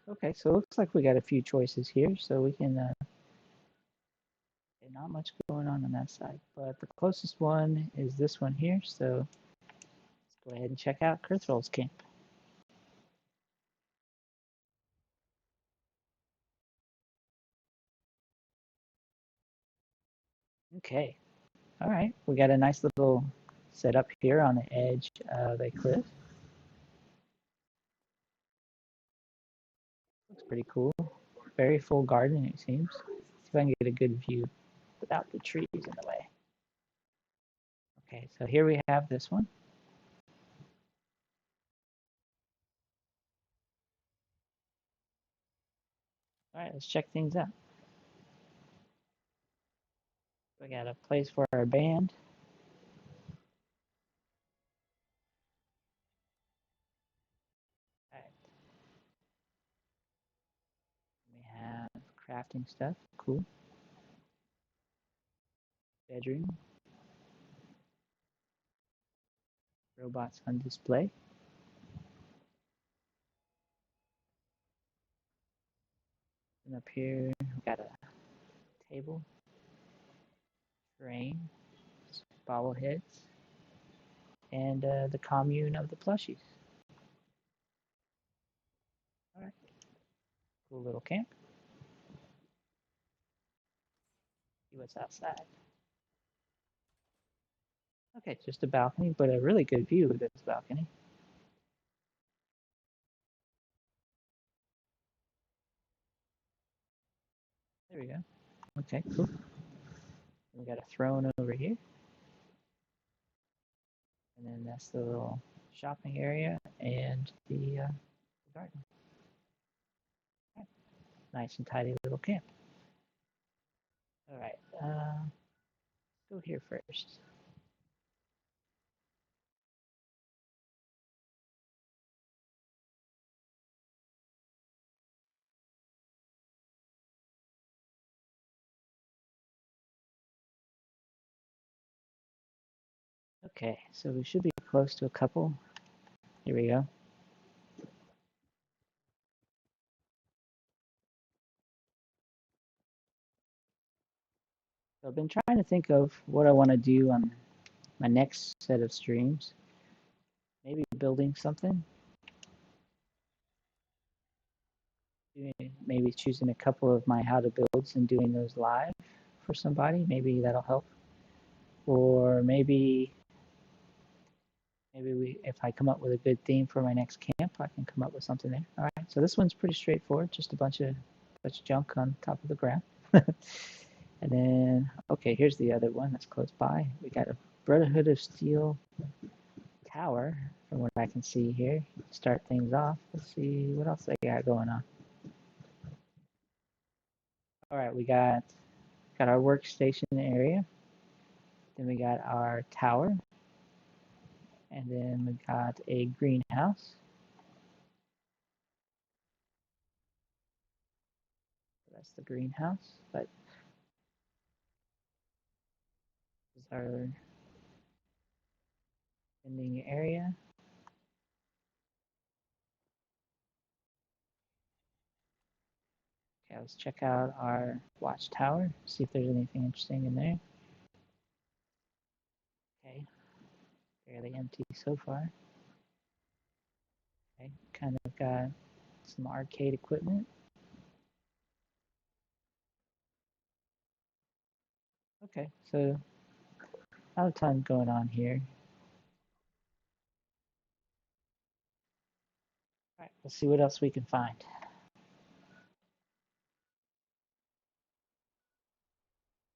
Okay, so it looks like we got a few choices here, so we can. Not much going on that side, but the closest one is this one here. So let's go ahead and check out Kurthrol's camp. Okay. All right. We got a nice little setup here on the edge of a cliff. Looks pretty cool. Very full garden, it seems. See if I can get a good view without the trees in the way. Okay, so here we have this one. All right, let's check things out. We got a place for our band. All right. We have crafting stuff. Cool. Bedroom. Robots on display. And up here, we got a table, train, bobbleheads, and the commune of the plushies. All right, cool little camp. See what's outside. Okay, just a balcony, but a really good view of this balcony. There we go. Okay, cool. We got a throne over here. And then that's the little shopping area and the garden. Right. Nice and tidy little camp. All right, go here first. Okay, so we should be close to a couple. Here we go. So I've been trying to think of what I want to do on my next set of streams. Maybe building something. Maybe choosing a couple of my how to builds and doing those live for somebody. Maybe that'll help. Or maybe if I come up with a good theme for my next camp, I can come up with something there. All right. So this one's pretty straightforward. Just a bunch of junk on top of the ground. And then, okay, here's the other one that's close by. We got a Brotherhood of Steel tower, from what I can see here. Start things off. Let's see what else they got going on. All right, we got our workstation area. Then we got our tower. And then we got a greenhouse. That's the greenhouse. But this is our vending area. Okay, let's check out our watchtower, see if there's anything interesting in there. Okay, fairly empty so far. Okay, kind of got some arcade equipment. Okay, so not a ton going on here. All Let's see what else we can find.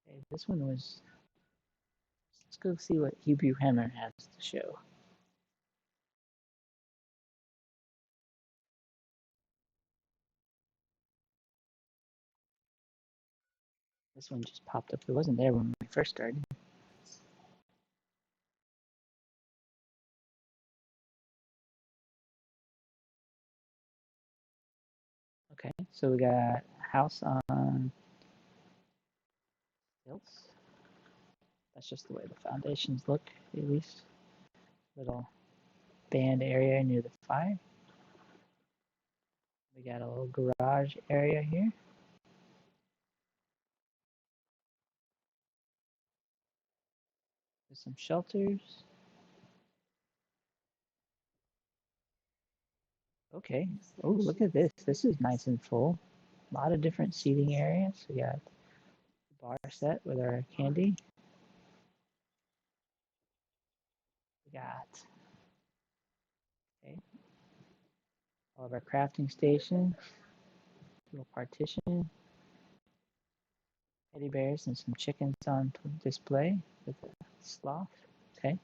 Okay, this one was. Let's go see what Hebrew Hammer has to show. This one just popped up. It wasn't there when we first started. Okay, so we got house on stilts. That's just the way the foundations look, at least. Little band area near the fire. We got a little garage area here. There's some shelters. Okay. Oh, look at this. This is nice and full. A lot of different seating areas. We got the bar set with our candy. We got okay, all of our crafting stations. Little partition. Teddy bears and some chickens on display with a sloth. Okay.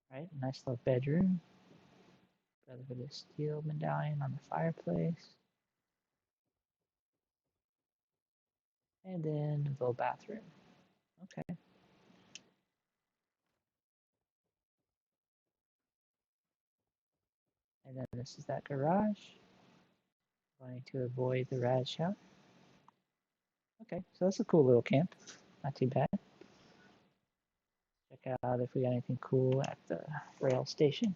Right. Nice little bedroom. Brotherhood steel medallion on the fireplace. And then a little bathroom. Okay. And then this is that garage. Wanting to avoid the rad shout. Okay, so that's a cool little camp. Not too bad. Check out if we got anything cool at the rail station.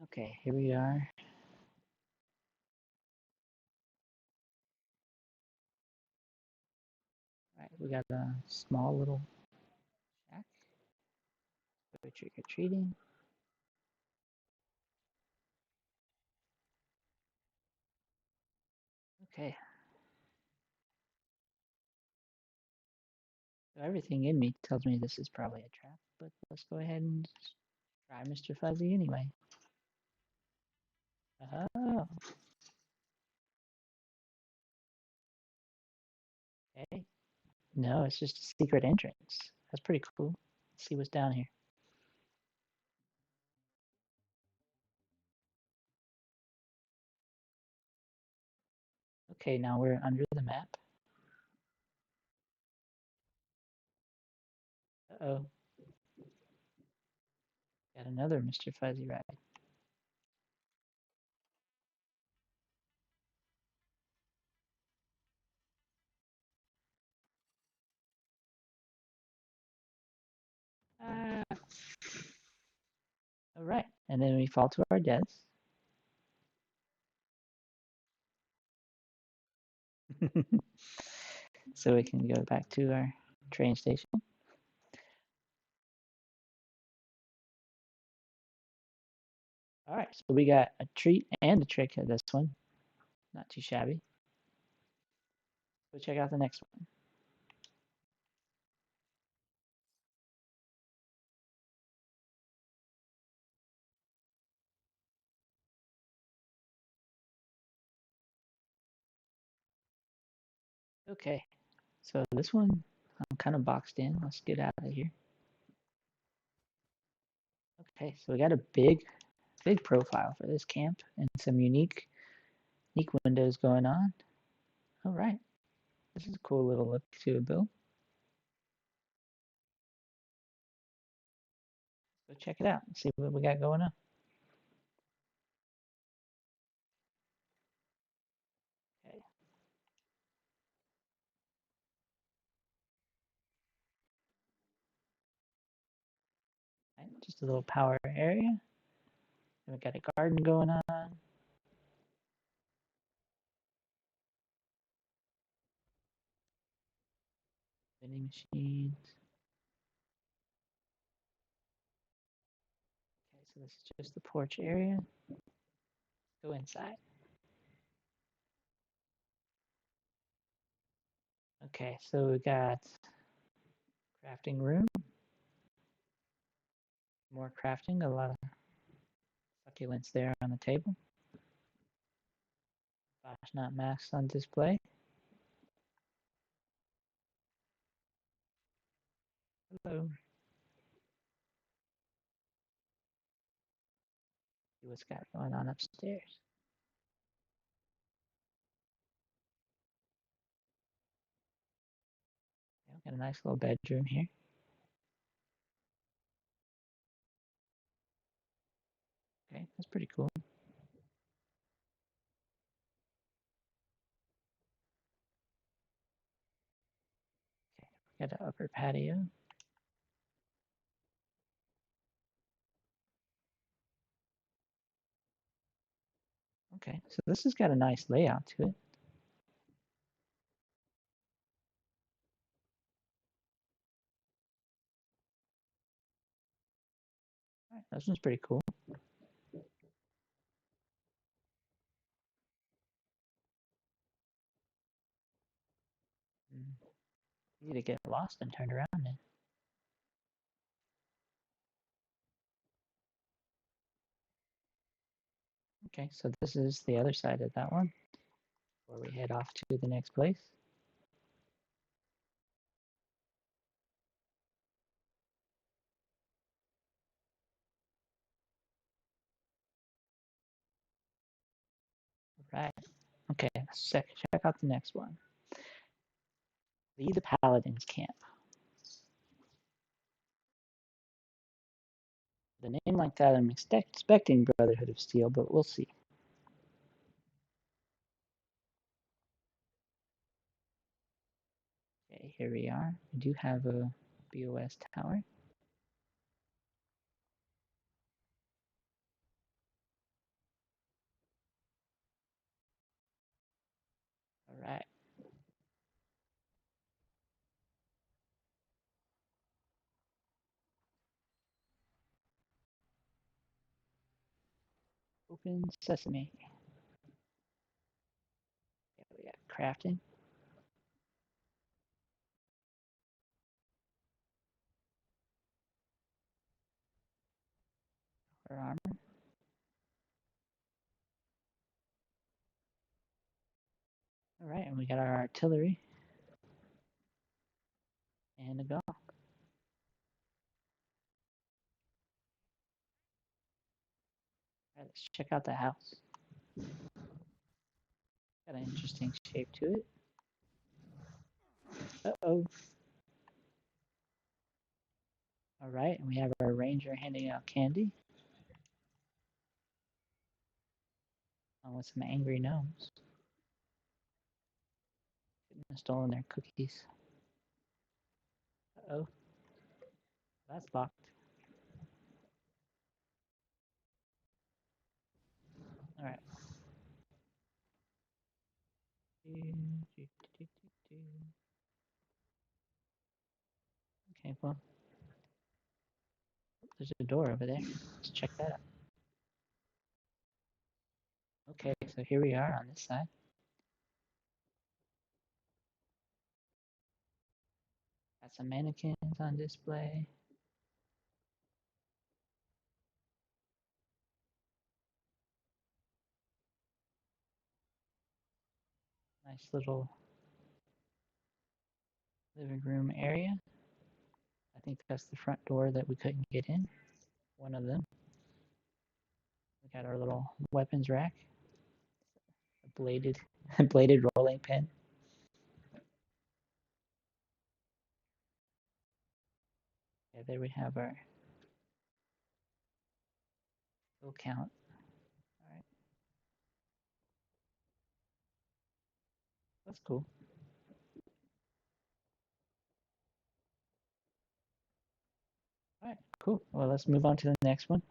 Okay, here we are. All right, we got a small little shack. Go trick or treating. Okay. So everything in me tells me this is probably a trap, but let's go ahead and try Mr. Fuzzy anyway. Oh, okay. No, it's just a secret entrance. That's pretty cool. Let's see what's down here. Okay, now we're under the map. Uh-oh. Got another Mr. Fuzzy ride. Ah. All right, and then we fall to our deaths. So we can go back to our train station. All right, so we got a treat and a trick at this one. Not too shabby. Go check out the next one. Okay, so this one, I'm kind of boxed in. Let's get out of here. Okay, so we got a big profile for this camp and some unique windows going on. All right, this is a cool little look to it, Bill. Go check it out and see what we got going on. Okay. Right, just a little power area. And we got a garden going on. Vending machines. So this is just the porch area. Go inside. Okay, so we got crafting room. More crafting, a lot of succulents there on the table. Not masks on display. Hello. See what's got going on upstairs. Yeah, got a nice little bedroom here. Okay, that's pretty cool. Okay, we got an upper patio. Okay, so this has got a nice layout to it. All right, this one's pretty cool. Easy to get lost and turned around in. Okay, so this is the other side of that one, before we head off to the next place. Right. Okay, let's check out the next one. The Paladins Camp. The name like that, I'm expecting Brotherhood of Steel, but we'll see. Okay, here we are. We do have a BOS tower. All right. Open sesame. Yeah, we got crafting. Our armor. All right, and we got our artillery. And a gun. All right, let's check out the house. Got an interesting shape to it. Uh-oh. All right, and we have our ranger handing out candy. With some angry gnomes. Stolen their cookies. Uh-oh. That's locked. All right. Okay, well, there's a door over there. Let's check that out. Okay, so here we are on this side. Got some mannequins on display. Nice little living room area. I think that's the front door that we couldn't get in. One of them. We got our little weapons rack. A bladed rolling pin. Yeah, there we have our kill count. All right. That's cool. All right, cool. Well, let's move on to the next one.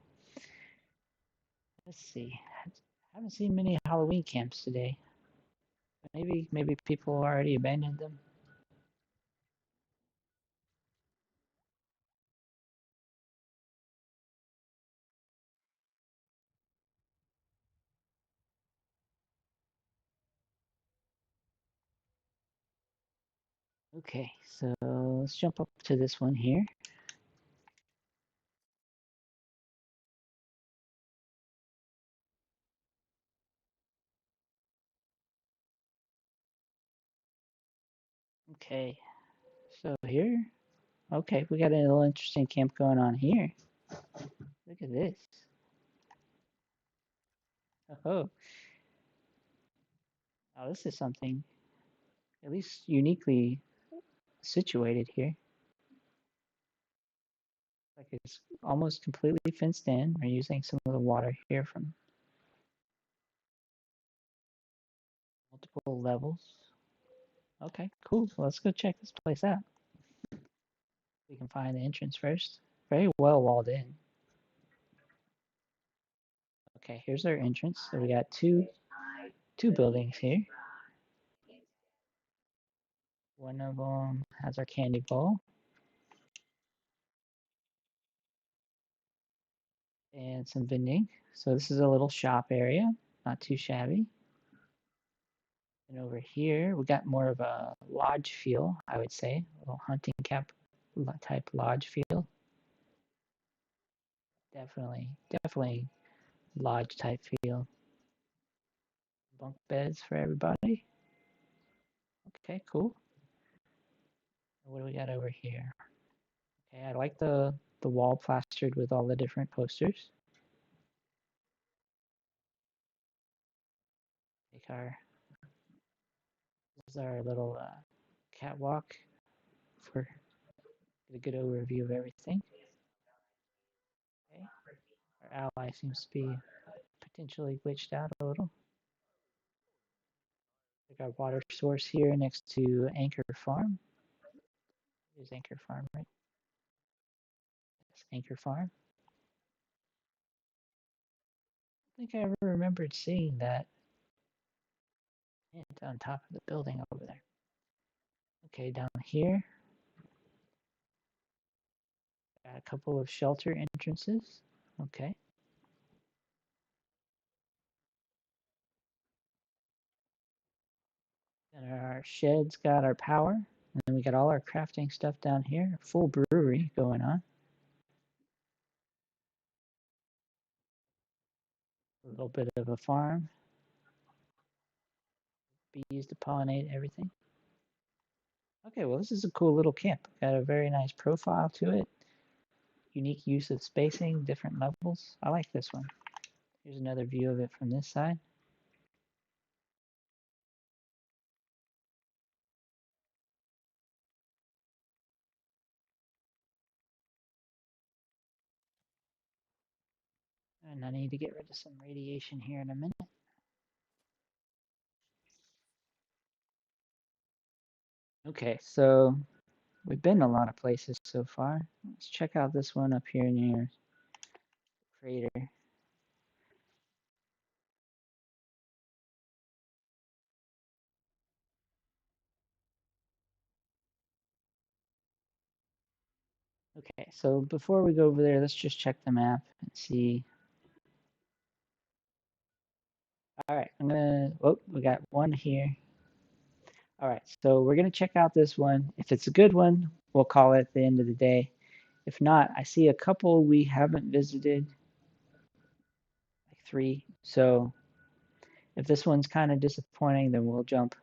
Let's see. I haven't seen many Halloween camps today. Maybe people already abandoned them. Okay, so let's jump up to this one here. Okay, so here, okay, we got a little interesting camp going on here. Look at this. Oh, oh, this is something at least uniquely situated here. Like it's almost completely fenced in. We're using some of the water here from multiple levels. Okay, cool. Well, let's go check this place out. We can find the entrance first. Very well walled in. Okay, here's our entrance. So we got two buildings here. One of them has our candy bowl and some vending. So this is a little shop area, not too shabby. And over here, we got more of a lodge feel, I would say, a little hunting camp type lodge feel. Definitely lodge type feel. Bunk beds for everybody. Okay, cool. What do we got over here? Okay, I like the wall plastered with all the different posters. Take our This is our little catwalk for a good overview of everything. Okay, our ally seems to be potentially glitched out a little. We got water source here next to Anchor Farm. There's Anchor Farm, right? That's Anchor Farm. I think I ever remembered seeing that hint on top of the building over there. Okay, down here, got a couple of shelter entrances. Okay. And our sheds got our power. And then we got all our crafting stuff down here. Full brewery going on. A little bit of a farm. Bees to pollinate everything. Okay, well, this is a cool little camp. Got a very nice profile to it. Unique use of spacing, different levels. I like this one. Here's another view of it from this side. And I need to get rid of some radiation here in a minute. Okay, so we've been a lot of places so far. Let's check out this one up here near the crater. Okay, so before we go over there, let's just check the map and see. All right, we got one here. All right, so we're gonna check out this one. If it's a good one, we'll call it at the end of the day. If not, I see a couple we haven't visited, like three. So if this one's kind of disappointing, then we'll jump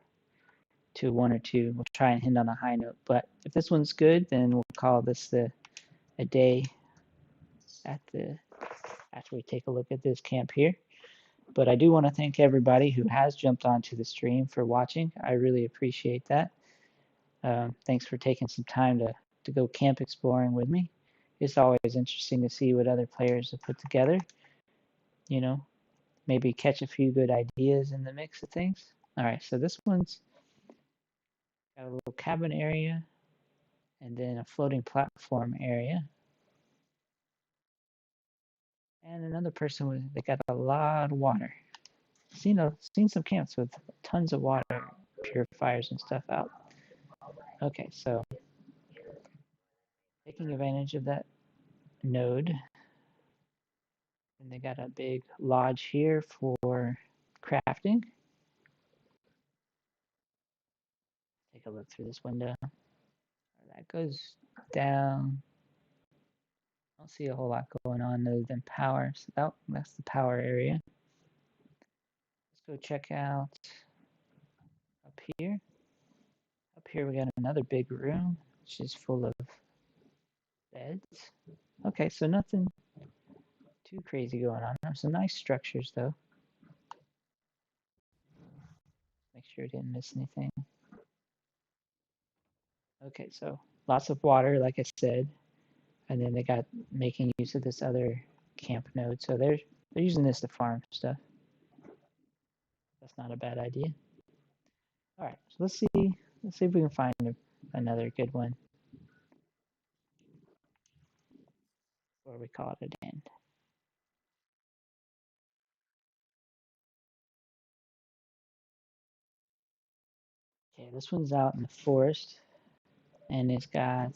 to one or two. We'll try and end on a high note. But if this one's good, then we'll call this a day after we take a look at this camp here. But I do want to thank everybody who has jumped onto the stream for watching. I really appreciate that. Thanks for taking some time to go camp exploring with me. It's always interesting to see what other players have put together. You know, maybe catch a few good ideas in the mix of things. All right, so this one's got a little cabin area and then a floating platform area. And another person they got a lot of water. Seen some camps with tons of water purifiers and stuff out. Okay, so taking advantage of that node. And they got a big lodge here for crafting. Take a look through this window. That goes down. I don't see a whole lot going on other than power. So that's the power area. Let's go check out up here. Up here we got another big room, which is full of beds. Okay, so nothing too crazy going on. There's some nice structures though. Make sure I didn't miss anything. Okay, so lots of water, like I said, and then they got making use of this other camp node. So they're using this to farm stuff. That's not a bad idea. All right, so let's see if we can find another good one before we call it an end. Okay, this one's out in the forest, and it's got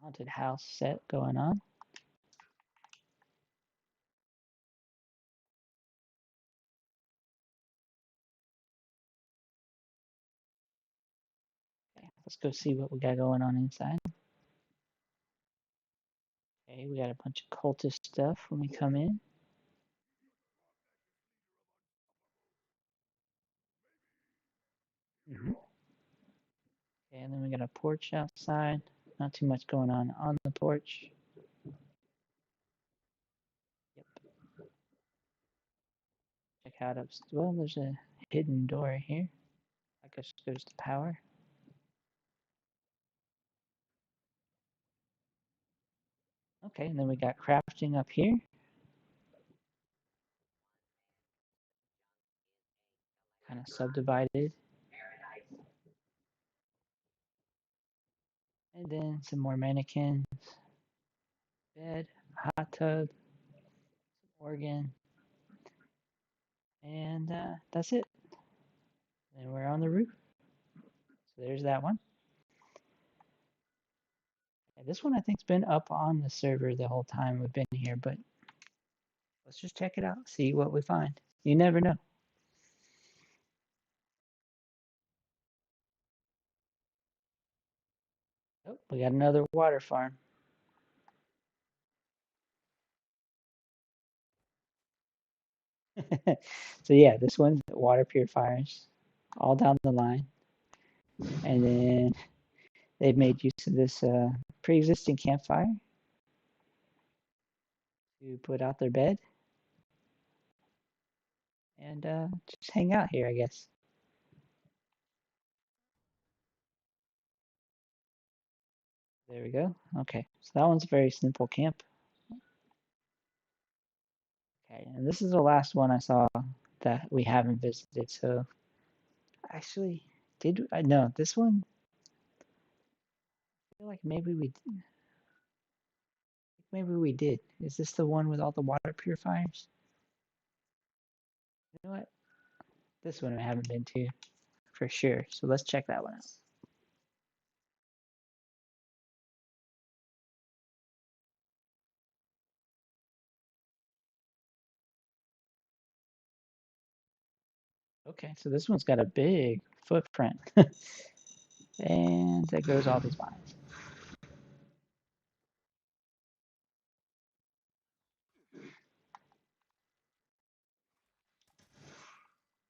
haunted house set going on. Okay, let's go see what we got going on inside. Okay, we got a bunch of cultist stuff when we come in. Okay, and then we got a porch outside. Not too much going on the porch. Yep. Check out up. Well, there's a hidden door here. I guess goes to power. Okay, and then we got crafting up here. Kind of subdivided. And then some more mannequins. Bed, hot tub, organ. And that's it. And we're on the roof. So there's that one. And this one I think's been up on the server the whole time we've been here, but let's just check it out, see what we find. You never know. Oh, we got another water farm. So yeah, this one's water purifiers all down the line. And then they've made use of this pre-existing campfire to put out their bed and just hang out here, I guess. There we go. Okay, so that one's a very simple camp. Okay, and this is the last one I saw that we haven't visited. So actually, did I know this one? I feel like maybe we did. Is this the one with all the water purifiers? You know what? This one I haven't been to for sure. So let's check that one out. Okay, so this one's got a big footprint. And there goes all these mines.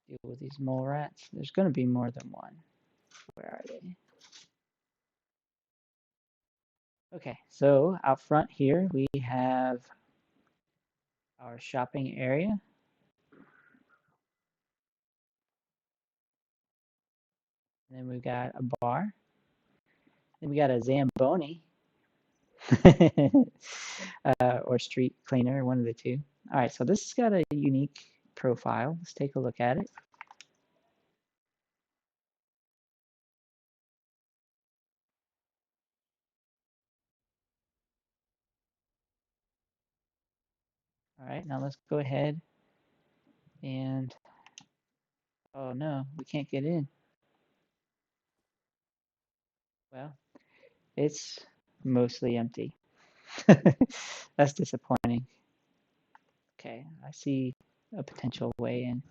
Deal with these mole rats. There's going to be more than one. Where are they? Okay, so out front here we have our shopping area. And then we've got a bar. Then we got a Zamboni. Or street cleaner, one of the two. All right, so this has got a unique profile. Let's take a look at it. All right, now let's go ahead and, oh no, we can't get in. Well, it's mostly empty. That's disappointing. Okay, I see a potential way in.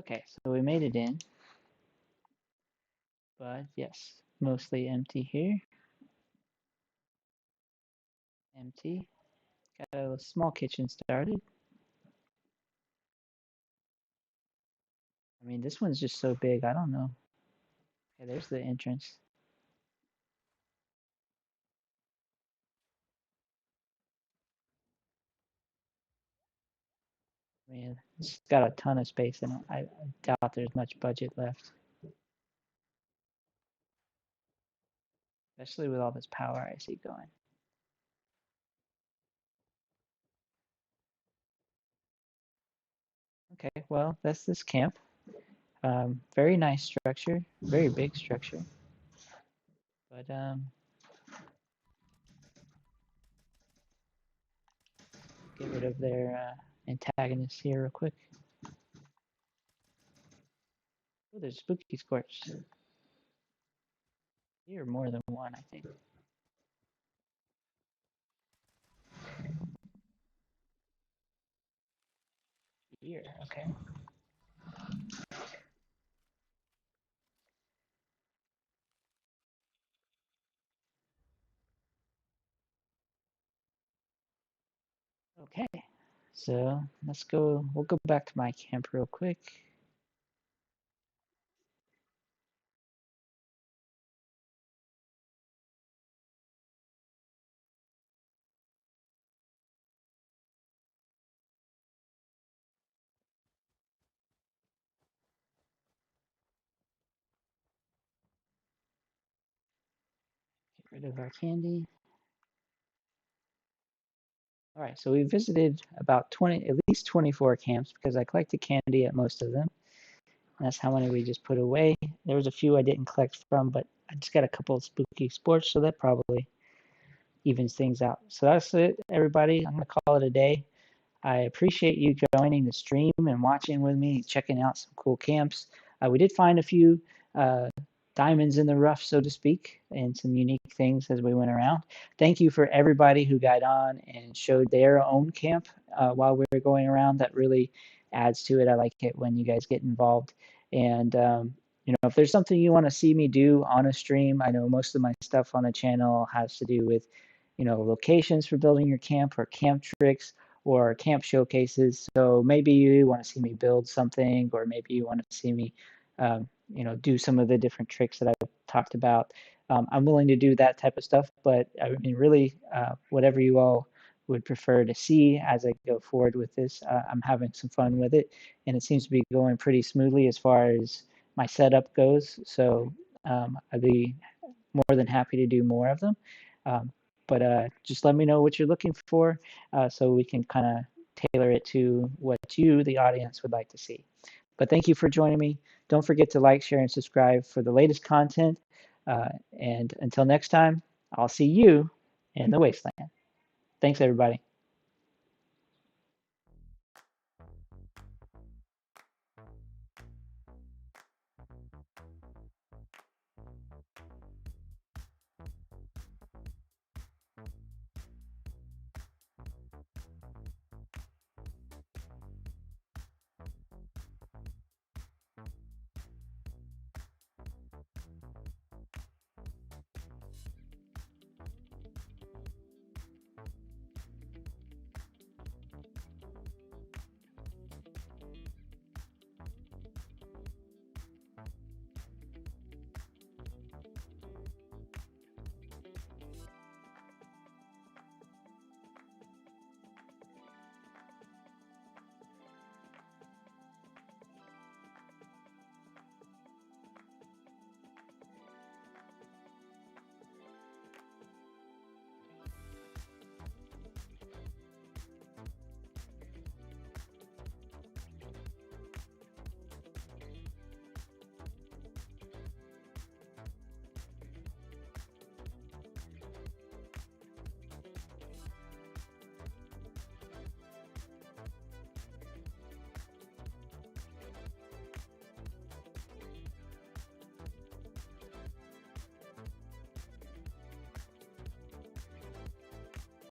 Okay, so we made it in, but yes, mostly empty here. Empty. Got a small kitchen started. I mean, this one's just so big, I don't know. Okay, there's the entrance. I mean, it's got a ton of space in it. I doubt there's much budget left, especially with all this power I see going. Okay, well, that's this camp. Very nice structure, very big structure. But get rid of their antagonists here real quick. Oh, there's Spooky Scorched. Here, more than one, I think. Here, okay. Okay, so let's go. We'll go back to my camp real quick. Get rid of our candy. All right, so we visited about 20, at least 24 camps because I collected candy at most of them. And that's how many we just put away. There was a few I didn't collect from, but I just got a couple of Spooky Sports, so that probably evens things out. So that's it, everybody. I'm gonna call it a day. I appreciate you joining the stream and watching with me, checking out some cool camps. We did find a few uh, diamonds in the rough, so to speak, and some unique things as we went around. Thank you for everybody who got on and showed their own camp while we were going around. That really adds to it. I like it when you guys get involved. And if there's something you want to see me do on a stream, I know most of my stuff on the channel has to do with, locations for building your camp or camp tricks or camp showcases. So maybe you want to see me build something, or maybe you want to see me, do some of the different tricks that I've talked about. I'm willing to do that type of stuff, but I mean, really, whatever you all would prefer to see as I go forward with this, I'm having some fun with it, and it seems to be going pretty smoothly as far as my setup goes. So I'd be more than happy to do more of them. Um, but just let me know what you're looking for so we can kind of tailor it to what you, the audience, would like to see. But thank you for joining me. Don't forget to like, share, and subscribe for the latest content. And until next time, I'll see you in the wasteland. Thanks, everybody.